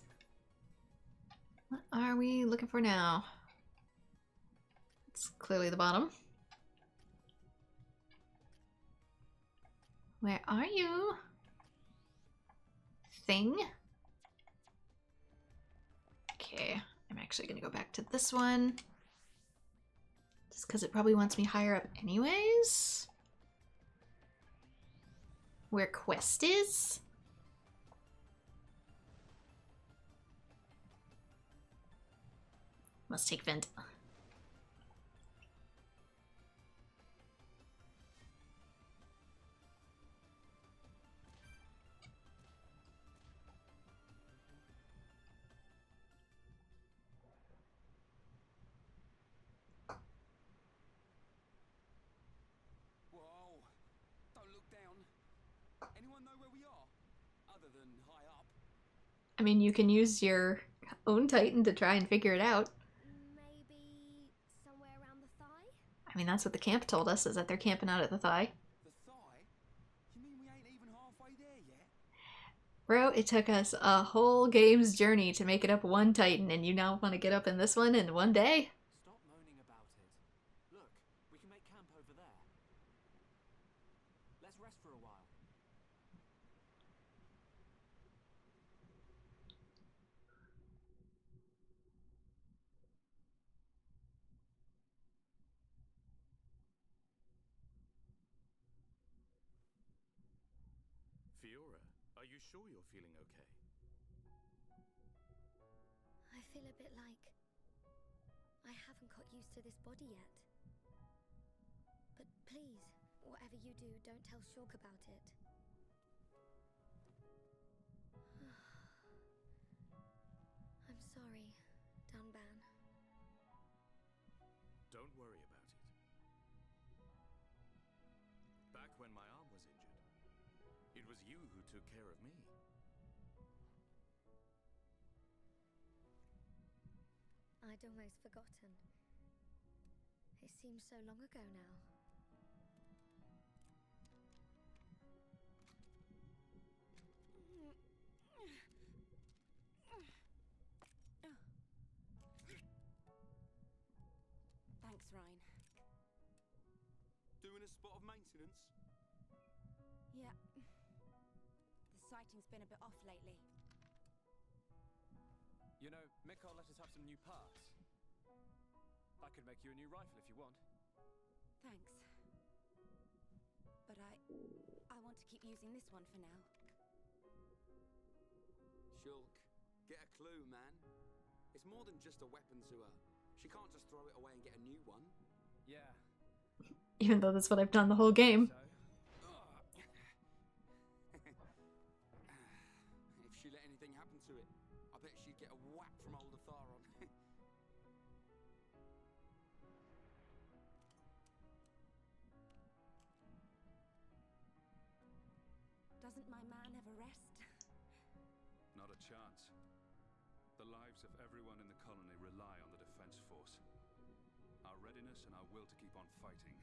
What are we looking for now? It's clearly the bottom. Where are you? Thing? Okay, I'm actually gonna go back to this one. Just because it probably wants me higher up anyways. Where quest is? Must take vent. Whoa! Don't look down. Anyone know where we are? Other than high up. I mean, you can use your own Titan to try and figure it out. Maybe somewhere around the thigh? I mean, that's what the camp told us, is that they're camping out at the thigh. The thigh? You mean we ain't even Bro, it took us a whole game's journey to make it up one Titan, and you now want to get up in this one in one day? Stop moaning about it. Look, we can make camp over there. Let's rest for a while. Fiora, are you sure you're feeling okay? I feel a bit like I haven't got used to this body yet. But please, whatever you do, don't tell Shulk about it. I'm sorry, Dunban. Don't worry about it. Back when my arm was injured, it was you who took care of me. I'd almost forgotten. It seems so long ago now. Thanks, Ryan. Doing a spot of maintenance? Yeah. The sighting's been a bit off lately. You know, Mikkel let us have some new parts. I could make you a new rifle if you want. Thanks. But I want to keep using this one for now. Shulk, get a clue, man. It's more than just a weapon to her. She can't just throw it away and get a new one. Yeah. Even though that's what I've done the whole game. So, If she let anything happen to it, I bet she'd get a whack from old Atharon. Doesn't my man ever rest? Not a chance. The lives of everyone in the colony rely on the defense force. Our readiness and our will to keep on fighting.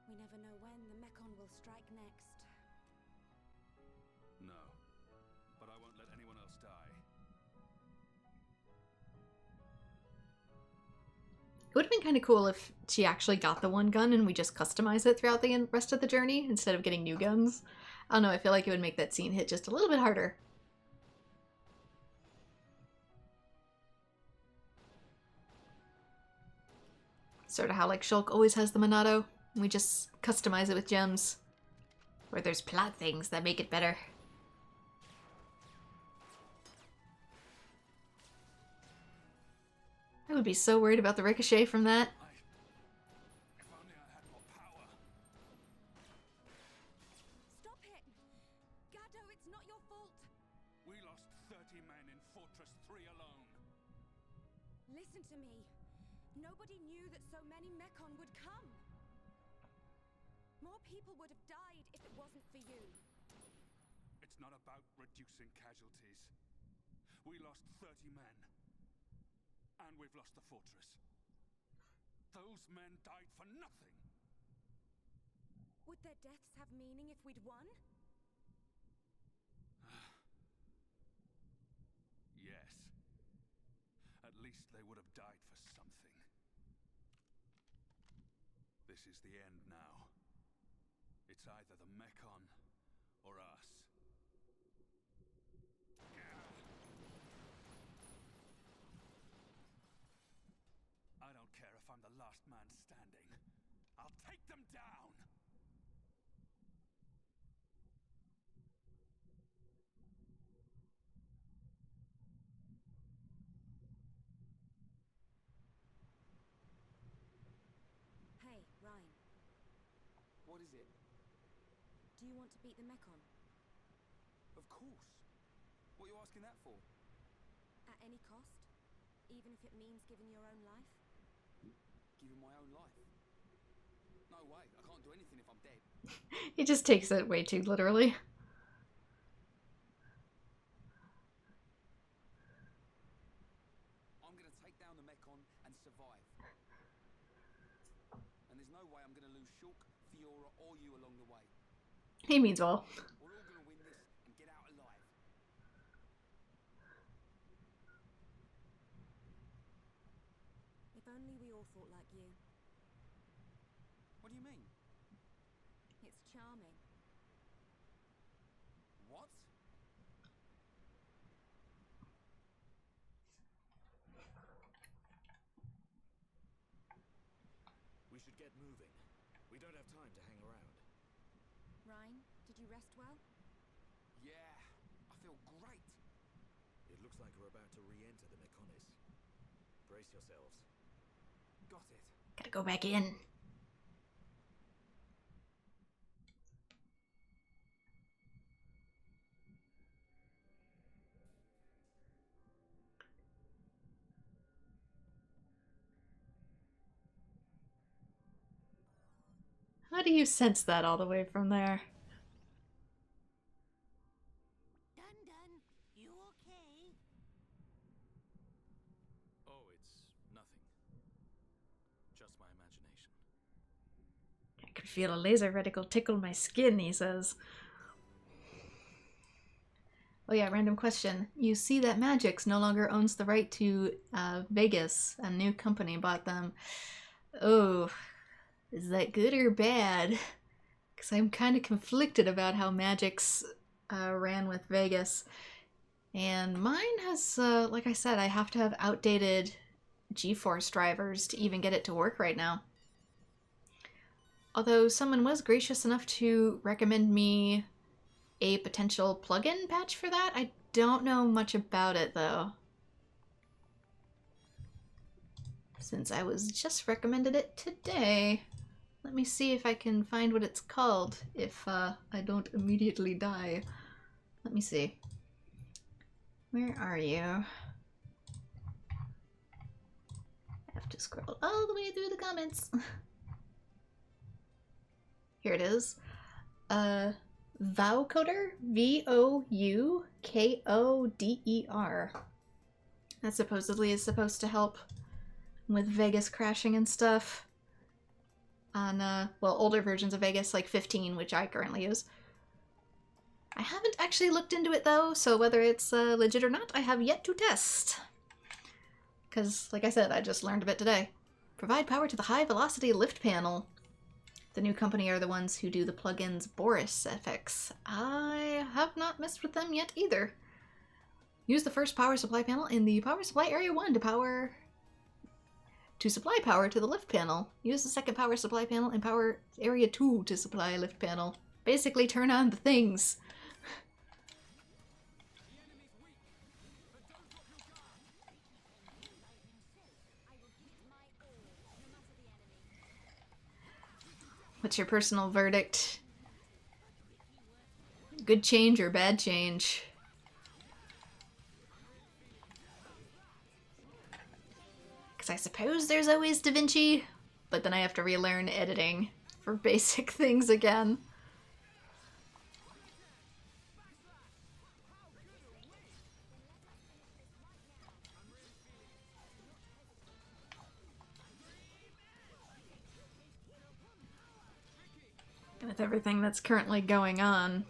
We never know when the Mekon will strike next. No. But I won't let anyone else die. It would have been kind of cool if she actually got the one gun and we just customize it throughout the rest of the journey instead of getting new guns. I don't know, I feel like it would make that scene hit just a little bit harder. Sort of how like Shulk always has the Monado, and we just customize it with gems. Or there's plot things that make it better. I would be so worried about the ricochet from that. If only I had more power. Stop it! Gado, it's not your fault! We lost 30 men in Fortress 3 alone. Listen to me. Nobody knew that so many Mekon would come. More people would have died if it wasn't for you. It's not about reducing casualties. We lost 30 men. And we've lost the fortress. Those men died for nothing. Would their deaths have meaning if we'd won? Yes. At least they would have died for something. This is the end now. It's either the Mekon or us. I don't care if I'm the last man standing. I'll take them down! Hey, Ryan. What is it? Do you want to beat the Mekon? Of course. What are you asking that for? At any cost? Even if it means giving your own life? Giving my own life? No way. I can't do anything if I'm dead. He just takes it way too literally. I'm going to take down the Mekon and survive. And there's no way I'm going to lose Shulk, Fiora, or you along the way. He means well. We're all going to win this only we all thought like you. What do you mean? It's charming. What? We should get moving. We don't have time to hang around. Ryan, did you rest well? Yeah, I feel great. It looks like we're about to re-enter the Mechonis. Brace yourselves. Got it. Gotta go back in. How do you sense that all the way from there? Dun dun, you okay? Oh, it's nothing. Just my imagination. I could feel a laser reticle tickle my skin, he says. Oh yeah, random question. You see that Magix no longer owns the right to Vegas. A new company bought them. Oh, is that good or bad? Because I'm kind of conflicted about how Magix ran with Vegas. And mine has, like I said, I have to have outdated GeForce drivers to even get it to work right now. Although someone was gracious enough to recommend me a potential plugin patch for that. I don't know much about it though, since I was just recommended it today. Let me see if I can find what it's called if I don't immediately die. Let me see. Where are you? I have to scroll all the way through the comments. Here it is. Voucoder? V-O-U-K-O-D-E-R. That supposedly is supposed to help with Vegas crashing and stuff. On, well, older versions of Vegas, like 15, which I currently use. I haven't actually looked into it, though, so whether it's legit or not, I have yet to test. Because, like I said, I just learned of it today. Provide power to the high-velocity lift panel. The new company are the ones who do the plugins Boris FX. I have not messed with them yet, either. Use the first power supply panel in the power supply area 1 to supply power to the lift panel. Use the second power supply panel in power area 2 to supply lift panel. Basically, turn on the things. What's your personal verdict? Good change or bad change? Because I suppose there's always DaVinci, but then I have to relearn editing for basic things again. With everything that's currently going on.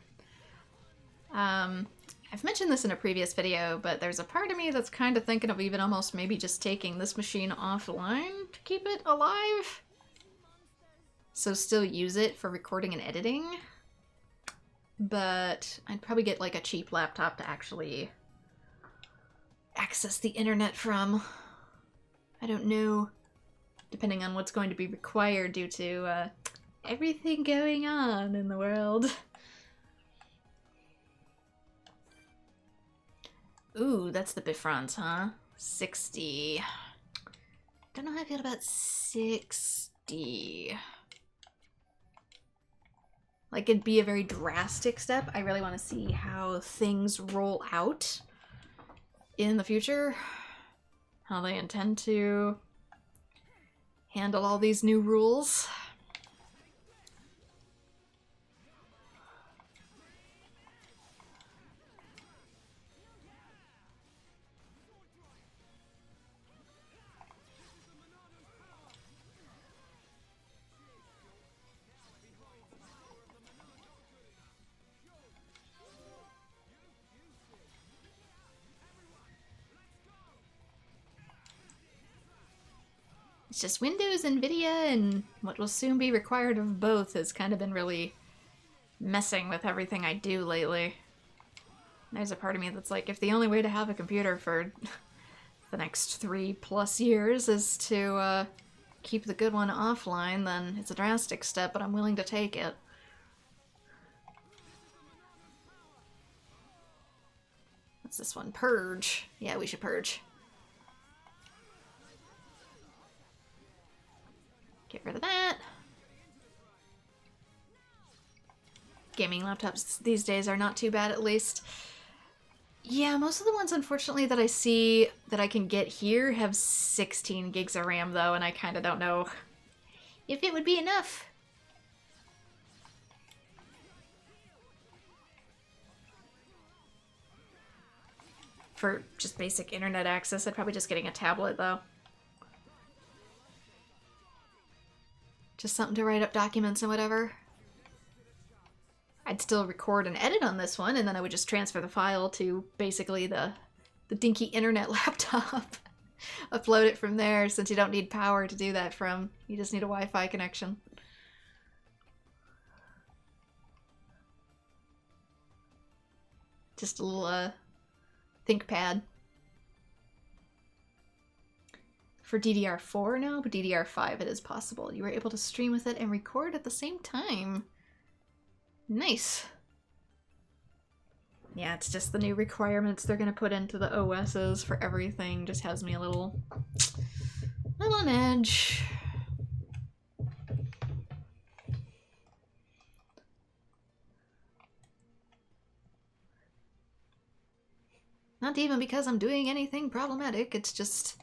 I've mentioned this in a previous video, but there's a part of me that's kind of thinking of even almost maybe just taking this machine offline to keep it alive. So still use it for recording and editing. But I'd probably get like a cheap laptop to actually access the internet from. I don't know, depending on what's going to be required due to everything going on in the world. Ooh, that's the Bifrons, huh? 60. Don't know how I feel about 60. Like, it'd be a very drastic step. I really want to see how things roll out in the future. How they intend to handle all these new rules. It's just Windows, NVIDIA, and what will soon be required of both has kind of been really messing with everything I do lately. There's a part of me that's like, if the only way to have a computer for the next 3+ years is to keep the good one offline, then it's a drastic step, but I'm willing to take it. What's this one? Purge. Yeah, we should purge. Get rid of that. Gaming laptops these days are not too bad, at least. Yeah, most of the ones, unfortunately, that I see that I can get here have 16 gigs of RAM, though, and I kind of don't know if it would be enough. For just basic internet access, I'd probably just getting a tablet, though. Just something to write up documents and whatever. I'd still record and edit on this one, and then I would just transfer the file to basically the dinky internet laptop. Upload it from there, since you don't need power to do that from. You just need a Wi-Fi connection. Just a little ThinkPad. For DDR4 now, but DDR5 it is possible. You were able to stream with it and record at the same time. Nice. Yeah, it's just the new requirements they're gonna put into the OSs for everything. Just has me a little on edge. Not even because I'm doing anything problematic, it's just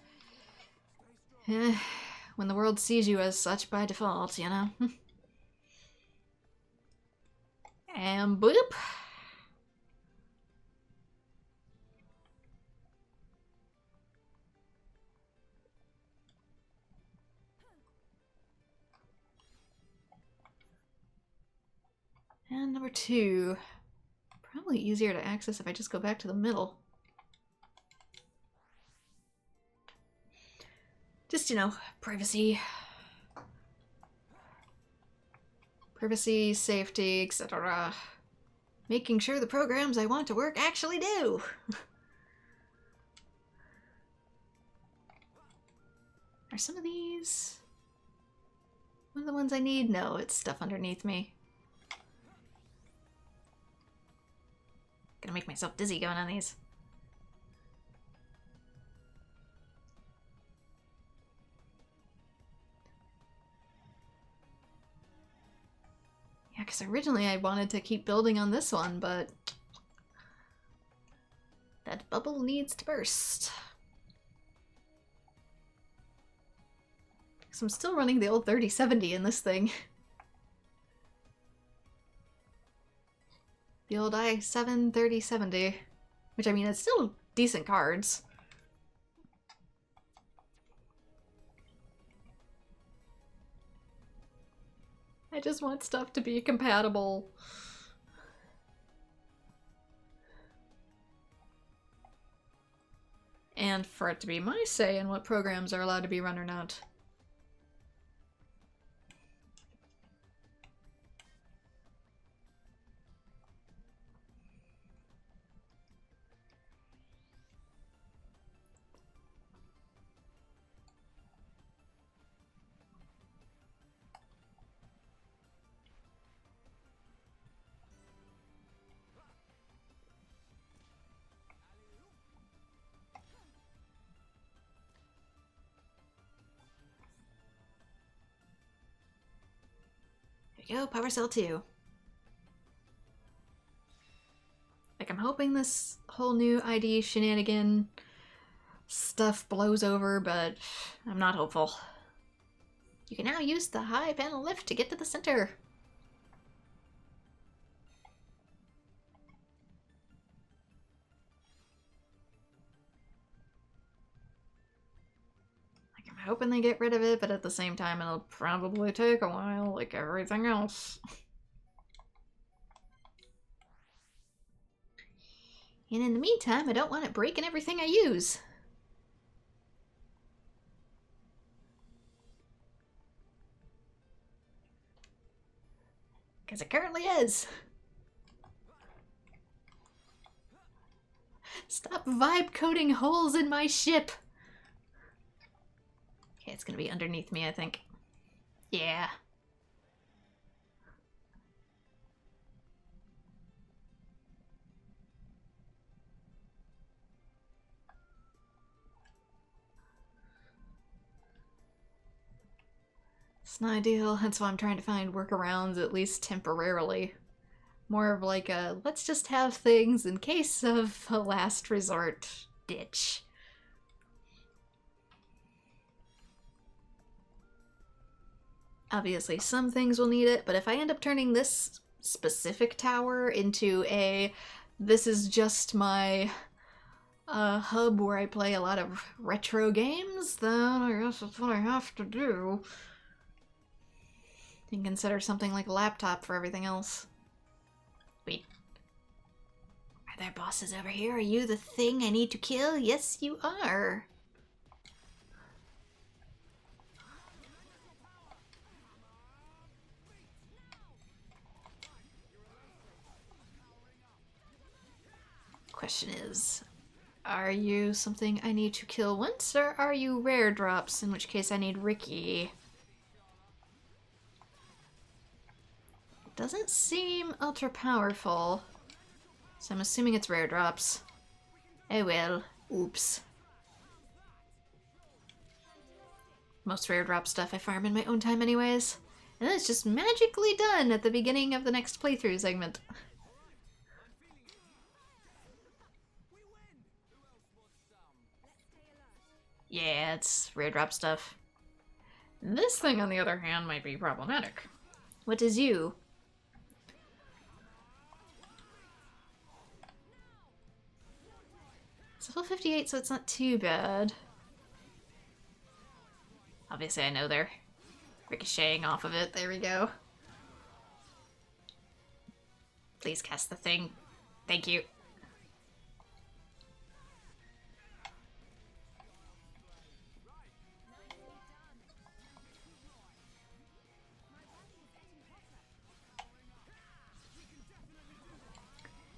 when the world sees you as such by default, you know? And boop! And number 2. Probably easier to access if I just go back to the middle. Just, you know, privacy. Privacy, safety, etc. Making sure the programs I want to work actually do. Are some of these one of the ones I need? No, it's stuff underneath me. Gonna make myself dizzy going on these. Yeah, because originally I wanted to keep building on this one, but that bubble needs to burst. So I'm still running the old 3070 in this thing. The old i7 3070, which I mean, it's still decent cards. I just want stuff to be compatible. And for it to be my say in what programs are allowed to be run or not. Yo, Power Cell 2. Like, I'm hoping this whole new ID shenanigan stuff blows over, but I'm not hopeful. You can now use the high panel lift to get to the center. Hoping they get rid of it, but at the same time it'll probably take a while, like everything else. And in the meantime, I don't want it breaking everything I use. Because it currently is. Stop vibe coding holes in my ship! Okay, it's gonna be underneath me, I think. Yeah. It's not ideal, that's why I'm trying to find workarounds, at least temporarily. More of like a, let's just have things in case of a last resort ditch. Obviously, some things will need it, but if I end up turning this specific tower into a, this is just my hub where I play a lot of retro games, then I guess that's what I have to do. And consider something like a laptop for everything else. Wait. Are there bosses over here? Are you the thing I need to kill? Yes, you are. Question is, are you something I need to kill once, or are you rare drops, in which case I need Ricky? Doesn't seem ultra powerful, so I'm assuming it's rare drops. Oh well, oops. Most rare drop stuff I farm in my own time anyways, and then it's just magically done at the beginning of the next playthrough segment. Yeah, it's rare drop stuff. This thing, on the other hand, might be problematic. What is you? It's level 58, so it's not too bad. Obviously, I know they're ricocheting off of it. There we go. Please cast the thing. Thank you.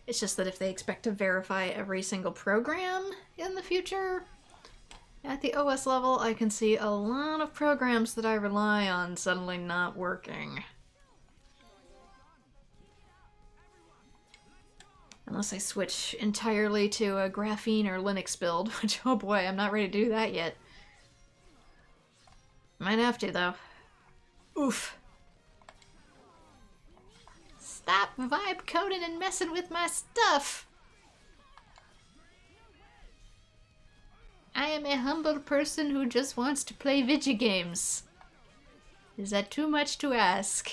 It's just that if they expect to verify every single program in the future, at the OS level, I can see a lot of programs that I rely on suddenly not working. Unless I switch entirely to a Graphene or Linux build, which, oh boy, I'm not ready to do that yet. Might have to, though. Oof. Stop vibe coding and messing with my stuff! I am a humble person who just wants to play video games. Is that too much to ask?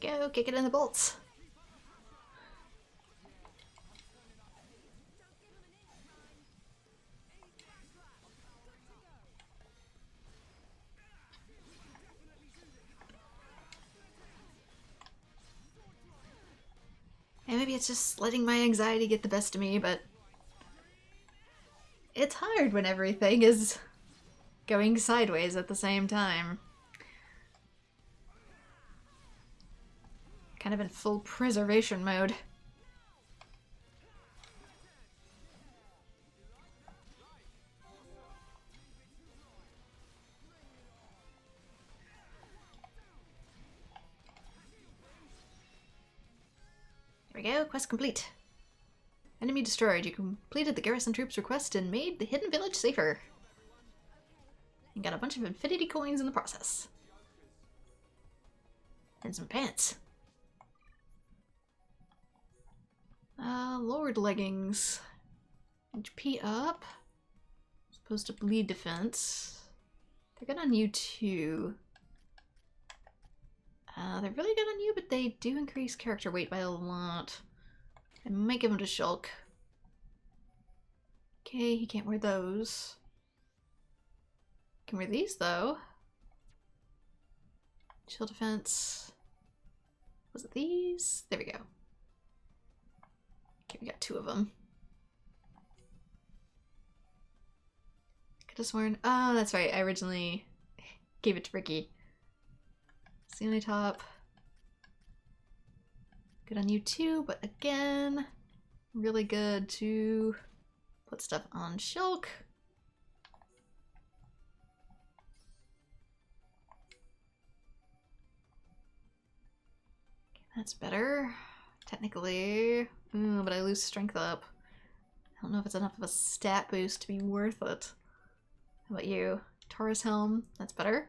There we go, kick it in the bolts. And maybe it's just letting my anxiety get the best of me, but it's hard when everything is going sideways at the same time. Kind of in full preservation mode. There we go, quest complete. Enemy destroyed. You completed the garrison troops' request and made the hidden village safer. And got a bunch of infinity coins in the process. And some pants. Lord leggings. HP up. Supposed to bleed defense. They're good on you too. They're really good on you, but they do increase character weight by a lot. I might give him to Shulk. Okay, he can't wear those. Can wear these though. Chill defense. Was it these? There we go. Okay, we got 2 of them. Could have sworn. Oh, that's right. I originally gave it to Ricky. Stanley top. Good on you too, but again, really good to put stuff on Shulk. Okay, that's better. Technically. Ooh, but I lose strength up. I don't know if it's enough of a stat boost to be worth it. How about you? Taurus helm, that's better.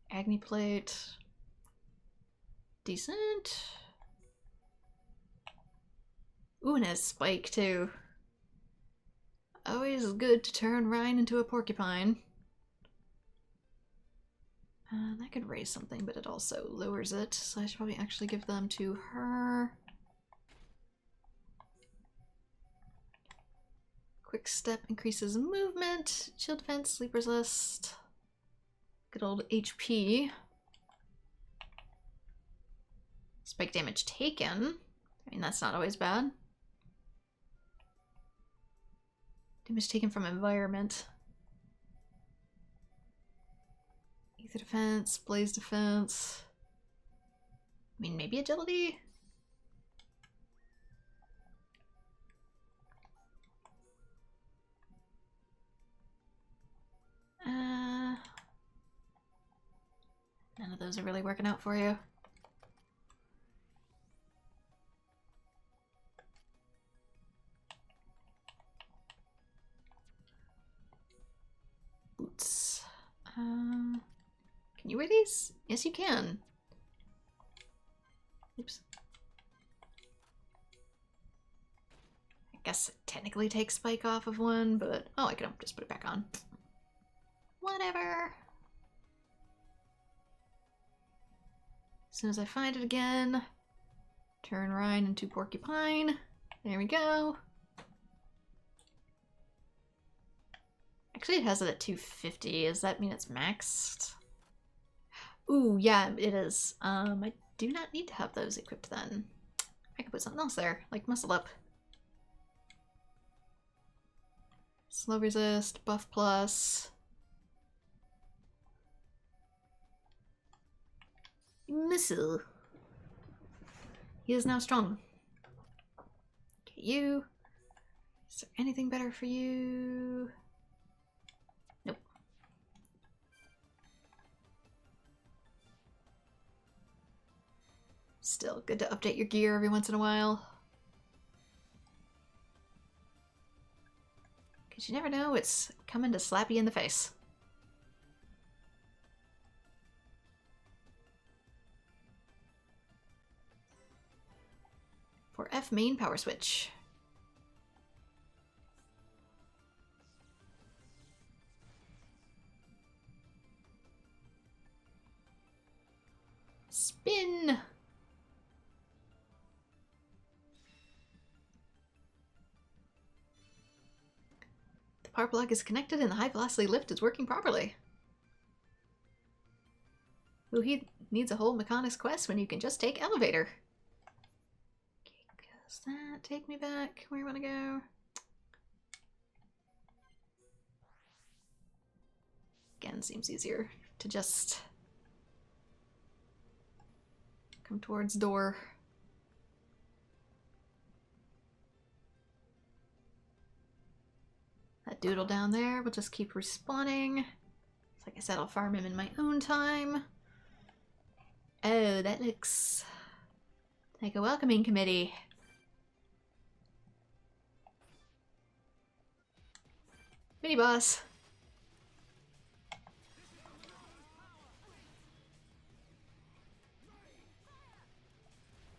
Agni plate. Decent. Ooh, and it has spike too. Always good to turn Ryan into a porcupine. That could raise something, but it also lowers it, so I should probably actually give them to her. Quick step increases movement, chill defense, sleep resist. Good old HP. Spike damage taken. I mean, that's not always bad. Damage taken from environment. Ether defense, blaze defense. I mean, maybe agility? None of those are really working out for you. Boots. Can you wear these? Yes, you can. Oops. I guess it technically takes spike off of one, but oh, I can just put it back on. Whatever. As soon as I find it again, turn Ryan into porcupine. There we go. Actually, it has it at 250. Does that mean it's maxed? Ooh, yeah, it is. I do not need to have those equipped then. I could put something else there, like muscle up. Slow resist, buff plus. Missile. He is now strong. Okay, you. Is there anything better for you? Nope. Still good to update your gear every once in a while. Because you never know, it's coming to slap you in the face. For F main power switch. Spin! The power plug is connected and the high velocity lift is working properly. Ooh, he needs a whole Mechanic's quest when you can just take elevator. Does that take me back where I want to go? Again, seems easier to just come towards door. That doodle down there will just keep respawning. Like I said, I'll farm him in my own time. Oh, that looks like a welcoming committee. Mini boss.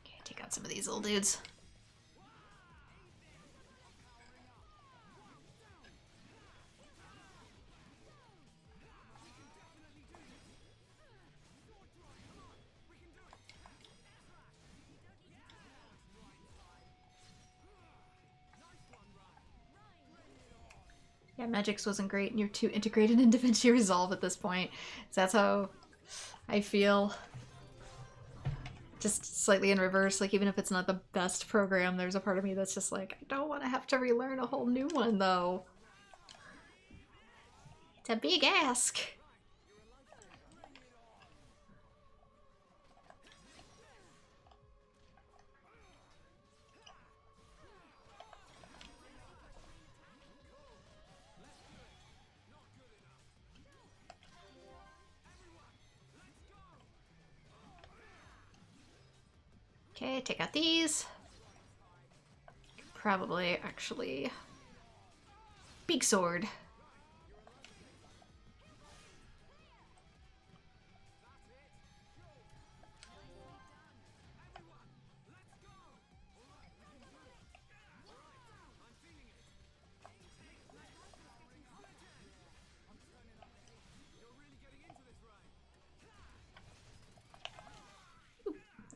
Okay, take out some of these little dudes. Magix wasn't great and you're too integrated in DaVinci Resolve at this point. So that's how I feel. Just slightly in reverse, like even if it's not the best program, there's a part of me that's just like, I don't want to have to relearn a whole new one though. It's a big ask. Okay, take out these. Probably, actually... Big sword.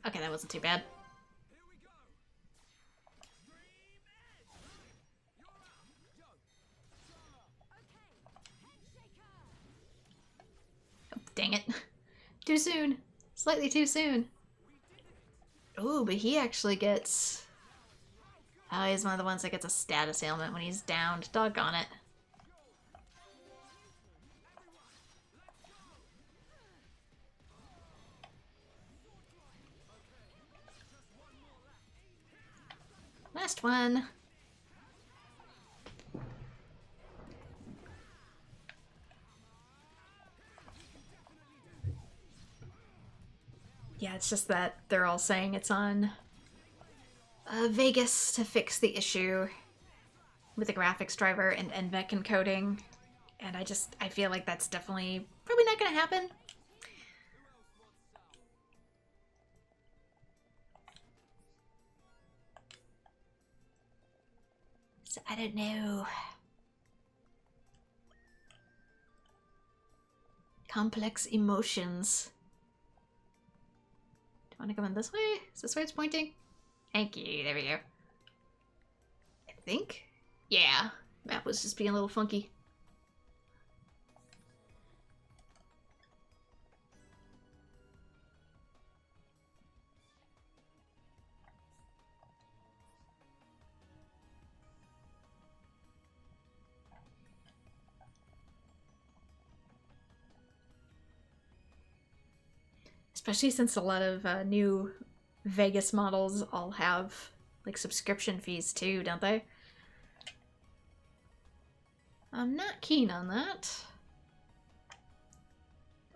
Okay, that wasn't too bad. Oh, dang it. Too soon. Slightly too soon. Ooh, but he actually gets... Oh, he's one of the ones that gets a status ailment when he's downed. Doggone it. Last one. Yeah, it's just that they're all saying it's on Vegas to fix the issue with the graphics driver and NVEC encoding. And I feel like that's definitely probably not going to happen. So I don't know. Complex emotions. Do you want to come in this way? Is this where it's pointing? Thank you. There we go. I think? Yeah. Map was just being a little funky. Especially since a lot of new Vegas models all have like subscription fees too, don't they? I'm not keen on that.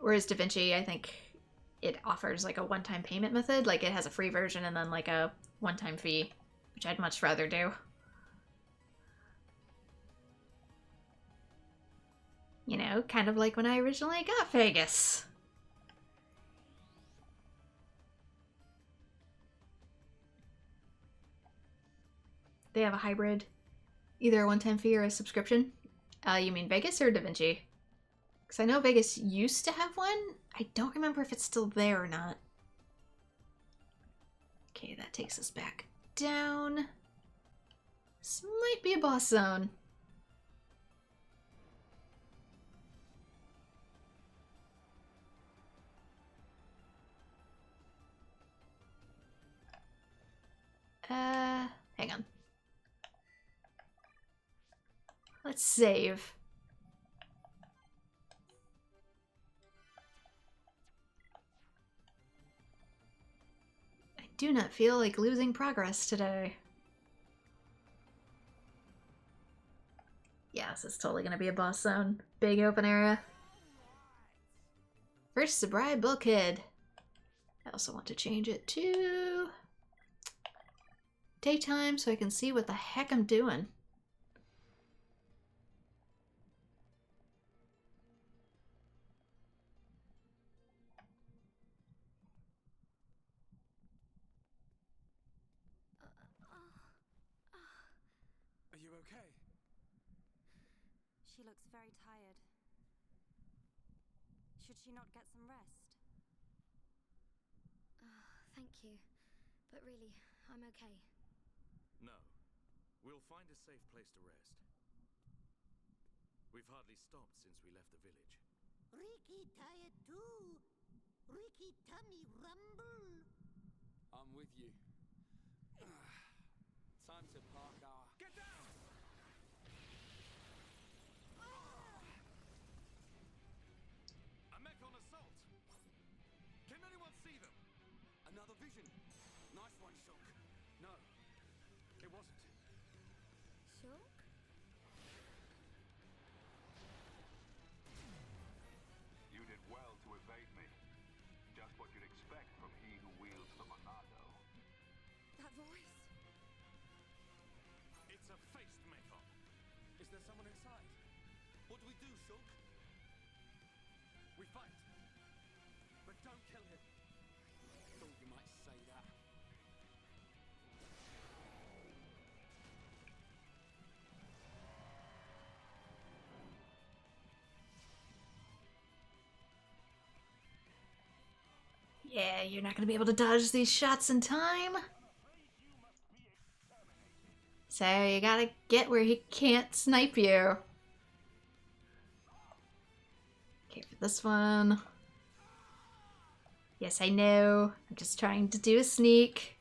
Whereas DaVinci, I think it offers like a one-time payment method. Like it has a free version and then like a one-time fee, which I'd much rather do. You know, kind of like when I originally got Vegas. They have a hybrid, either a one-time fee or a subscription. You mean Vegas or DaVinci? Because I know Vegas used to have one. I don't remember if it's still there or not. Okay, that takes us back down. This might be a boss zone. Hang on. Let's save. I do not feel like losing progress today. Yeah, this is totally gonna be a boss zone. Big open area. First, Zabrai Bulkhead. I also want to change it to daytime so I can see what the heck I'm doing. Are you okay? She looks very tired. Should she not get some rest? Thank you. But really, I'm okay. No. We'll find a safe place to rest. We've hardly stopped since we left the village. Ricky tired too. Ricky tummy rumble. I'm with you. Time to park our... Get down! A Mechon assault! Can anyone see them? Another vision. Nice one, Shock. No, it wasn't. Shock? You did well to evade me. Just what you'd expect from he who wields the Monado. That voice. It's a faced Mechon. Is there someone inside? What do we do, Shock? We fight. But don't kill him. Thought you might say that. Yeah, you're not gonna be able to dodge these shots in time. So you gotta get where he can't snipe you. Okay, for this one. Yes, I know. I'm just trying to do a sneak.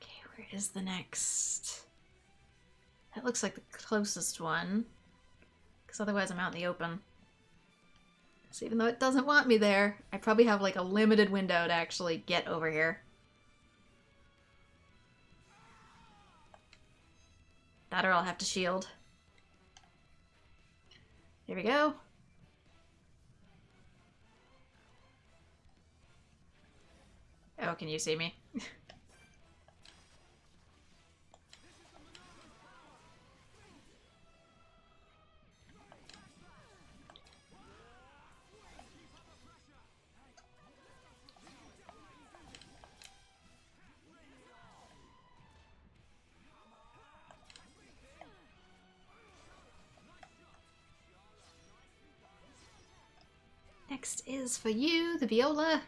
Okay, where is the next? That looks like the closest one. Because otherwise I'm out in the open. So even though it doesn't want me there, I probably have like a limited window to actually get over here. That or I'll have to shield. Here we go. Oh, can you see me? Next is for you, the viola.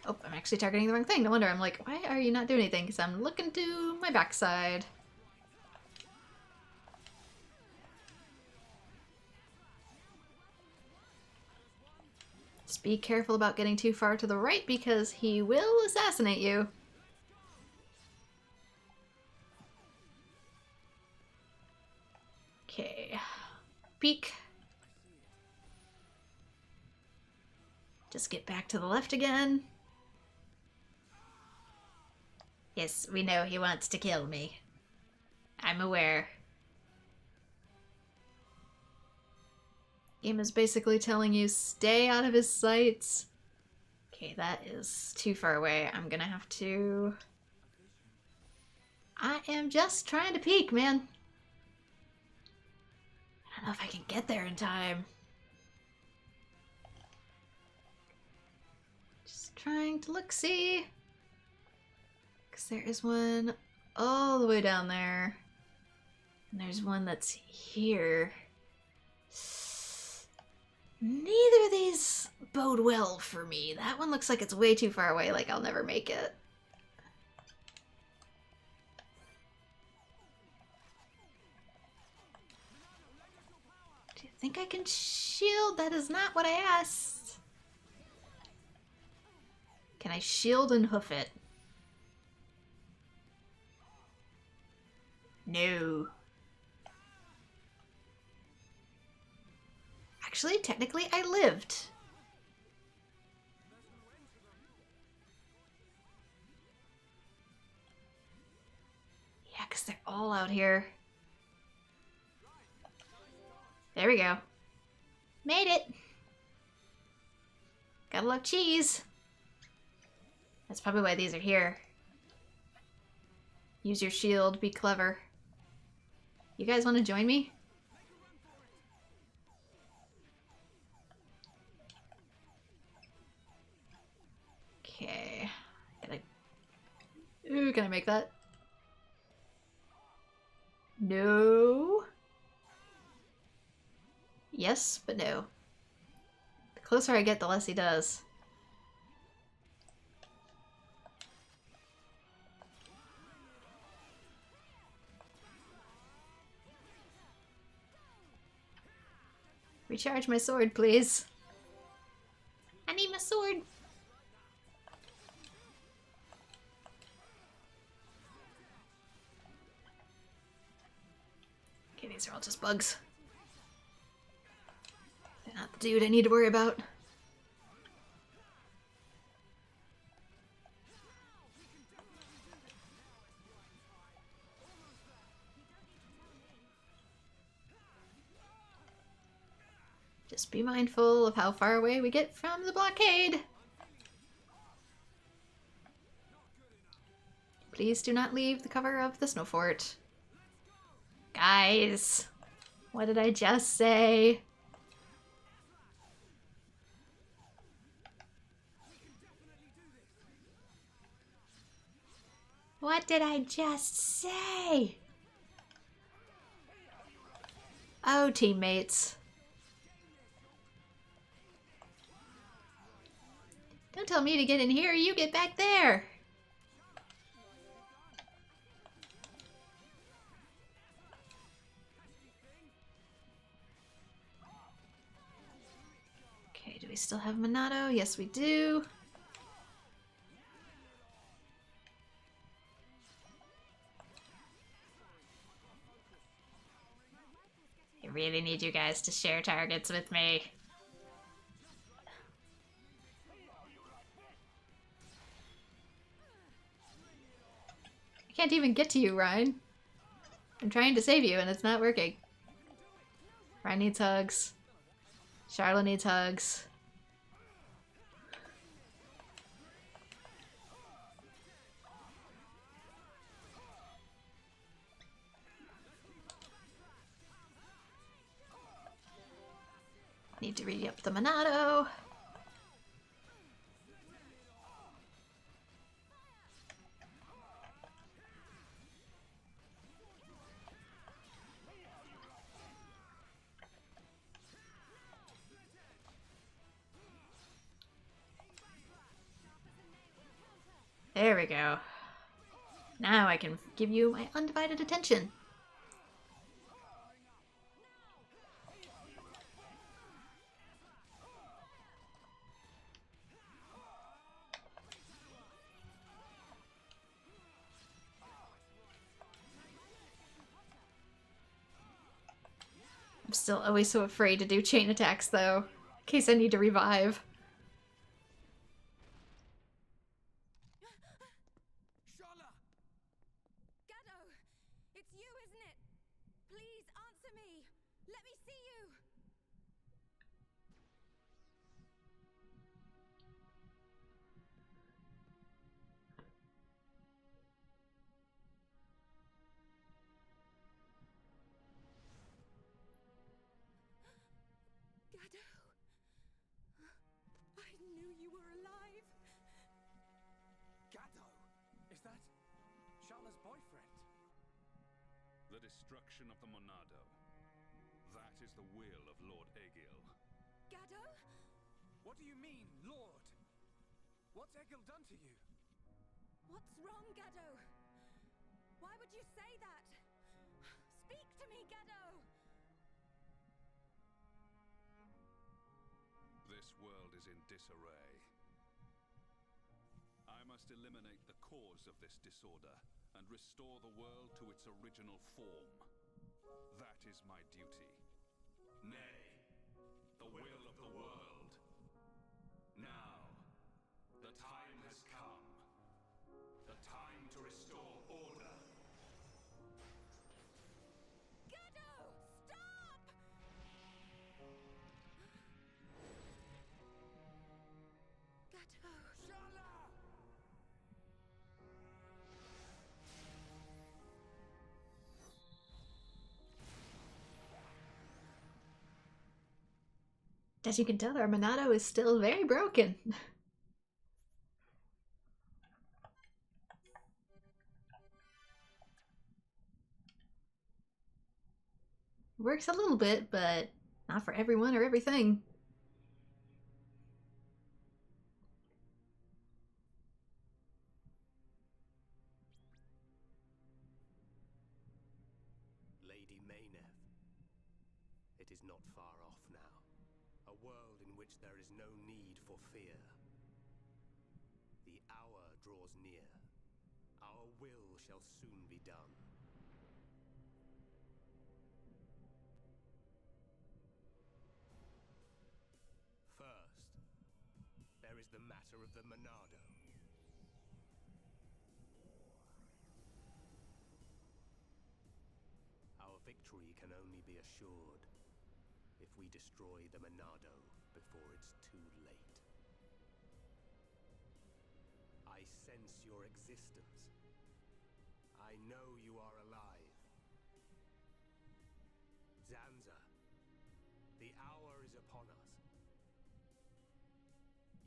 Oh, I'm actually targeting the wrong thing. No wonder I'm like, why are you not doing anything? Because I'm looking to my backside. Just be careful about getting too far to the right because he will assassinate you. Okay. Peek. Just get back to the left again. Yes, we know he wants to kill me. I'm aware. Game is basically telling you stay out of his sights. Okay, that is too far away. I'm gonna have to... I am just trying to peek, man. I don't know if I can get there in time. Just trying to look-see. Because there is one all the way down there. And there's one that's here. Neither of these bode well for me. That one looks like it's way too far away, like I'll never make it. Do you think I can shield? That is not what I asked. Can I shield and hoof it? No. Actually, technically, I lived. Yeah, because they're all out here. There we go. Made it. Gotta love cheese. That's probably why these are here. Use your shield, be clever. You guys want to join me? Okay. Ooh, can I make that? No. Yes, but no. The closer I get, the less he does. Recharge my sword, please. I need my sword. Okay, these are all just bugs. They're not the dude I need to worry about. Just be mindful of how far away we get from the blockade. Please do not leave the cover of the snow fort. Guys, what did I just say? What did I just say? Oh, teammates. Don't tell me to get in here, you get back there! Okay, do we still have Monado? Yes, we do. I really need you guys to share targets with me. I can't even get to you, Ryan. I'm trying to save you and it's not working. Ryan needs hugs. Charlotte needs hugs. Need to re-up the Monado. There we go. Now I can give you my undivided attention. I'm still always so afraid to do chain attacks though, in case I need to revive. The destruction of the Monado. That is the will of Lord Egil. Gaddo? What do you mean, Lord? What's Egil done to you? What's wrong, Gaddo? Why would you say that? Speak to me, Gaddo! This world is in disarray. I must eliminate the cause of this disorder and restore the world to its original form. That is my duty. Nay, the will of the world. Now, the time has come. The time to restore order. Gaddo! Stop! Gaddo! Shala! As you can tell, our Monado is still very broken. Works a little bit, but not for everyone or everything. Lady Mayneth, it is not not far off now. A world in which there is no need for fear. The hour draws near. Our will shall soon be done. First, there is the matter of the Monado. Our victory can only be assured if we destroy the Monado before it's too late. I sense your existence. I know you are alive. Zanza, the hour is upon us.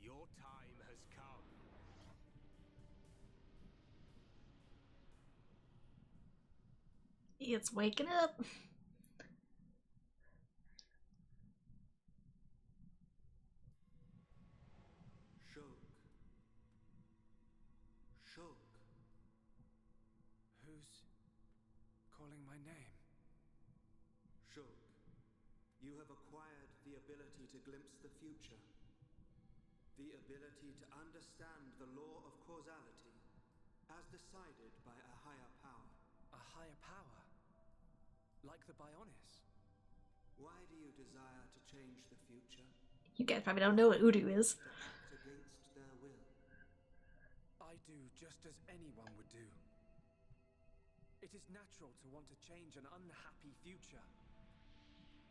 Your time has come. It's waking up. Shulk. Shulk. Who's calling my name? Shulk, you have acquired the ability to glimpse the future. The ability to understand the law of causality as decided by a higher power. A higher power? Like the Bionis? Why do you desire to change the future? You guys probably don't know what Udu is. To act against their will. I do just as anyone would do. It is natural to want to change an unhappy future.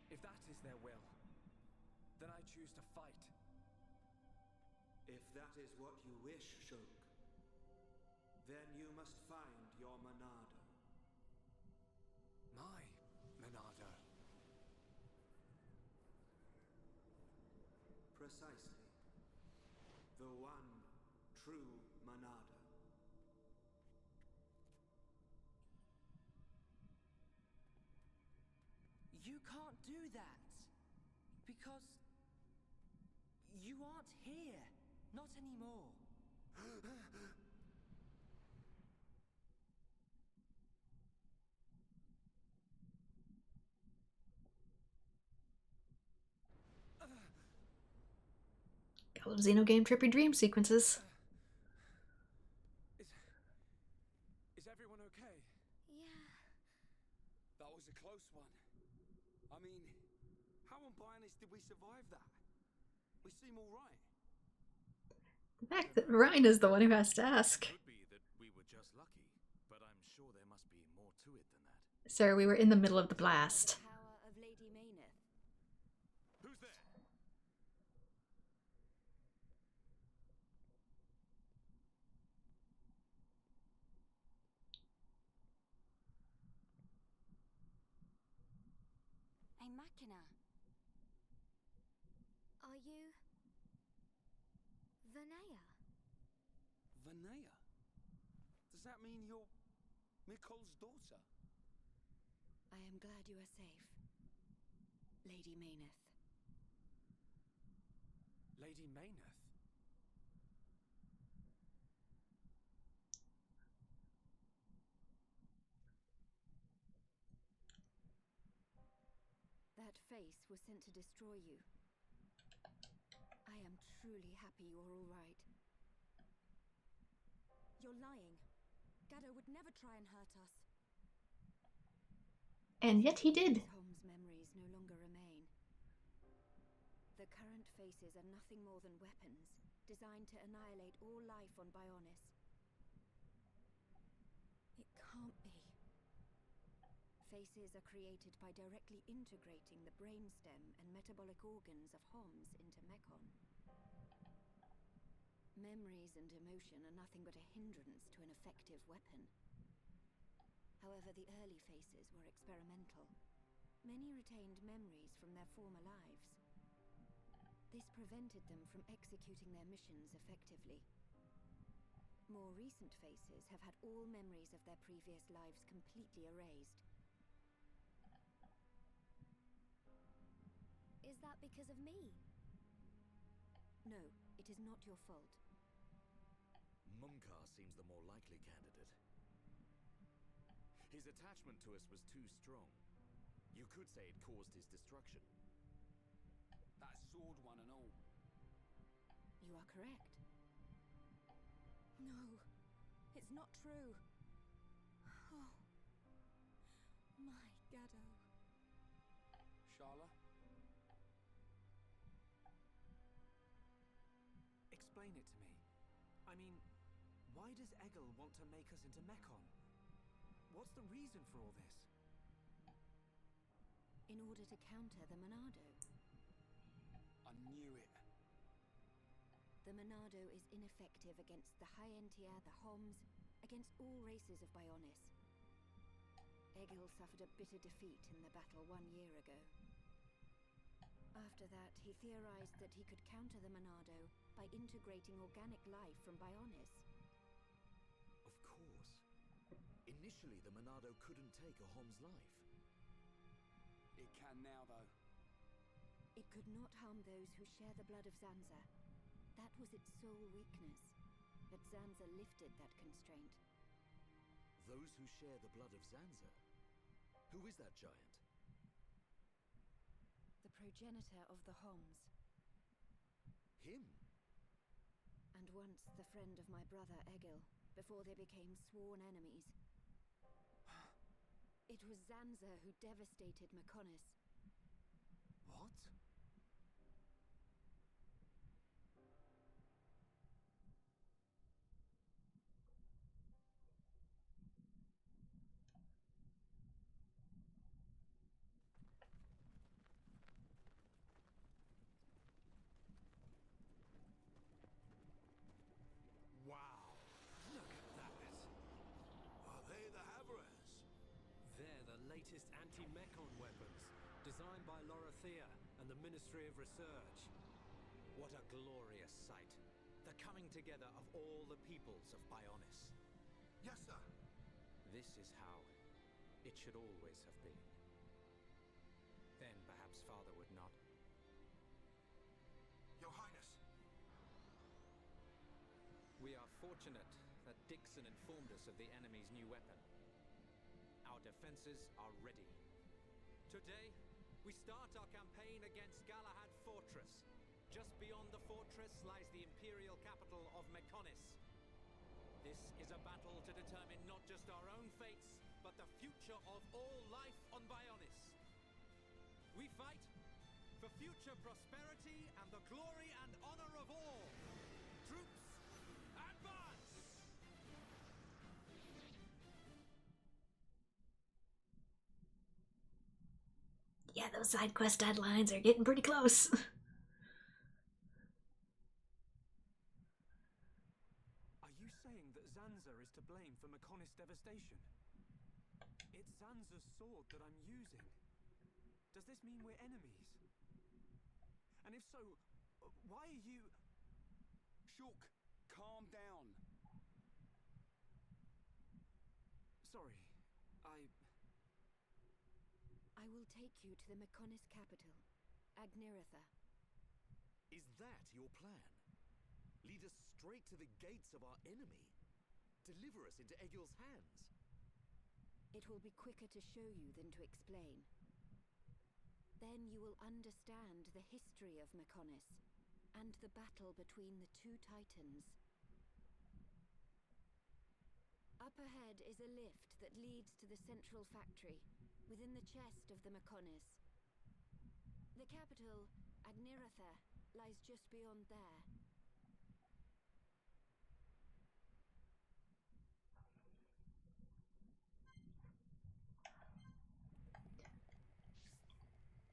If that is their will, then I choose to fight. If that is what you wish, Shulk, then you must find your Monado. My Monado. Precisely. The one true Monado. You can't do that. Because you aren't here. Not anymore. Got little Xeno game trippy dream sequences. Is everyone okay? Yeah. That was a close one. I mean, how on Bionis did we survive that? We seem all right. The fact that Ryan is the one who has to ask. Could be that we were just lucky, but I'm sure there must be more to it than that. Sir, we were in the middle of the blast. The power of Lady Mayneth. Who's there? A machina. Are you... Vanea? Vanea? Does that mean you're Mikol's daughter? I am glad you are safe. Lady Mayneth. Lady Mayneth? That face was sent to destroy you. I am truly happy you're all right. You're lying. Gado would never try and hurt us. And yet he did. Tom's memories no longer remain. The current faces are nothing more than weapons, designed to annihilate all life on Bionis. It can't be. Faces are created by directly integrating the brainstem and metabolic organs of Homs into Mechon. Memories and emotion are nothing but a hindrance to an effective weapon. However, the early faces were experimental. Many retained memories from their former lives. This prevented them from executing their missions effectively. More recent faces have had all memories of their previous lives completely erased. Is that because of me? No, it is not your fault. Mumkar seems the more likely candidate. His attachment to us was too strong. You could say it caused his destruction. sword one and all. You are correct. No, it's not true. Oh, my Gaddo. Sharla? Explain it to me. I mean, why does Egil want to make us into Mechon? What's the reason for all this? In order to counter the Monado. I knew it. The Monado is ineffective against the High Entia, the Homs, against all races of Bionis. Egil suffered a bitter defeat in the battle 1 year ago. After that, he theorized that he could counter the Monado by integrating organic life from Bionis. Of course. Initially, the Monado couldn't take a Hom's life. It can now, though. It could not harm those who share the blood of Zanza. That was its sole weakness. But Zanza lifted that constraint. Those who share the blood of Zanza? Who is that giant? The progenitor of the Homs. Him? And once the friend of my brother Egil, before they became sworn enemies. It was Zanza who devastated Mechonis. What? Wow! Look at that! Are they the Havras? They're the latest anti-Mechon weapons, designed by Lorothea and the Ministry of Research. What a glorious sight. The coming together of all the peoples of Bionis. Yes, sir. This is how it should always have been. Then perhaps Father would not. Your Highness. We are fortunate that Dixon informed us of the enemy's new weapon. Our defenses are ready. Today, we start our campaign against Galahad Fortress. Just beyond the fortress lies the imperial capital of Mechonis. This is a battle to determine not just our own fates, but the future of all life on Bionis. We fight for future prosperity and the glory and honor of all. Troops, advance! Yeah, those side quest deadlines are getting pretty close. Are you saying that Zanza is to blame for Mechonis' devastation? It's Zanza's sword that I'm using. Does this mean we're enemies? And if so, why are you... Shulk, calm down. Sorry, I will take you to the Mechonis capital, Agniratha. Is that your plan? Lead us straight to the gates of our enemy? Deliver us into Egil's hands? It will be quicker to show you than to explain. Then you will understand the history of Mechonis, and the battle between the two titans. Up ahead is a lift that leads to the central factory, within the chest of the Mechonis. The capital, Agniratha, lies just beyond there.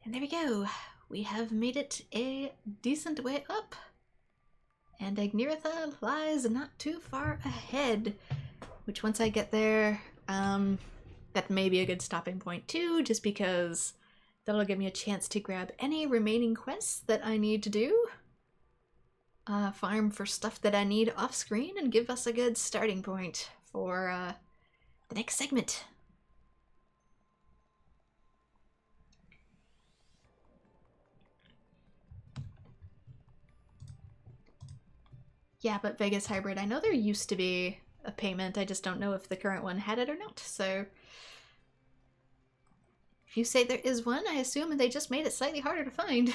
And there we go. We have made it a decent way up. And Agniratha lies not too far ahead. Which once I get there, that may be a good stopping point too, just because that'll give me a chance to grab any remaining quests that I need to do. Farm for stuff that I need off screen and give us a good starting point for the next segment. Yeah, but Vegas Hybrid, I know there used to be a payment, I just don't know if the current one had it or not, so if you say there is one, I assume they just made it slightly harder to find.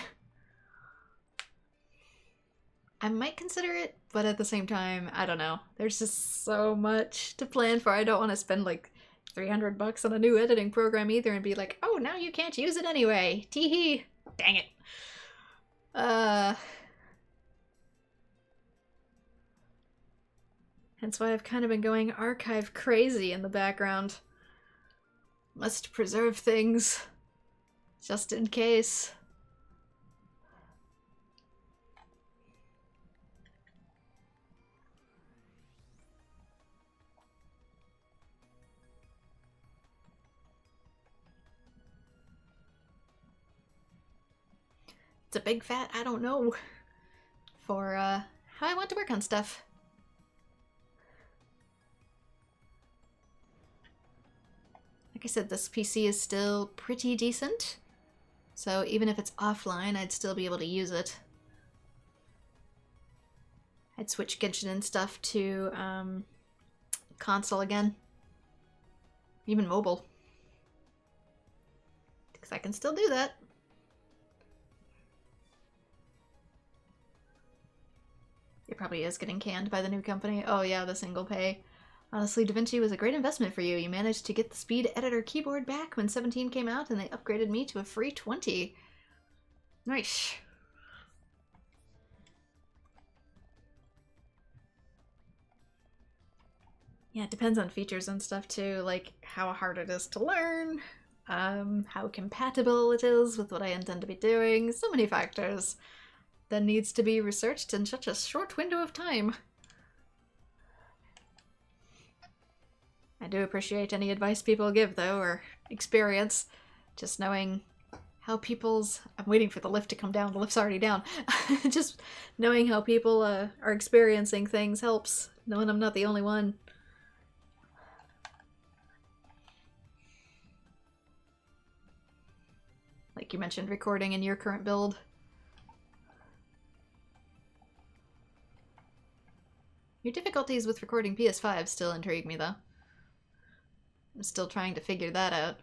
I might consider it, but at the same time, I don't know. There's just so much to plan for. I don't want to spend like $300 on a new editing program either and be like, oh, now you can't use it anyway. Tee-hee. Dang it. Hence why I've kind of been going archive crazy in the background. Must preserve things. Just in case. It's a big fat I don't know for how I want to work on stuff. Like I said, this PC is still pretty decent, so even if it's offline, I'd still be able to use it. I'd switch Genshin and stuff to console again, even mobile, because I can still do that. It probably is getting canned by the new company. Oh yeah, the single pay. Honestly, DaVinci was a great investment for you. You managed to get the speed editor keyboard back when 17 came out, and they upgraded me to a free 20. Nice. Yeah, it depends on features and stuff too, like how hard it is to learn, how compatible it is with what I intend to be doing. So many factors that needs to be researched in such a short window of time. I do appreciate any advice people give, though, or experience. Just knowing how people's... I'm waiting for the lift to come down. The lift's already down. Just knowing how people are experiencing things helps. Knowing I'm not the only one. Like you mentioned, recording in your current build. Your difficulties with recording PS5 still intrigue me, though. I'm still trying to figure that out.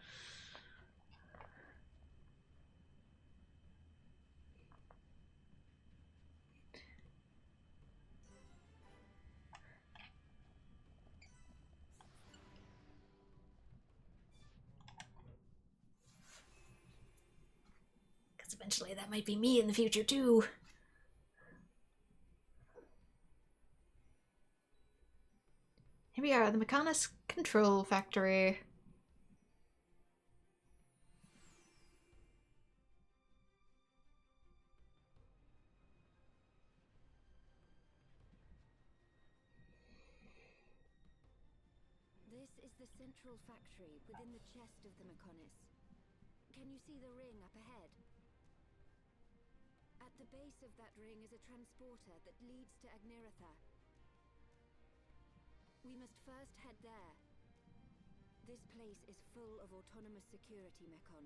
Because eventually that might be me in the future, too. Here we are, the Mechanis Control Factory. This is the central factory within the chest of the Mechanis. Can you see the ring up ahead? At the base of that ring is a transporter that leads to Agniratha. We must first head there. This place is full of autonomous security, Mechon.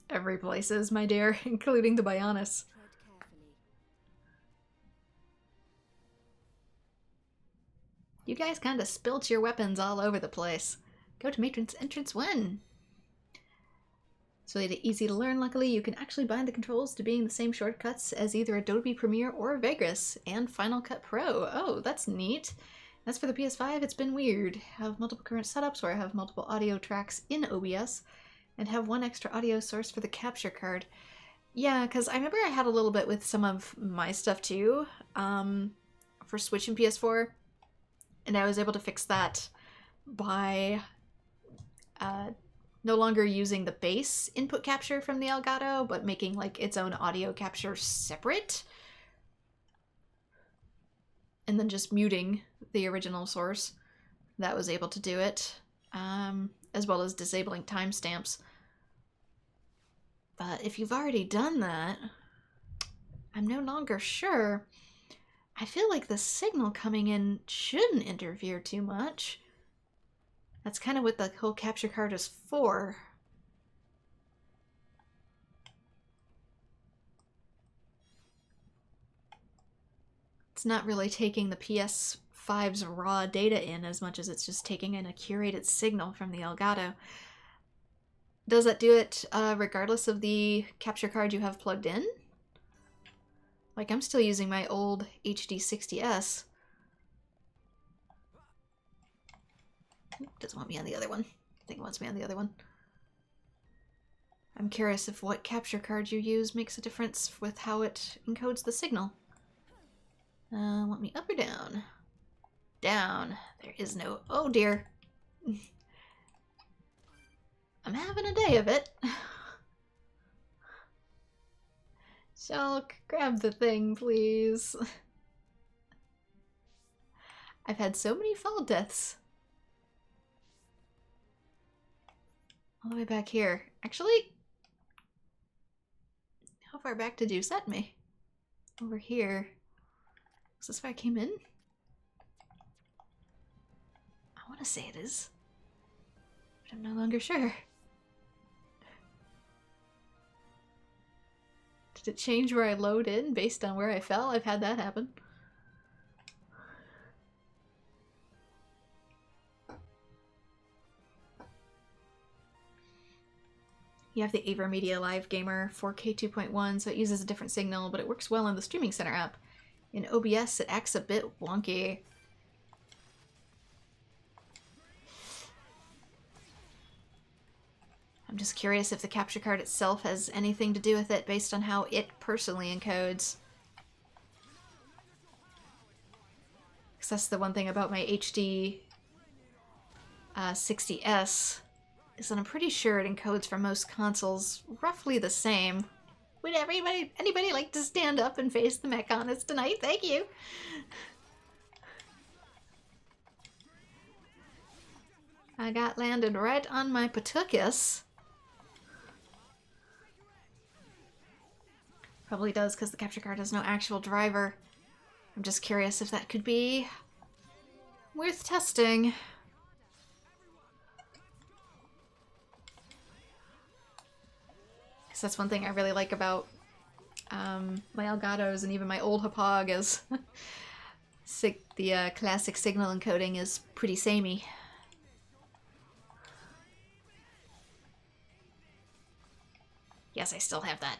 Every place is, my dear, including the Bionis. Tread carefully. You guys kind of spilt your weapons all over the place. Go to Matron's Entrance 1. It's really easy to learn, luckily. You can actually bind the controls to being the same shortcuts as either Adobe Premiere or Vegas and Final Cut Pro. Oh, that's neat. As for the PS5, it's been weird. I have multiple current setups where I have multiple audio tracks in OBS and have one extra audio source for the capture card. Yeah, because I remember I had a little bit with some of my stuff too, for Switch and PS4, and I was able to fix that by no longer using the base input capture from the Elgato, but making like its own audio capture separate. And then just muting the original source. That was able to do it, as well as disabling timestamps. But if you've already done that, I'm no longer sure. I feel like the signal coming in shouldn't interfere too much. That's kind of what the whole capture card is for. It's not really taking the PS5's raw data in as much as it's just taking in a curated signal from the Elgato. Does that do it regardless of the capture card you have plugged in? Like, I'm still using my old HD 60S. Doesn't want me on the other one. I think it wants me on the other one. I'm curious if what capture card you use makes a difference with how it encodes the signal. Want me up or down? Down. There is no... Oh dear. I'm having a day of it. Shulk, grab the thing, please. I've had so many fall deaths. All the way back here. Actually, how far back did you set me? Over here. Is this where I came in? I want to say it is, but I'm no longer sure. Did it change where I load in based on where I fell? I've had that happen. You have the AverMedia Live Gamer 4K 2.1, so it uses a different signal, but it works well in the Streaming Center app. In OBS, it acts a bit wonky. I'm just curious if the capture card itself has anything to do with it based on how it personally encodes. Because that's the one thing about my HD 60S, is that I'm pretty sure it encodes for most consoles roughly the same. Would anybody like to stand up and face the mechanics tonight? Thank you! I got landed right on my patukas. Probably does because the capture card has no actual driver. I'm just curious if that could be worth testing. Because that's one thing I really like about my Elgatos and even my old Hapag is the classic signal encoding is pretty samey. Yes, I still have that.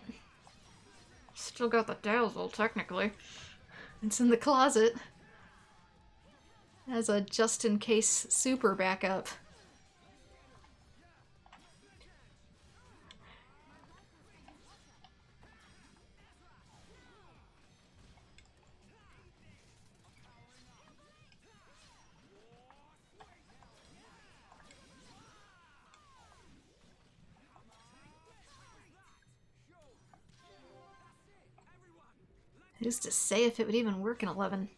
Still got the dazzle, technically. It's in the closet. As a just-in-case super backup. Who's to say if it would even work in 11?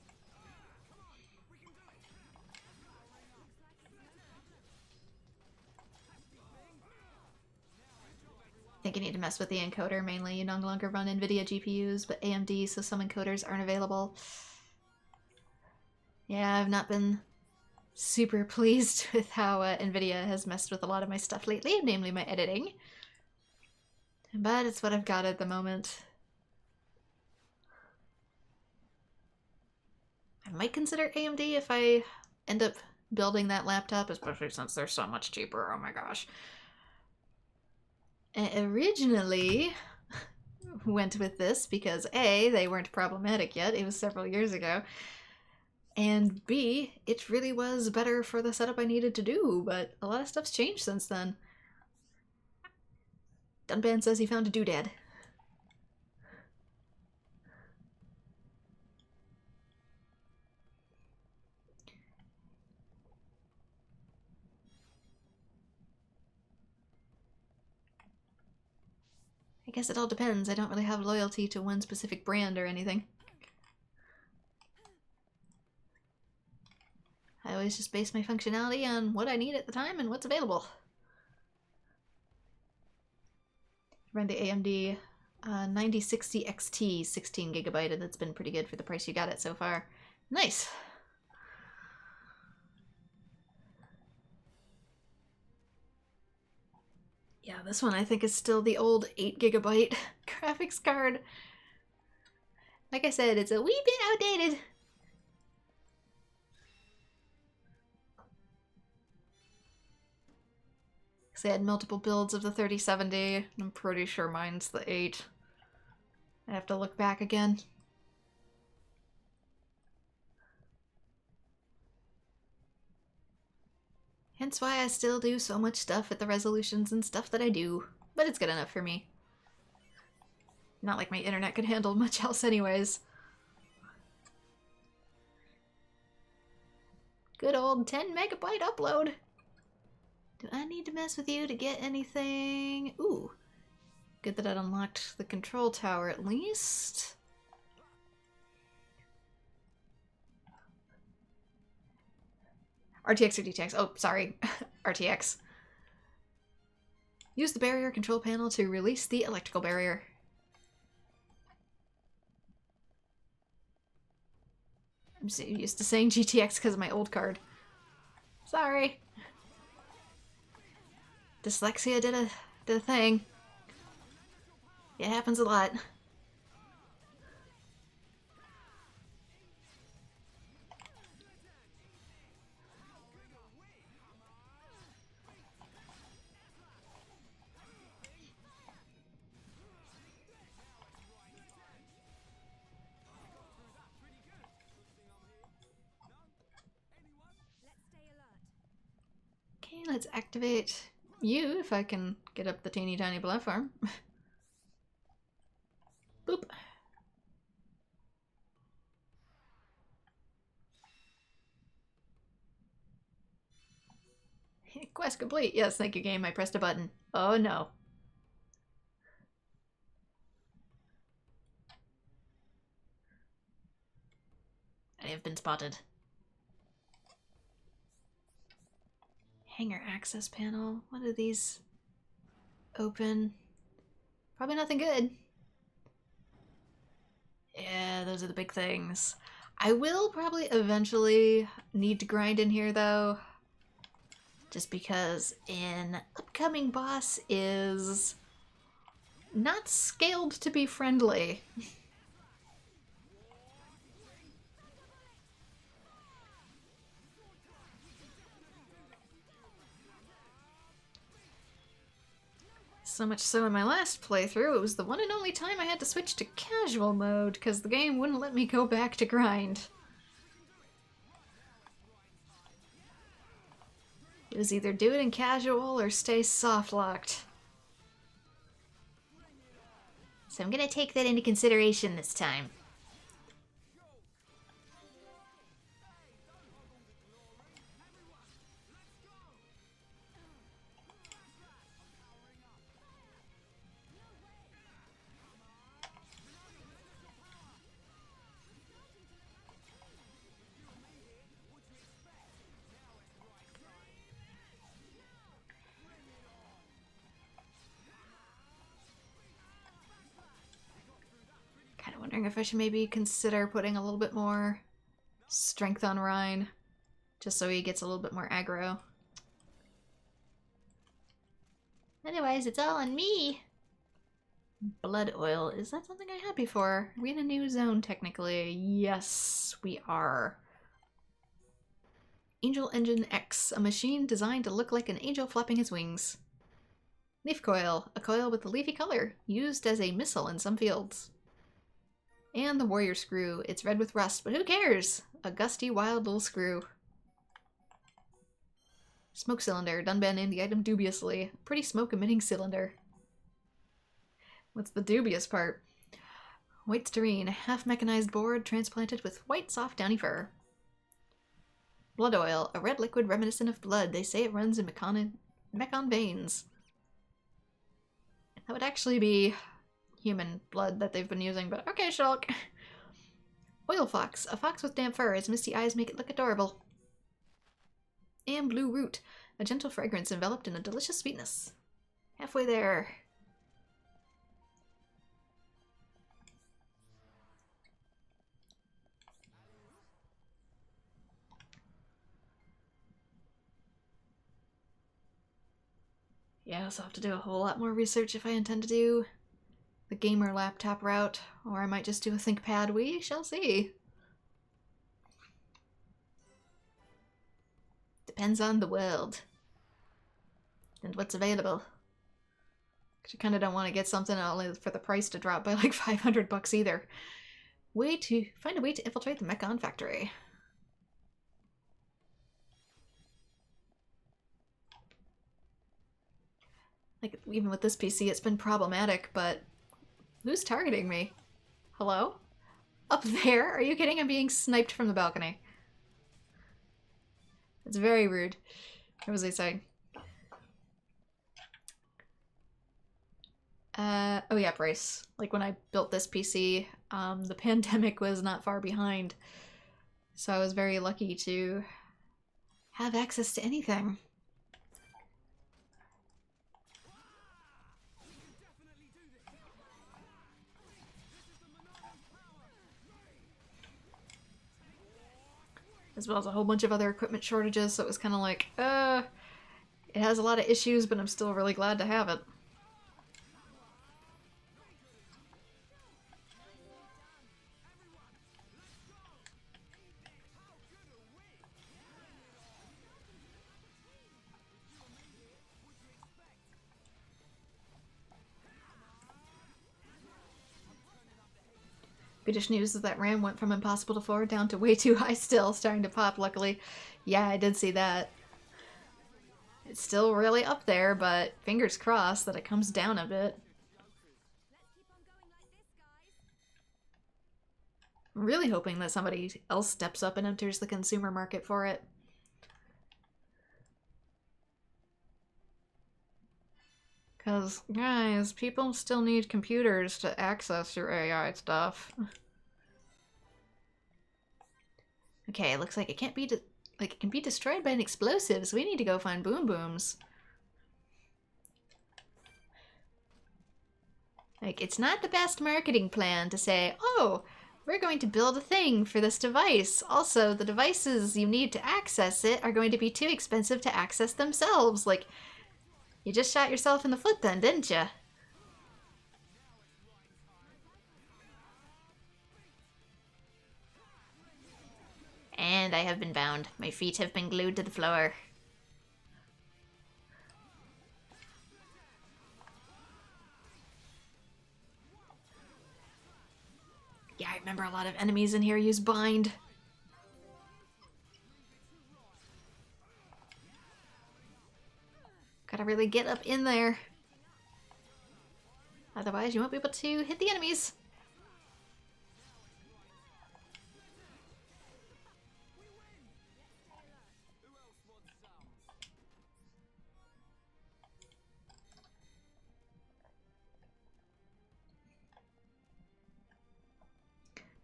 I think you need to mess with the encoder mainly. You no longer run NVIDIA GPUs, but AMD, so some encoders aren't available. Yeah, I've not been super pleased with how NVIDIA has messed with a lot of my stuff lately, namely my editing. But it's what I've got at the moment. I might consider AMD if I end up building that laptop, especially since they're so much cheaper. Oh my gosh. I originally went with this because A, they weren't problematic yet. It was several years ago. And B, it really was better for the setup I needed to do, but a lot of stuff's changed since then. Dunban says he found a doodad. I guess it all depends. I don't really have loyalty to one specific brand or anything. I always just base my functionality on what I need at the time and what's available. I run the AMD 9060 XT 16GB, and it's been pretty good for the price you got it so far. Nice! Yeah, this one I think is still the old 8GB graphics card. Like I said, it's a wee bit outdated. Because I had multiple builds of the 3070. I'm pretty sure mine's the 8. I have to look back again. Hence why I still do so much stuff at the resolutions and stuff that I do. But it's good enough for me. Not like my internet could handle much else anyways. Good old 10 megabyte upload. Do I need to mess with you to get anything? Ooh. Good that I unlocked the control tower at least. RTX or DTX? Oh, sorry. RTX. Use the barrier control panel to release the electrical barrier. I'm so used to saying GTX because of my old card. Sorry. Dyslexia did a thing. It happens a lot. Okay, let's activate you if I can get up the teeny tiny platform. Boop. Quest complete. Yes, thank you, game. I pressed a button. Oh no. I have been spotted. Hangar access panel. What are these? Open. Probably nothing good. Yeah, those are the big things. I will probably eventually need to grind in here though. Just because an upcoming boss is not scaled to be friendly. So much so in my last playthrough, it was the one and only time I had to switch to casual mode because the game wouldn't let me go back to grind. It was either do it in casual or stay soft-locked. So I'm gonna take that into consideration this time. Wondering if I should maybe consider putting a little bit more strength on Rhine, just so he gets a little bit more aggro. Anyways, it's all on me! Blood oil. Is that something I had before? Are we in a new zone, technically? Yes, we are. Angel Engine X, a machine designed to look like an angel flapping his wings. Leaf coil, a coil with a leafy color, used as a missile in some fields. And the warrior screw. It's red with rust, but who cares? A gusty, wild little screw. Smoke cylinder. Dunban named the item dubiously. Pretty smoke-emitting cylinder. What's the dubious part? White sterine. Half-mechanized board transplanted with white, soft, downy fur. Blood oil. A red liquid reminiscent of blood. They say it runs in mechon veins. That would actually be human blood that they've been using, but okay, Shulk. Oil fox. A fox with damp fur. Its misty eyes make it look adorable. And blue root. A gentle fragrance enveloped in a delicious sweetness. Halfway there. Yeah, I'll also have to do a whole lot more research if I intend to do the gamer laptop route, or I might just do a ThinkPad. We shall see. Depends on the world. And what's available. Because you kind of don't want to get something only for the price to drop by like 500 bucks either. Find a way to infiltrate the Mechon factory. Like, even with this PC, it's been problematic, but who's targeting me? Hello? Up there? Are you kidding? I'm being sniped from the balcony. It's very rude. What was I saying? Oh yeah, Bryce. Like, when I built this PC, the pandemic was not far behind. So I was very lucky to have access to anything. As well as a whole bunch of other equipment shortages, so it was kind of like, it has a lot of issues, but I'm still really glad to have it. Goodish news is that RAM went from impossible to forward down to way too high still, starting to pop, luckily. Yeah, I did see that. It's still really up there, but fingers crossed that it comes down a bit. I'm really hoping that somebody else steps up and enters the consumer market for it. Because, guys, people still need computers to access your AI stuff. Okay, it looks like it can't be it can be destroyed by an explosive, so we need to go find boom booms. Like, it's not the best marketing plan to say, oh, we're going to build a thing for this device. Also, the devices you need to access it are going to be too expensive to access themselves. Like, you just shot yourself in the foot then, didn't you? And I have been bound. My feet have been glued to the floor. Yeah, I remember a lot of enemies in here use bind. Gotta really get up in there. Otherwise, you won't be able to hit the enemies.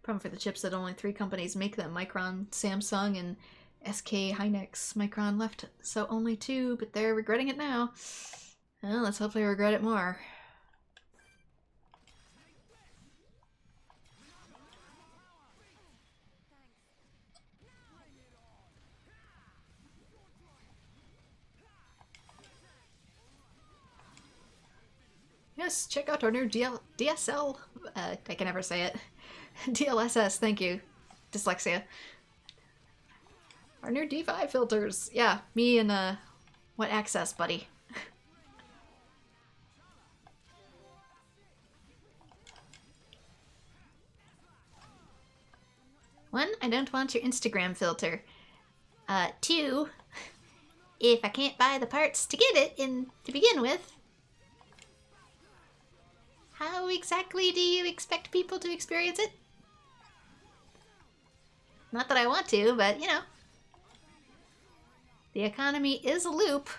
Problem for the chips that only 3 companies make them. Micron, Samsung, and SK Hynix. Micron left, so only 2, but they're regretting it now. Well, let's hope they regret it more. Yes, check out our new DSL. I can never say it. DLSS, thank you. Dyslexia. Our new D5 filters. Yeah, me and, what access, buddy? One, I don't want your Instagram filter. 2, if I can't buy the parts to get it to begin with, how exactly do you expect people to experience it? Not that I want to, but, you know. The economy is a loop.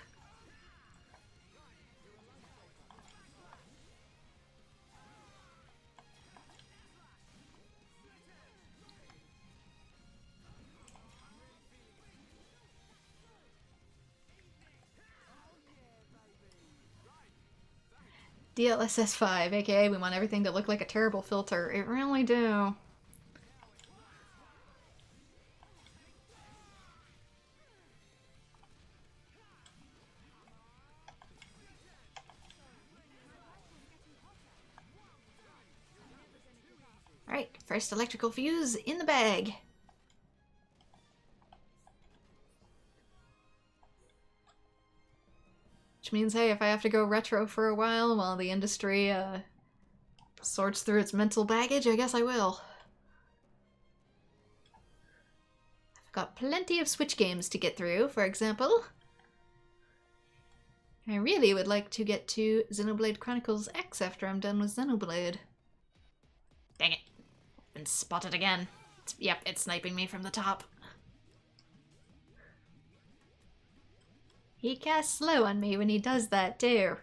DLSS 5, aka we want everything to look like a terrible filter. It really do. Alright, first electrical fuse in the bag. Which means, hey, if I have to go retro for a while the industry sorts through its mental baggage, I guess I will. I've got plenty of Switch games to get through, for example. I really would like to get to Xenoblade Chronicles X after I'm done with Xenoblade. Dang it. Been spotted again. Yep, it's sniping me from the top. He casts slow on me when he does that too.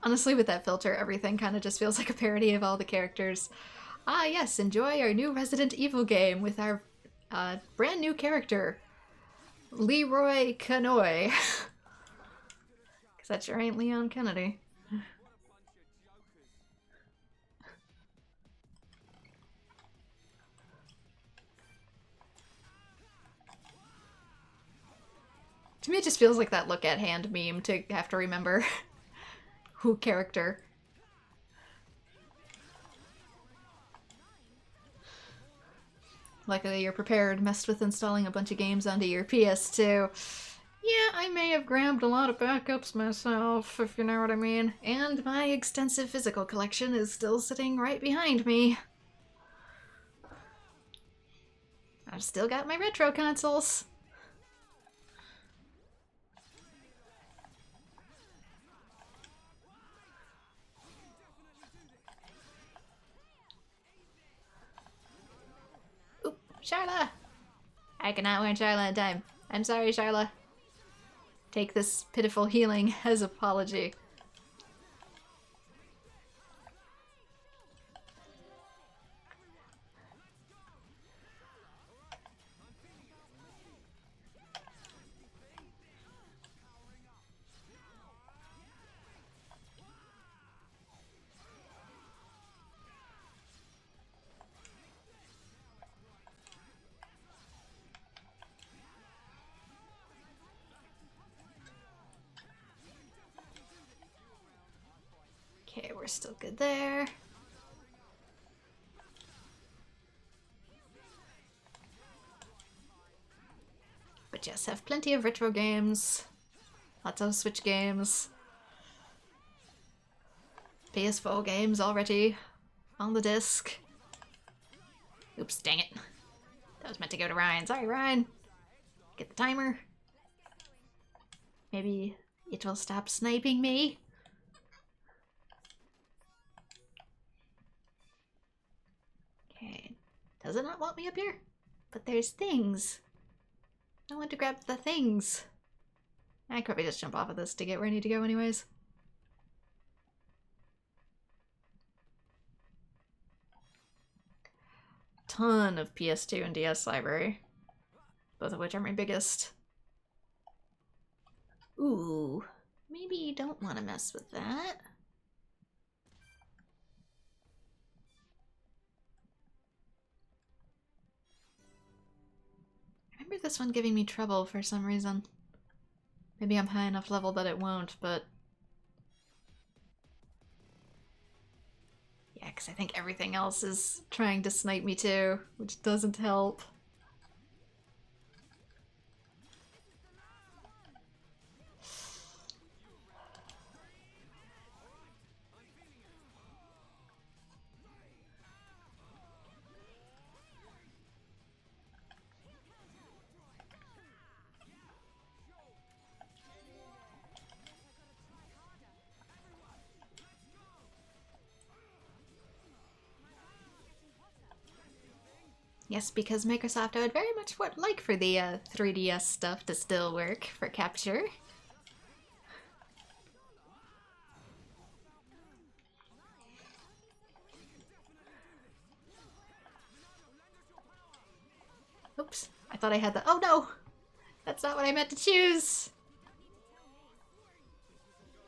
Honestly, with that filter, everything kind of just feels like a parody of all the characters. Ah, yes, enjoy our new Resident Evil game with our brand new character, Leroy Kanoy. Because that sure ain't Leon Kennedy. To me, it just feels like that look at hand meme to have to remember who character. Luckily, you're prepared, messed with installing a bunch of games onto your PS2. Yeah, I may have grabbed a lot of backups myself, if you know what I mean. And my extensive physical collection is still sitting right behind me. I've still got my retro consoles. Oop, Sharla! I cannot warn Sharla in time. I'm sorry, Sharla. Take this pitiful healing as apology. Okay, we're still good there. But yes, have plenty of retro games. Lots of Switch games. PS4 games already on the disc. Oops, dang it. That was meant to go to Ryan. Sorry, Ryan. Get the timer. Maybe it will stop sniping me. Okay. Does it not want me up here? But there's things. I want to grab the things. I could probably just jump off of this to get where I need to go anyways. Ton of PS2 and DS library. Both of which are my biggest. Ooh. Maybe you don't want to mess with that. I remember this one giving me trouble for some reason. Maybe I'm high enough level that it won't, but... yeah, because I think everything else is trying to snipe me too, which doesn't help. Yes, because Microsoft, I would very much like for the 3DS stuff to still work for capture. Oops, I thought I had the— oh no! That's not what I meant to choose!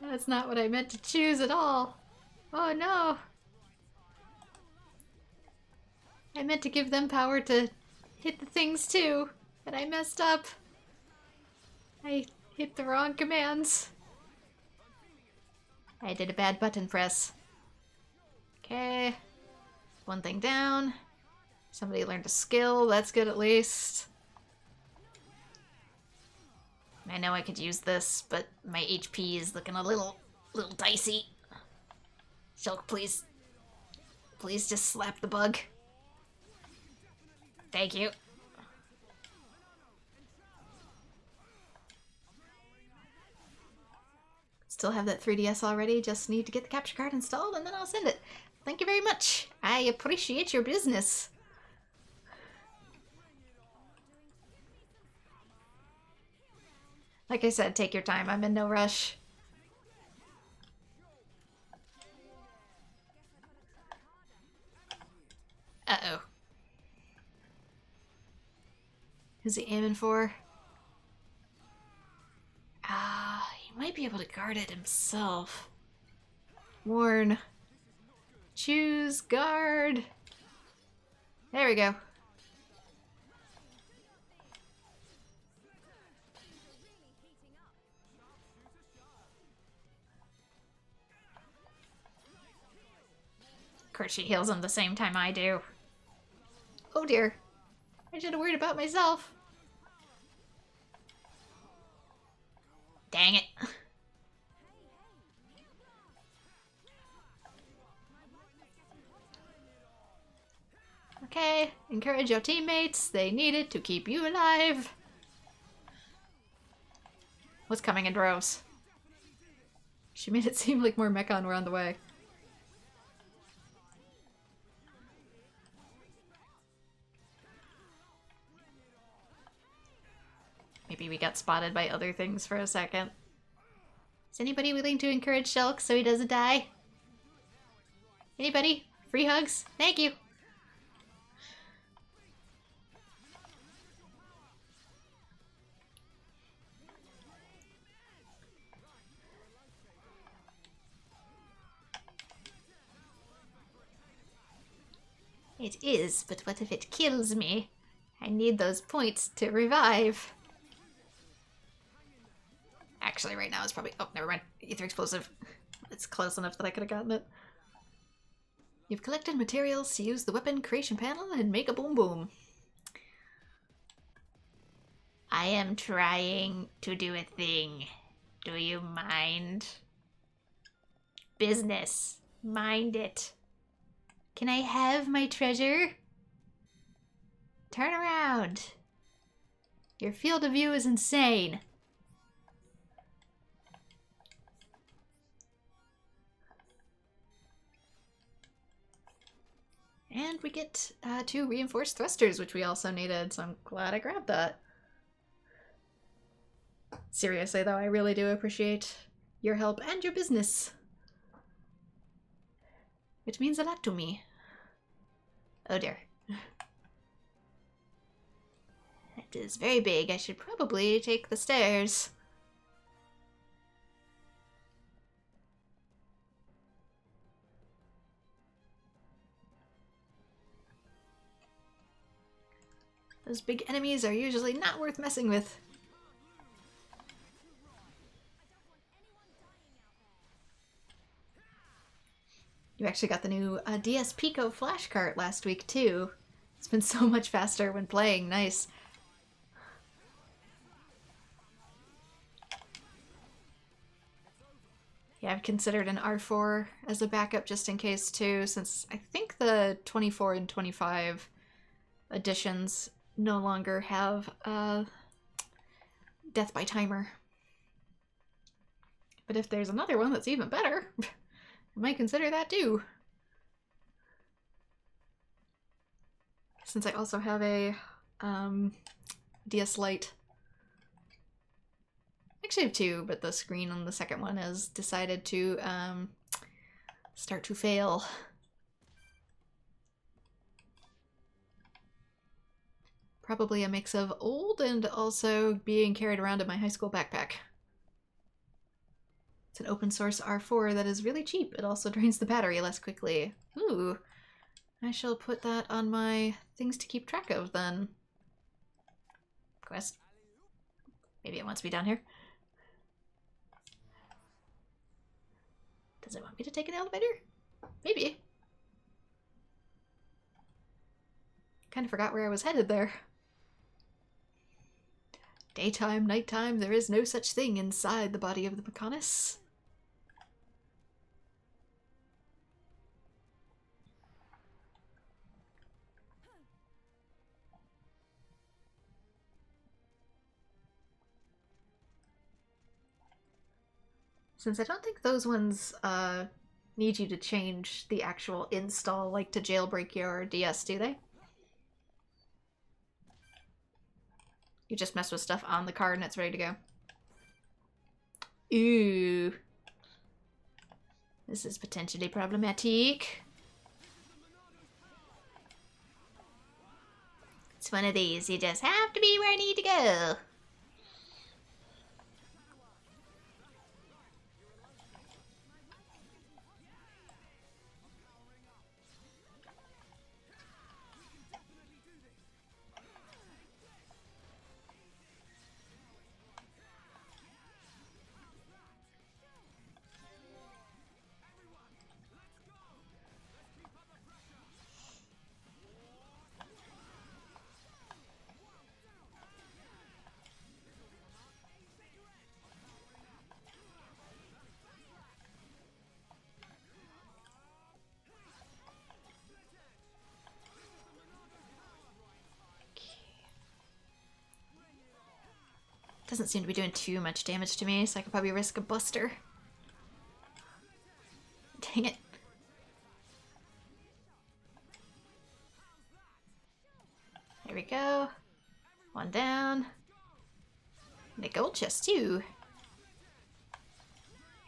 That's not what I meant to choose at all! Oh no! I meant to give them power to hit the things too, and I messed up. I hit the wrong commands. I did a bad button press. Okay. One thing down. Somebody learned a skill, that's good at least. I know I could use this, but my HP is looking a little dicey. Shulk, please. Please just slap the bug. Thank you. Still have that 3DS already, just need to get the capture card installed and then I'll send it. Thank you very much. I appreciate your business. Like I said, take your time. I'm in no rush. Uh-oh. Who's he aiming for? Ah, he might be able to guard it himself. Warn. Choose guard. There we go. Of course she heals him the same time I do. Oh dear. I should have worried about myself. Dang it. Okay, encourage your teammates. They need it to keep you alive. What's coming in droves? She made it seem like more Mechon were on the way. Maybe we got spotted by other things for a second. Is anybody willing to encourage Shulk so he doesn't die? Anybody? Free hugs? Thank you! It is, but what if it kills me? I need those points to revive. Actually, right now it's probably... Oh, never mind. Ether explosive. It's close enough that I could have gotten it. You've collected materials to use the weapon creation panel and make a boom boom. I am trying to do a thing. Do you mind? Business. Mind it. Can I have my treasure? Turn around. Your field of view is insane. And we get 2 reinforced thrusters, which we also needed, so I'm glad I grabbed that. Seriously, though, I really do appreciate your help and your business. Which means a lot to me. Oh dear. It is very big. I should probably take the stairs. Those big enemies are usually not worth messing with. You actually got the new DS Pico flash cart last week, too. It's been so much faster when playing. Nice. Yeah, I've considered an R4 as a backup just in case, too, since I think the 24 and 25 editions no longer have death by timer. But if there's another one that's even better, I might consider that too. Since I also have a DS Lite. Actually I have 2, but the screen on the second one has decided to start to fail. Probably a mix of old and also being carried around in my high school backpack. It's an open source R4 that is really cheap. It also drains the battery less quickly. Ooh, I shall put that on my things to keep track of then. Quest. Maybe it wants me down here. Does it want me to take an elevator? Maybe. Kind of forgot where I was headed there. Daytime, nighttime, there is no such thing inside the body of the Mechonis. Since I don't think those ones need you to change the actual install, like to jailbreak your DS, do they? You just mess with stuff on the card and it's ready to go. Ooh. This is potentially problematic. It's one of these. You just have to be where I need to go. Doesn't seem to be doing too much damage to me, so I could probably risk a buster. Dang it. There we go. One down. And a gold chest too.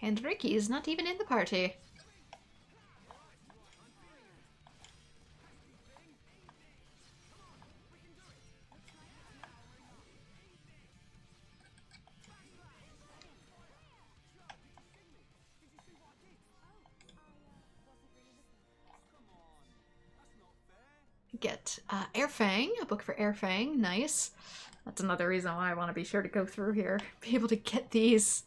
And Ricky's not even in the party. Get Airfang, a book for Airfang, nice. That's another reason why I want to be sure to go through here, be able to get these.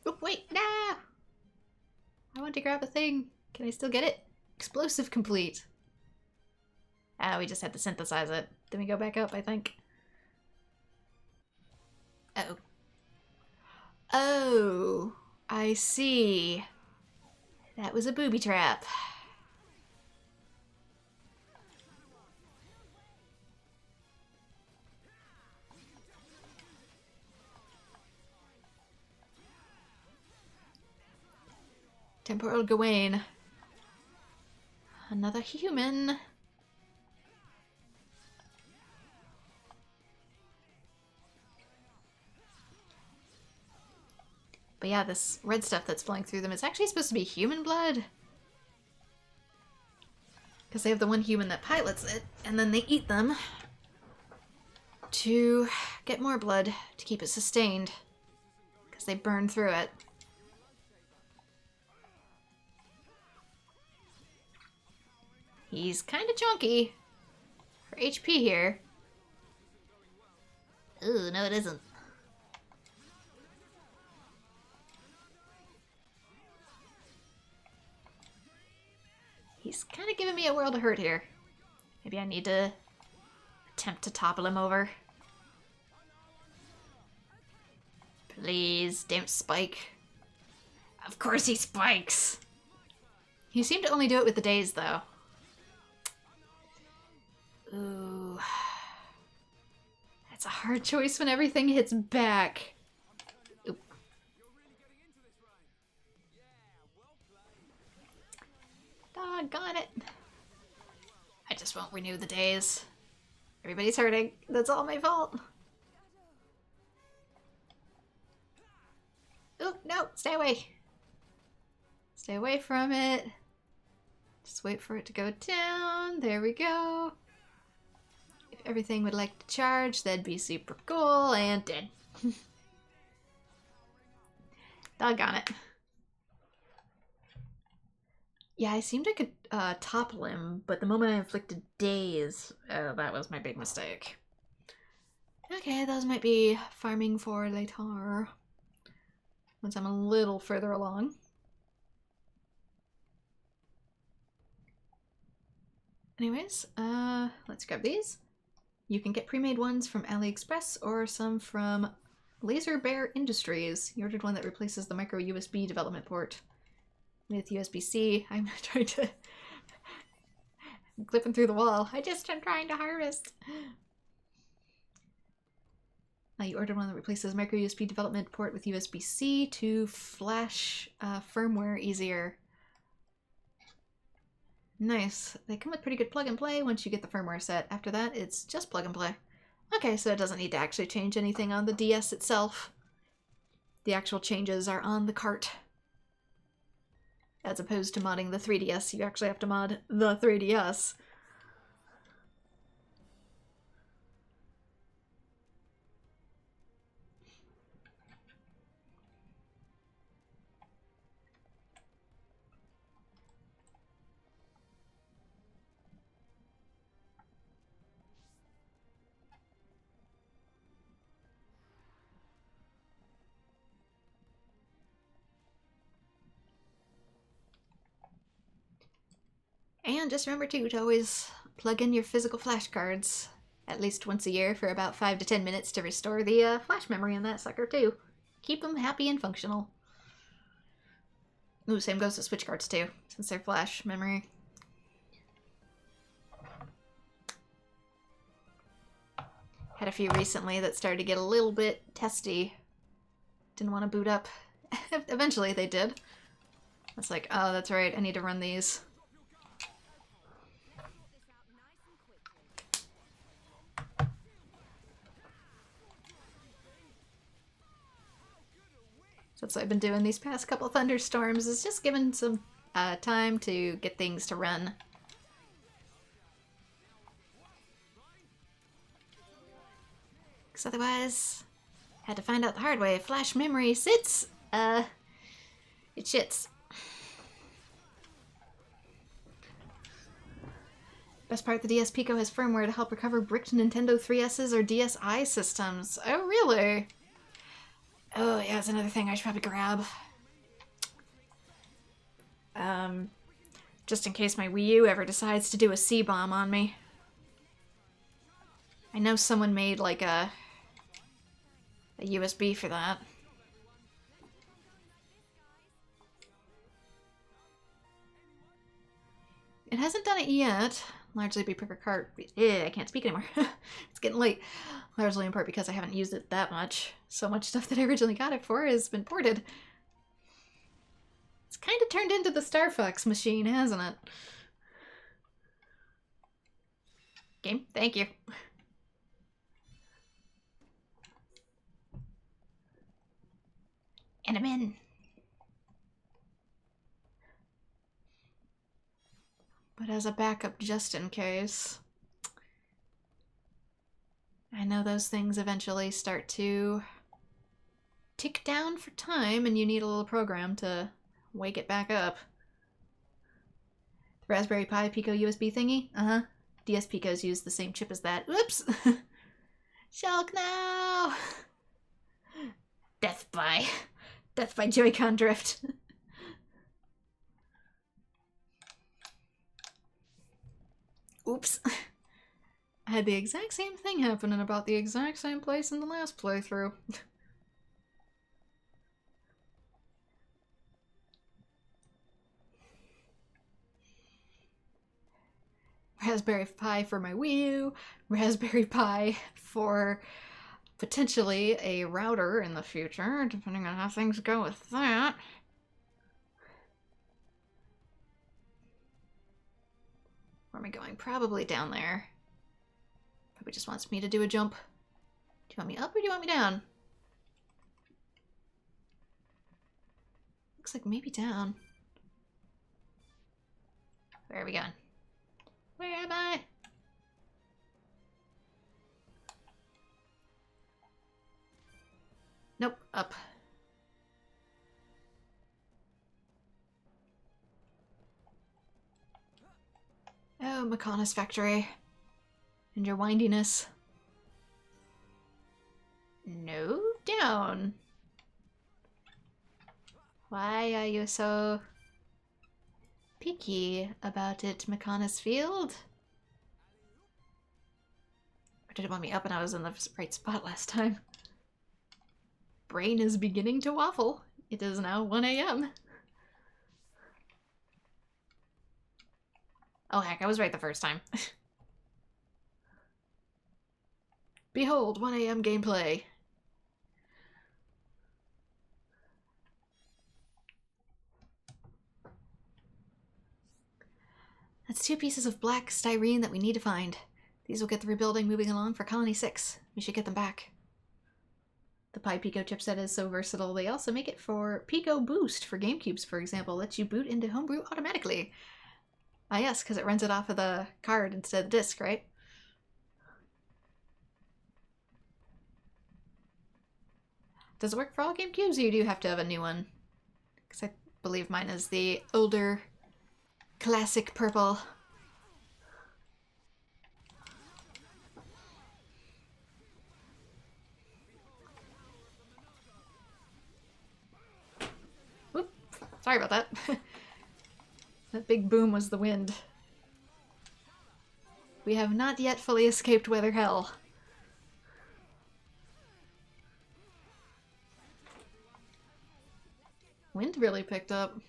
Oh, wait, nah! I want to grab a thing. Can I still get it? Explosive complete. Ah, we just had to synthesize it. Then we go back up, I think. Uh-oh. Oh, I see. That was a booby trap. Temporal Gawain. Another human. But yeah, this red stuff that's flowing through them is actually supposed to be human blood. Because they have the one human that pilots it, and then they eat them to get more blood to keep it sustained. Because they burn through it. He's kind of chunky for HP here. Ooh, no it isn't. He's kind of giving me a world of hurt here. Maybe I need to attempt to topple him over. Please, don't spike. Of course he spikes! You seem to only do it with the days, though. Ooh. That's a hard choice when everything hits back. Oop. Doggone it. I just won't renew the days. Everybody's hurting. That's all my fault. Ooh, no, stay away. Stay away from it. Just wait for it to go down. There we go. If everything would like to charge, that'd be super cool. And dead. Doggone it. Yeah, I seemed I could topple him, but the moment I inflicted daze, that was my big mistake. Okay, those might be farming for later. Once I'm a little further along. Anyways, let's grab these. You can get pre-made ones from AliExpress or some from Laser Bear Industries. You ordered one that replaces the micro USB development port with USB-C. I'm trying to... I'm clipping through the wall. I just am trying to harvest. You ordered one that replaces micro USB development port with USB-C to flash firmware easier. Nice. They come with pretty good plug and play once you get the firmware set. After that, it's just plug and play. Okay, so it doesn't need to actually change anything on the DS itself. The actual changes are on the cart. As opposed to modding the 3DS, you actually have to mod the 3DS. And just remember too to always plug in your physical flashcards at least once a year for about 5 to 10 minutes to restore the flash memory in that sucker too. Keep them happy and functional. Ooh, same goes with Switch cards too, since they're flash memory. Had a few recently that started to get a little bit testy. Didn't want to boot up. Eventually they did. It's like, oh, that's right, I need to run these. So that's what I've been doing these past couple thunderstorms, is just giving some time to get things to run. Because otherwise, had to find out the hard way. Flash memory sits, it shits. Best part, the DS Pico has firmware to help recover bricked Nintendo 3DS's or DSi systems. Oh, really? Oh, yeah, that's another thing I should probably grab. Just in case my Wii U ever decides to do a C-bomb on me. I know someone made, like, a USB for that. It hasn't done it yet. Largely be quicker cart. I can't speak anymore. It's getting late. Largely in part because I haven't used it that much. So much stuff that I originally got it for has been ported. It's kind of turned into the Star Fox machine, hasn't it? Game, thank you. And I'm in. But as a backup, just in case. I know those things eventually start to tick down for time, and you need a little program to wake it back up. The Raspberry Pi Pico USB thingy? Uh-huh. DS Picos use the same chip as that. Oops! Shulk now! Death by Joy-Con drift. Oops. I had the exact same thing happen in about the exact same place in the last playthrough. Raspberry Pi for my Wii U, Raspberry Pi for potentially a router in the future, depending on how things go with that. Where am I going? Probably down there. Probably just wants me to do a jump. Do you want me up or do you want me down? Looks like maybe down. Where are we going? Where am I? Nope, up. Oh, Makana's factory. And your windiness. No, down. Why are you so picky about it, Makana's field? Did it want me up and I was in the right spot last time. Brain is beginning to waffle. It is now 1 a.m. Oh heck, I was right the first time. Behold, 1 a.m. gameplay. That's 2 pieces of black styrene that we need to find. These will get the rebuilding moving along for Colony 6. We should get them back. The Pi Pico chipset is so versatile, they also make it for Pico Boost for GameCubes, for example. Lets you boot into Homebrew automatically. Ah yes, because it runs it off of the card instead of the disc, right? Does it work for all GameCubes, or you do have to have a new one? Because I believe mine is the older, classic purple. Oop, sorry about that. That big boom was the wind. We have not yet fully escaped weather hell. Wind really picked up.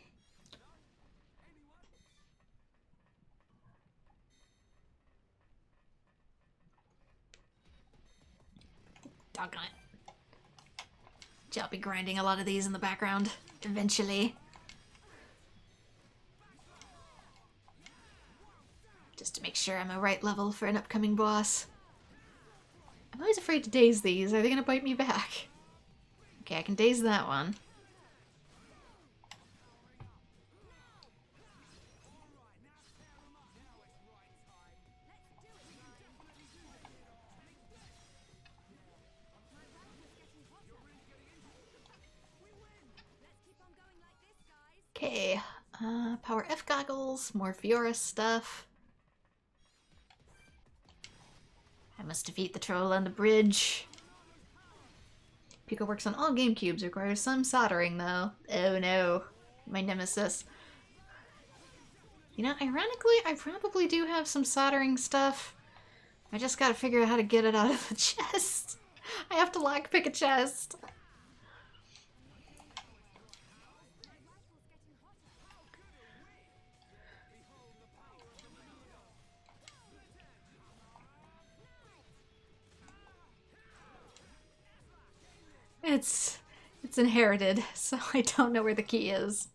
Doggone it. I'll be grinding a lot of these in the background eventually. Just to make sure I'm a right level for an upcoming boss. I'm always afraid to daze these. Are they gonna bite me back? Okay, I can daze that one. Okay, Power F goggles, more Fiora stuff. I must defeat the troll on the bridge. Pico works on all GameCubes, requires some soldering though. Oh no, my nemesis. You know, ironically, I probably do have some soldering stuff. I just gotta figure out how to get it out of the chest. I have to lockpick a chest. It's inherited, so I don't know where the key is.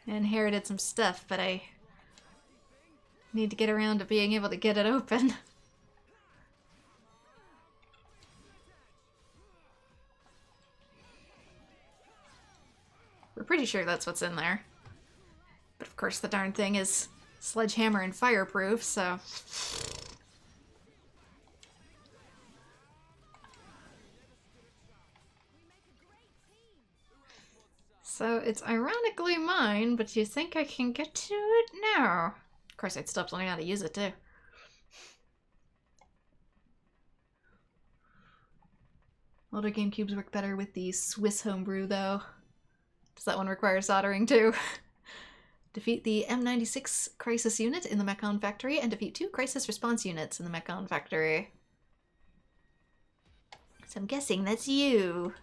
I inherited some stuff, but I need to get around to being able to get it open. We're pretty sure that's what's in there. But of course the darn thing is sledgehammer and fireproof, so... So it's ironically mine, but you think I can get to it now? Of course I'd still have to learn how to use it too. Older GameCubes work better with the Swiss homebrew though. Does that one require soldering too? Defeat the M96 Crisis unit in the Mechon Factory and defeat 2 Crisis Response units in the Mechon Factory. So I'm guessing that's you.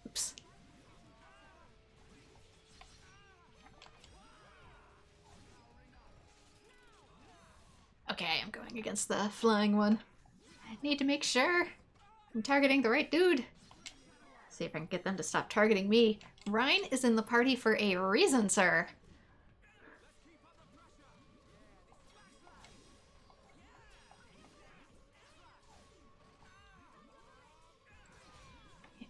Oops. Okay, I'm going against the flying one. I need to make sure I'm targeting the right dude. See if I can get them to stop targeting me. Ryan is in the party for a reason, sir.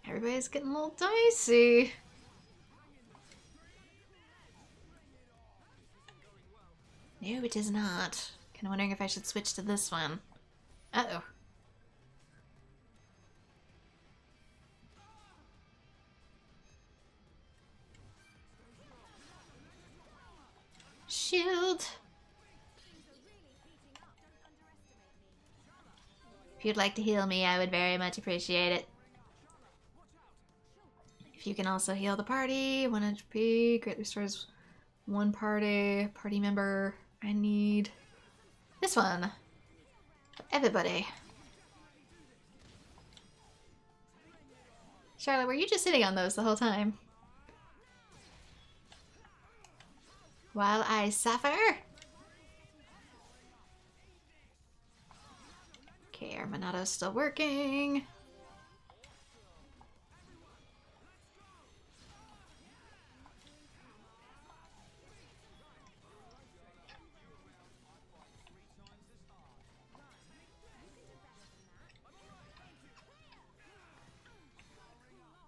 Everybody's getting a little dicey. No, it is not. Kind of wondering if I should switch to this one. Uh-oh. Shield! If you'd like to heal me, I would very much appreciate it. If you can also heal the party, 1 HP, greatly restores 1 party member. I need this one. For everybody. Charlotte, were you just sitting on those the whole time? While I suffer? Okay, our Monato's still working.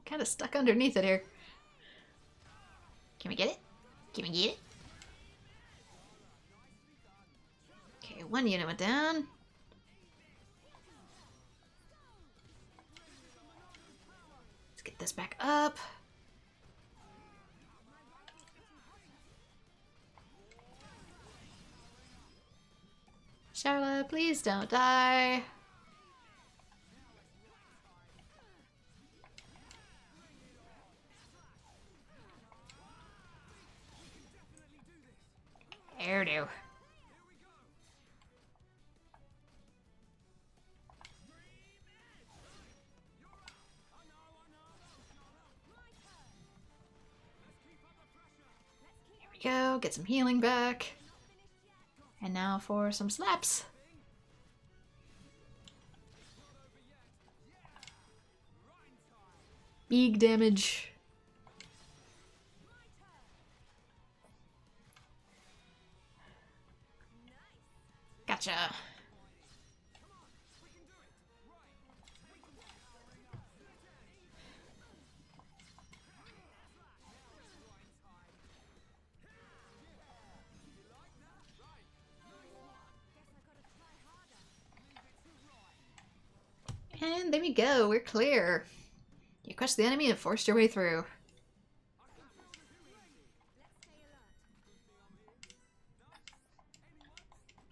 Kind of stuck underneath it here. Can we get it? Can we get it? Okay, 1 unit went down. Let's get this back up. Charlotte, please don't die. Hairdo. Here we go, get some healing back. And now for some slaps. Big damage. Gotcha. And there we go, we're clear. You crushed the enemy and forced your way through.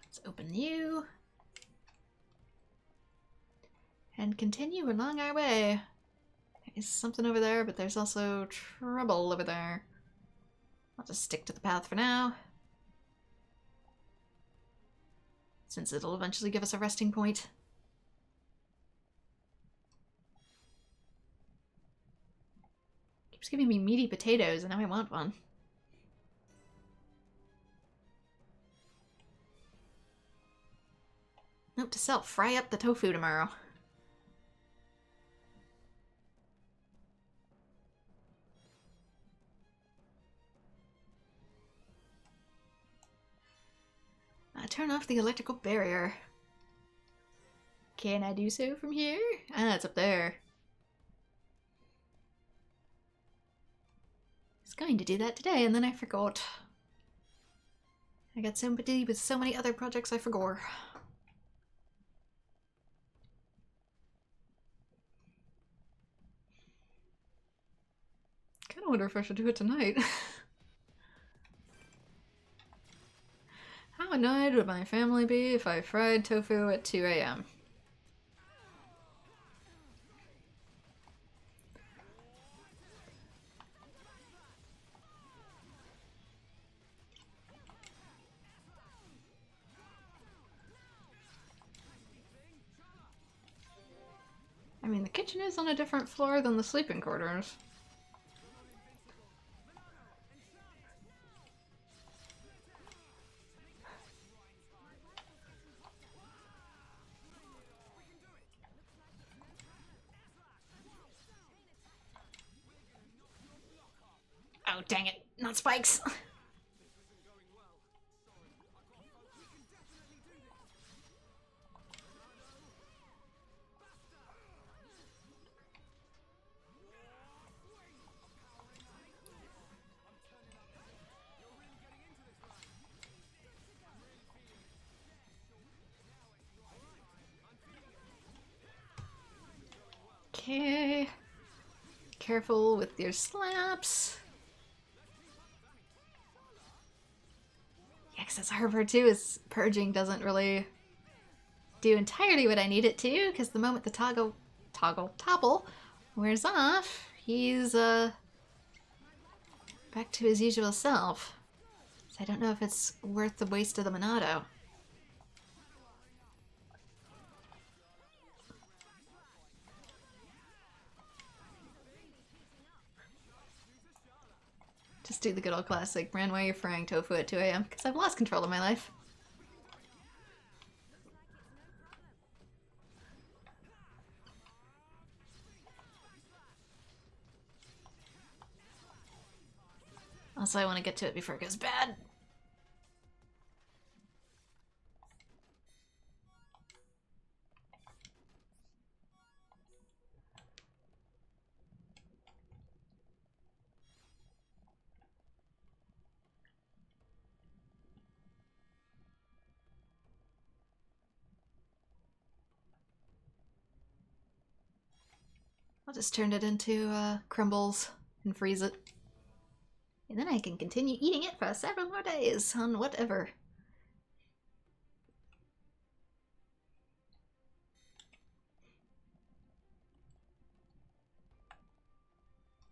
Let's open you. And continue along our way. There's something over there, but there's also trouble over there. I'll just stick to the path for now. Since it'll eventually give us a resting point. Keeps giving me meaty potatoes, and now I want one. Note to self, fry up the tofu tomorrow. Turn off the electrical barrier. Can I do so from here? Ah, it's up there. I was going to do that today, and then I forgot. I got so busy with so many other projects I forgot. Kinda wonder if I should do it tonight. How annoyed would my family be if I fried tofu at 2 AM? I mean, the kitchen is on a different floor than the sleeping quarters. Oh, dang it. Not spikes. Okay. Careful with your slaps. Yeah, 'cause it's hard too, is purging doesn't really do entirely what I need it to, because the moment the topple wears off, he's back to his usual self. So I don't know if it's worth the waste of the Monado. Just do the good old classic, ran while you're frying tofu at 2 a.m. because I've lost control of my life. Also, I want to get to it before it goes bad. I'll just turn it into crumbles and freeze it. And then I can continue eating it for several more days on whatever.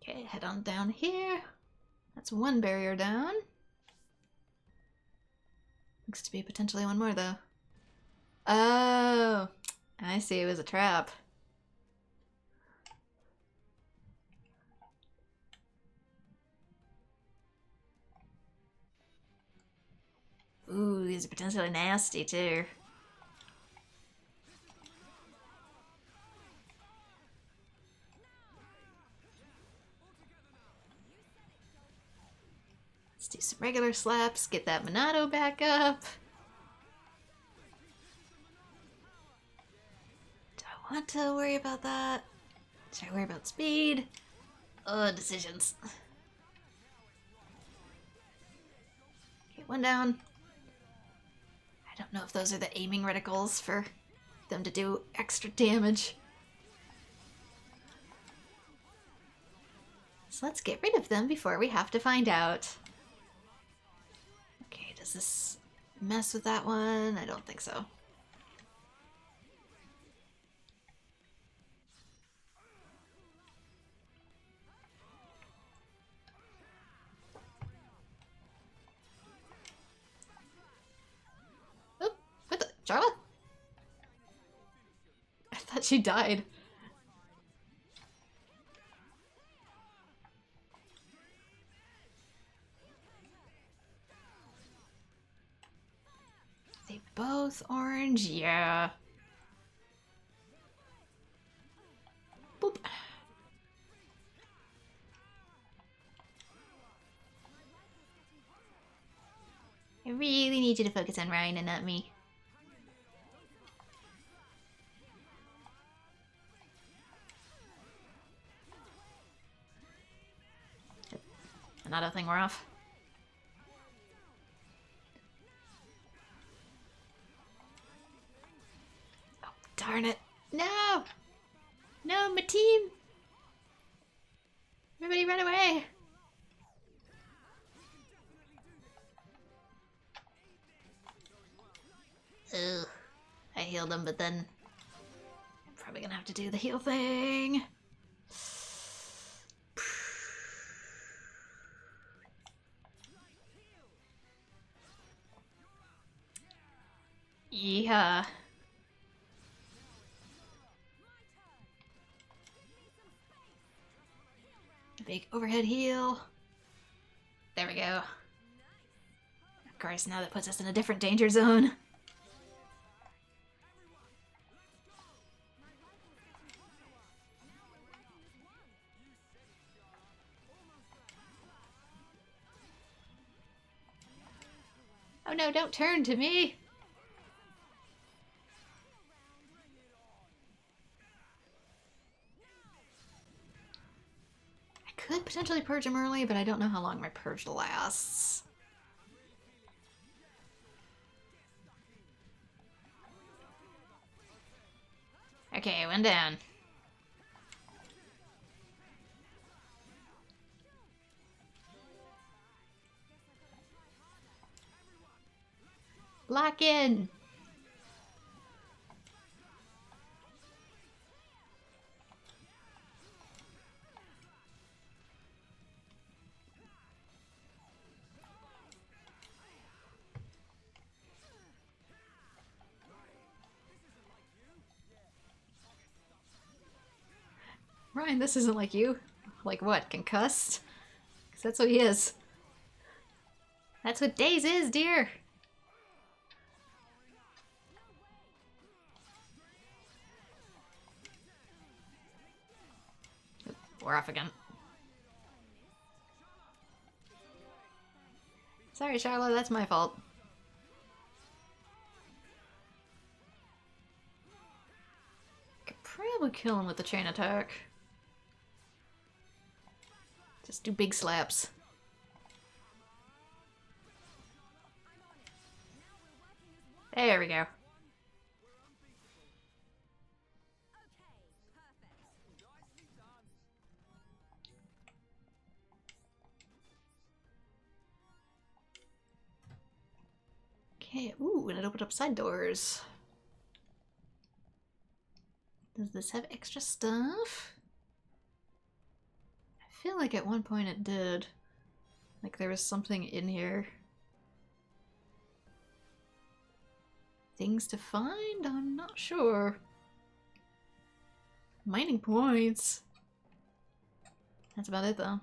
Okay, head on down here. That's one barrier down. Looks to be potentially one more though. Oh, I see, it was a trap. Ooh, these are potentially nasty too. Let's do some regular slaps, get that Monado back up. Do I want to worry about that? Should I worry about speed? Oh, decisions. Okay, one down. I don't know if those are the aiming reticles for them to do extra damage. So let's get rid of them before we have to find out. Okay, does this mess with that one? I don't think so. Oop, what the? Charlotte? I thought she died. They both orange, yeah. Boop. I really need you to focus on Ryan and not me. Another thing we're off. Oh, darn it. No! No, my team! Everybody run away! Ugh. I healed him, but then I'm probably gonna have to do the heal thing. Yeah. Big overhead heal. There we go. Of course, now that puts us in a different danger zone. Oh no, don't turn to me! I could potentially purge him early, but I don't know how long my purge lasts. Okay, one down. Lock in! Ryan, this isn't like you. Like what, concussed? 'Cause that's what he is. That's what Daze is, dear! Oop, we're off again. Sorry, Charlotte, that's my fault. Could probably kill him with the chain attack. Just do big slaps. There we go. Okay, ooh, and it opened up side doors. Does this have extra stuff? I feel like at one point it did. Like there was something in here. Things to find? I'm not sure. Mining points. That's about it though.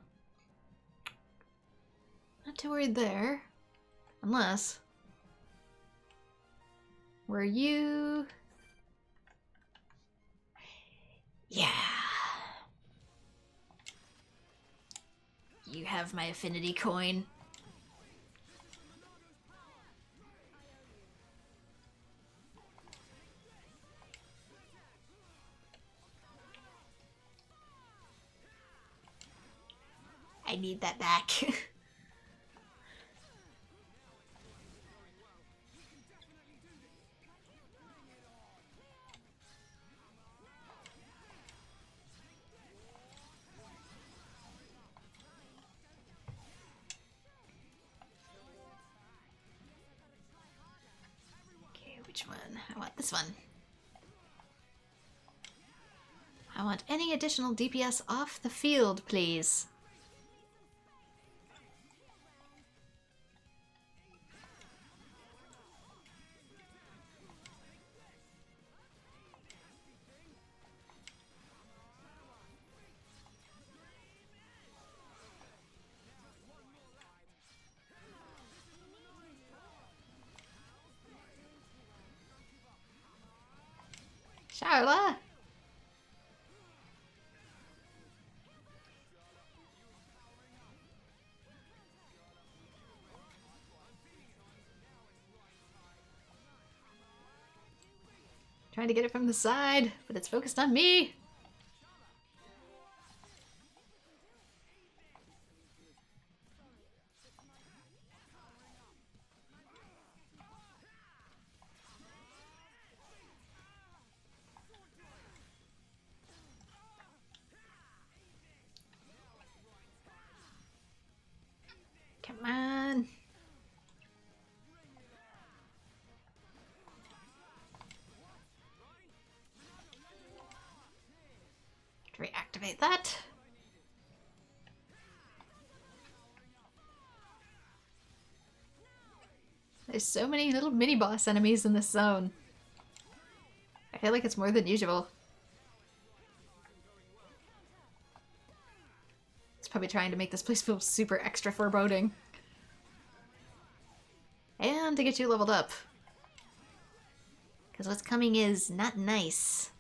Not too worried there. Unless... Were you... Yeah. You have my affinity coin. I need that back. Okay, which one? I want this one. I want any additional DPS off the field, please. Charla! Trying to get it from the side, but it's focused on me. Come on. Reactivate that. There's so many little mini boss enemies in this zone. I feel like it's more than usual. It's probably trying to make this place feel super extra foreboding. And to get you leveled up. Because what's coming is not nice.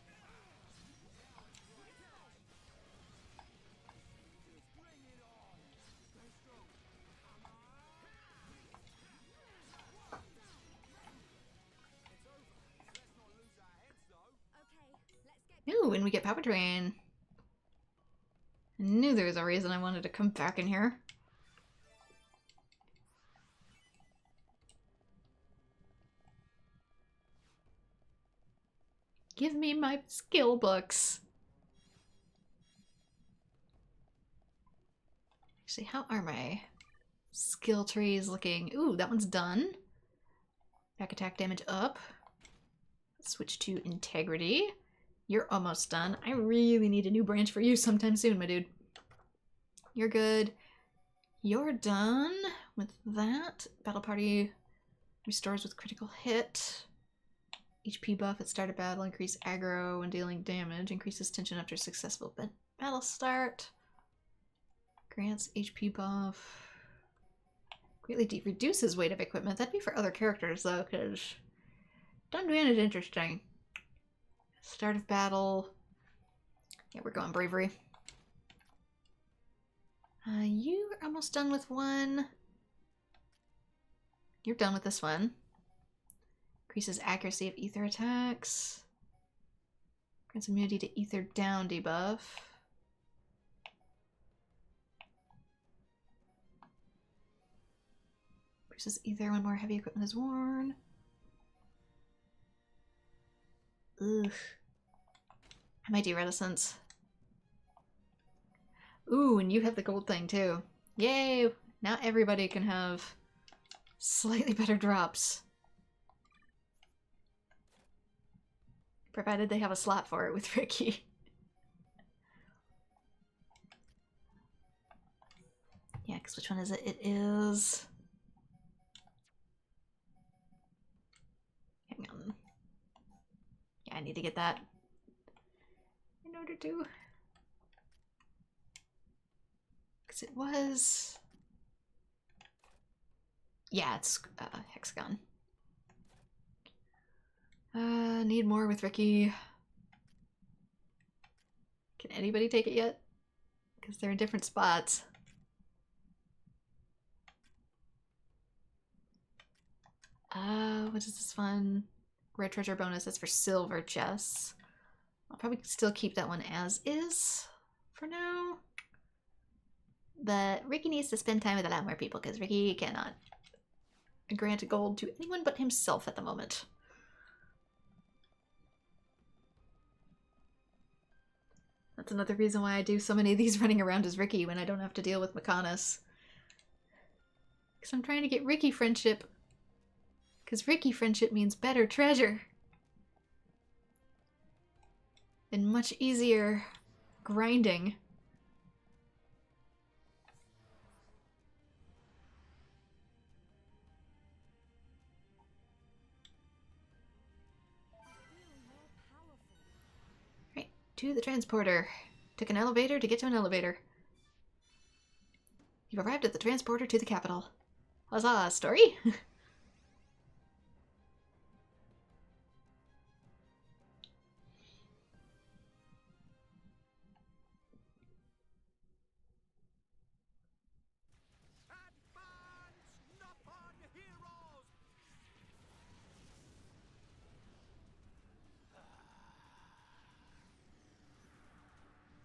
Ooh, and we get Power Drain. I knew there was a reason I wanted to come back in here. Give me my skill books. Actually, how are my skill trees looking? Ooh, that one's done. Back attack damage up. Switch to integrity. You're almost done. I really need a new branch for you sometime soon, my dude. You're good. You're done with that. Battle party restores with critical hit. HP buff at start of battle. Increase aggro when dealing damage. Increases tension after successful battle start. Grants HP buff. Greatly reduces weight of equipment. That'd be for other characters though, because Dunduan is interesting. Start of battle. Yeah, we're going bravery. You are almost done with one. You're done with this one. Increases accuracy of ether attacks. Grants immunity to ether down debuff. Increases ether when more heavy equipment is worn. Ugh. I might do reticence. Ooh, and you have the gold thing too. Yay! Now everybody can have slightly better drops. Provided they have a slot for it with Ricky. Yeah, because which one is it? It is... Hang on. Yeah, I need to get that in order to... Because it was... Yeah, it's hexagon. Need more with Ricky. Can anybody take it yet? Because they're in different spots. What is this one? Rare treasure bonus. That's for silver chests. I'll probably still keep that one as is for now. But Ricky needs to spend time with a lot more people because Ricky cannot grant gold to anyone but himself at the moment. That's another reason why I do so many of these running around as Ricky when I don't have to deal with Makanis. Because I'm trying to get Ricky friendship. Because Ricky friendship means better treasure. And much easier grinding. Right, to the transporter. Took an elevator to get to an elevator. You've arrived at the transporter to the capital. Huzzah, story?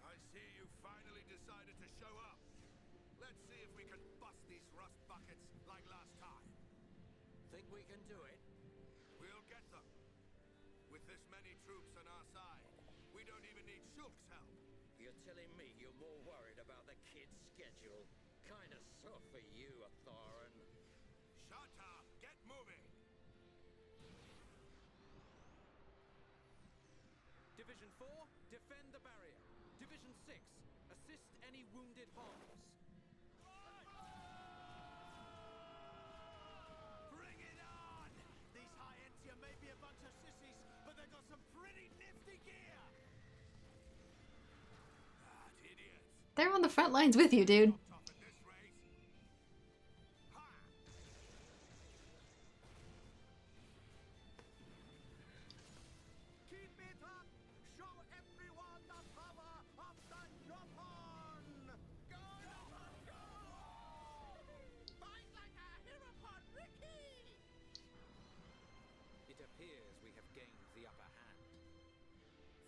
I see you finally decided to show up. Let's see if we can bust these rust buckets like last time. Think we can do it? We'll get them. With this many troops on our side, we don't even need Shulk's help. You're telling me you're more worried about the kid's schedule? Kinda soft for you, Thorin. Shut up! Get moving! Division 4, defend the barrier. Division 6, assist any wounded Hans. Bring it on! These High-Entia may be a bunch of sissies, but they've got some pretty nifty gear! Ah, idiots! They're on the front lines with you, dude. Keep it up! Show everyone the power of the Jopon! Go! Go! Fight like a Hirapon, Ricky! It appears we have gained the upper hand.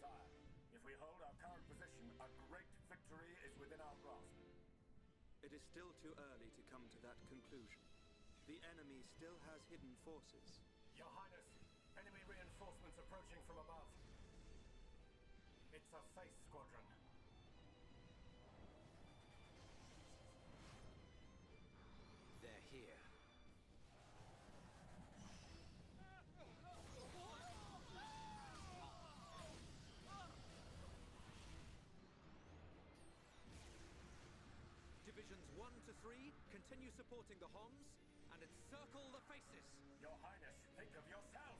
Sire, if we hold our current position, a great victory is within our grasp. It is still too early to come to that conclusion. The enemy still has hidden forces. Your Highness, enemy reinforcements approaching from above. It's a Face squadron. They're here. free, continue supporting the Homs, and encircle the faces. Your Highness, think of yourself!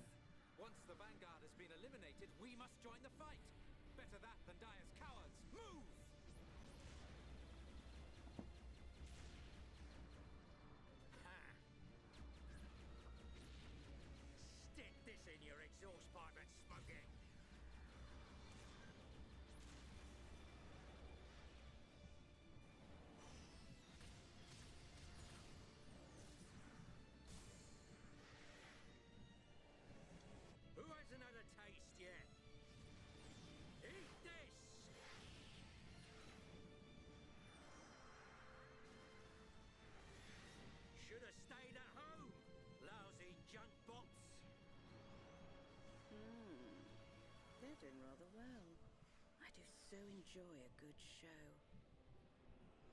Once the Vanguard has been eliminated, we must join the fight. Better that than die as cowards. Move! Stick this in your exhaust pipe and smoke it! Who hasn't had a taste yet? Eat this! Should have stayed at home, lousy junk bots. They're doing rather well. I do so enjoy a good show.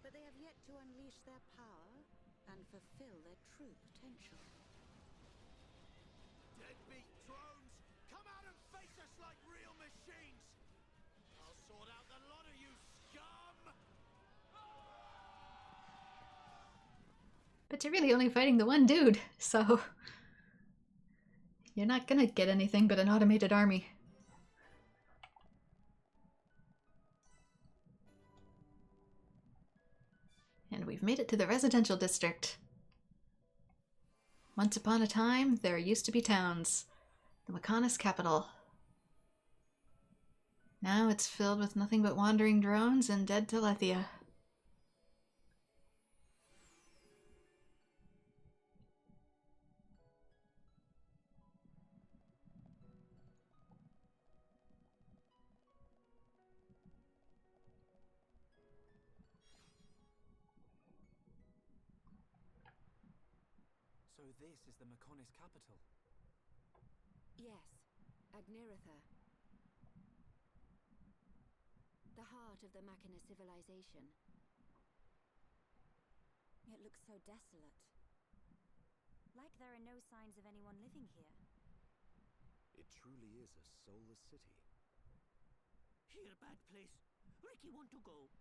But they have yet to unleash their power and fulfill their true potential. Deadbeat drones! Come out and face us like real machines! I'll sort out the lot of you, scum! But you're really only fighting the one dude, so you're not gonna get anything but an automated army. And we've made it to the residential district. Once upon a time, there used to be towns. The Mechonis capital. Now it's filled with nothing but wandering drones and dead Telethia. So this is the Mechonis capital? Yes, Agniratha. The heart of the Machina civilization. It looks so desolate. Like there are no signs of anyone living here. It truly is a soulless city. Here, bad place. Ricky want to go.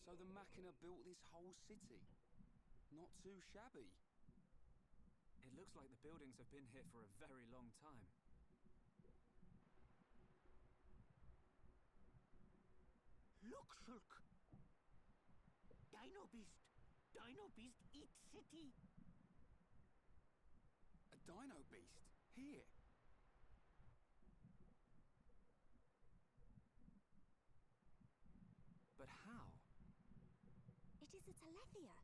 So the Machina built this whole city? Not too shabby. It looks like the buildings have been here for a very long time. Look, Shulk. Dino Beast. Dino Beast eats city. A dino beast? Here? But how? It is a Telethia.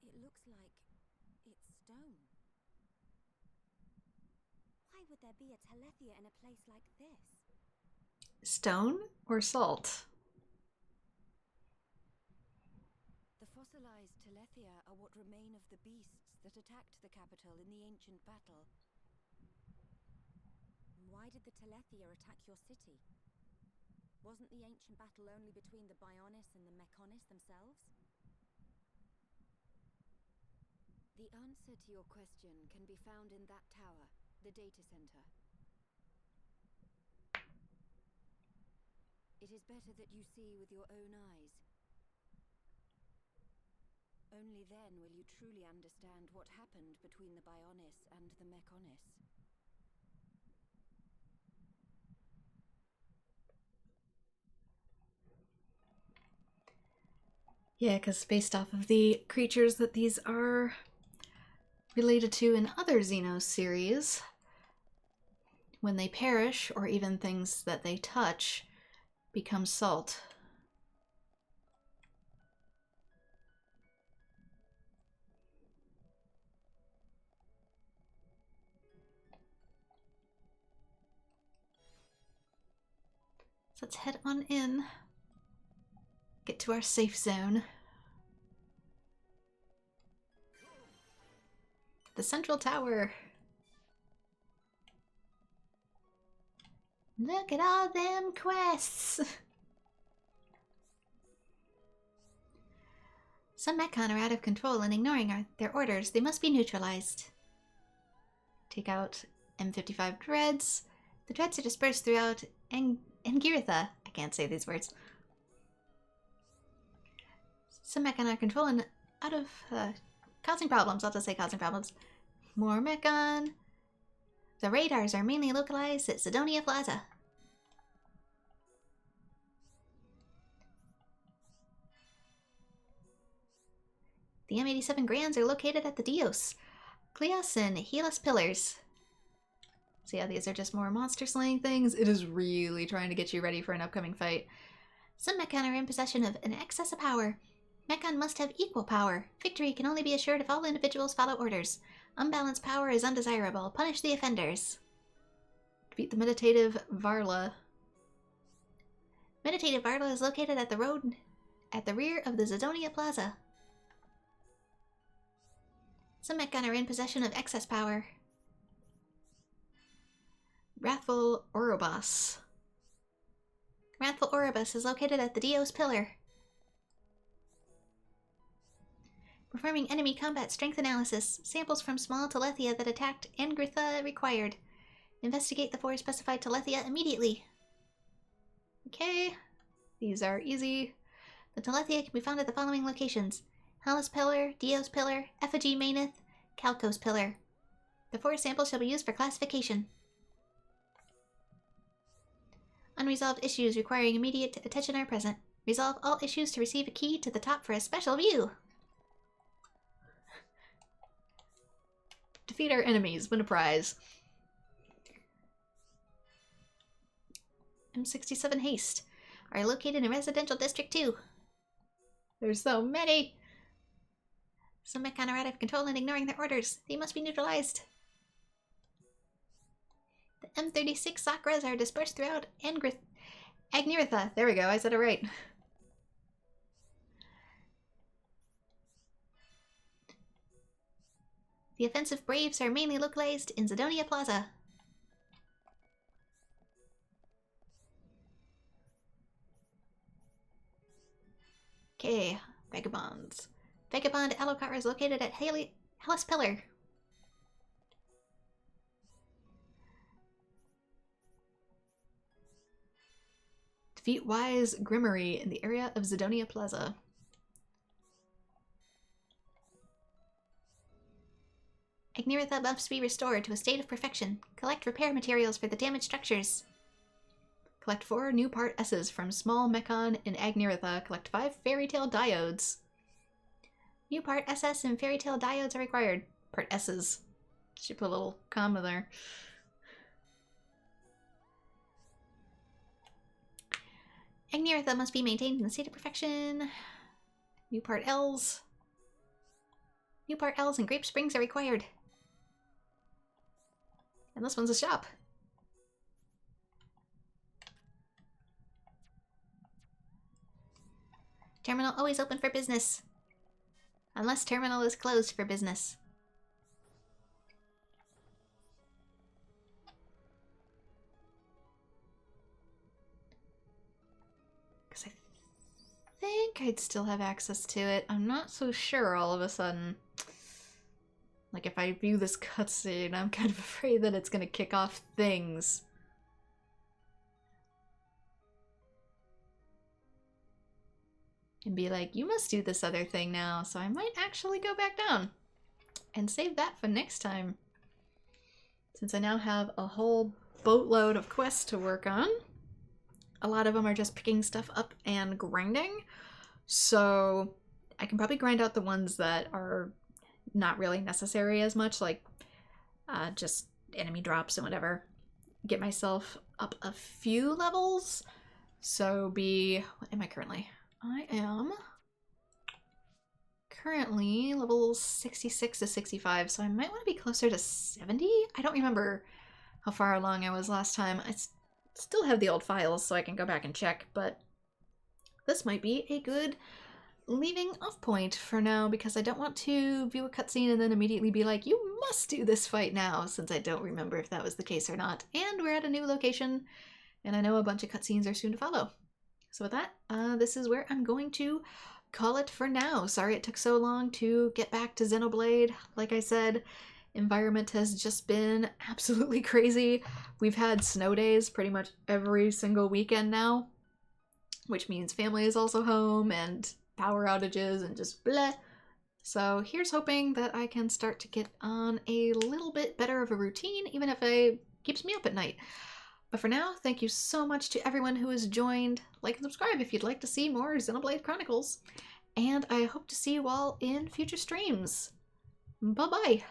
It looks like it's stone. Why would there be a Telethia in a place like this? Stone or salt? The fossilized Telethia are what remain of the beasts that attacked the capital in the ancient battle. Why did the Telethia attack your city? Wasn't the ancient battle only between the Bionis and the Mechonis themselves? The answer to your question can be found in that tower, the data center. It is better that you see with your own eyes. Only then will you truly understand what happened between the Bionis and the Mechonis. Yeah, because based off of the creatures that these are related to in other Xeno series, when they perish, or even things that they touch, become salt. So let's head on in. Get to our safe zone. The central tower. Look at all them quests. Some Mechon are out of control and ignoring their orders. They must be neutralized. Take out M55 dreads. The dreads are dispersed throughout Angiritha. I can't say these words. Some mech are controlling out of causing problems. I'll just say causing problems. More mech. The radars are mainly localized at Sidonia Plaza. The M87 Grands are located at the Dios, Cleos, and Helus Pillars. So yeah, these are just more monster slaying things. It is really trying to get you ready for an upcoming fight. Some Mechon are in possession of an excess of power. Mechon must have equal power. Victory can only be assured if all individuals follow orders. Unbalanced power is undesirable. Punish the offenders. Defeat the Meditative Varla. Meditative Varla is located at the road at the rear of the Zidonia Plaza. Some Mechon are in possession of excess power. Wrathful Orobos. Wrathful Orobos is located at the Dios Pillar. Performing enemy combat strength analysis. Samples from small Telethia that attacked Angritha required. Investigate the 4 specified Telethia immediately. Okay, these are easy. The Telethia can be found at the following locations: Hallis Pillar, Dios Pillar, Effigy Maineth, Calcos Pillar. The 4 samples shall be used for classification. Unresolved issues requiring immediate attention are present. Resolve all issues to receive a key to the top for a special view. Defeat our enemies, win a prize. M67 Haste are located in Residential District 2. There's so many! Some Mechon are out of control and ignoring their orders. They must be neutralized. The M36 Sakras are dispersed throughout Agniritha. There we go, I said it right. The offensive Braves are mainly localized in Zidonia Plaza. Okay, Vagabonds. Vagabond Alucard is located at Hellas Pillar. Defeat Wise Grimmery in the area of Zidonia Plaza. Agniritha must be restored to a state of perfection. Collect repair materials for the damaged structures. Collect 4 new Part S's from Small Mechon in Agniritha. Collect 5 Fairy Tale Diodes. New Part SS and Fairy Tale Diodes are required. Part S's. Should put a little comma there. Agniritha must be maintained in a state of perfection. New Part L's. New Part L's and Grape Springs are required. And this one's a shop. Terminal always open for business. Unless terminal is closed for business. Because I think I'd still have access to it. I'm not so sure all of a sudden. Like, if I view this cutscene, I'm kind of afraid that it's going to kick off things. And be like, you must do this other thing now, so I might actually go back down. And save that for next time. Since I now have a whole boatload of quests to work on. A lot of them are just picking stuff up and grinding. So I can probably grind out the ones that are not really necessary as much, like just enemy drops and whatever. Get myself up a few levels. So what am I currently? I am currently level 66 to 65, so I might want to be closer to 70? I don't remember how far along I was last time. I still have the old files, so I can go back and check, but this might be a good leaving off point for now, because I don't want to view a cutscene and then immediately be like, you must do this fight now, since I don't remember if that was the case or not. And we're at a new location, and I know a bunch of cutscenes are soon to follow. So with that, this is where I'm going to call it for now. Sorry it took so long to get back to Xenoblade. Like I said, environment has just been absolutely crazy. We've had snow days pretty much every single weekend now, which means family is also home and power outages and just bleh. So here's hoping that I can start to get on a little bit better of a routine, even if it keeps me up at night. But for now, thank you so much to everyone who has joined. Like and subscribe if you'd like to see more Xenoblade Chronicles. And I hope to see you all in future streams. Bye-bye!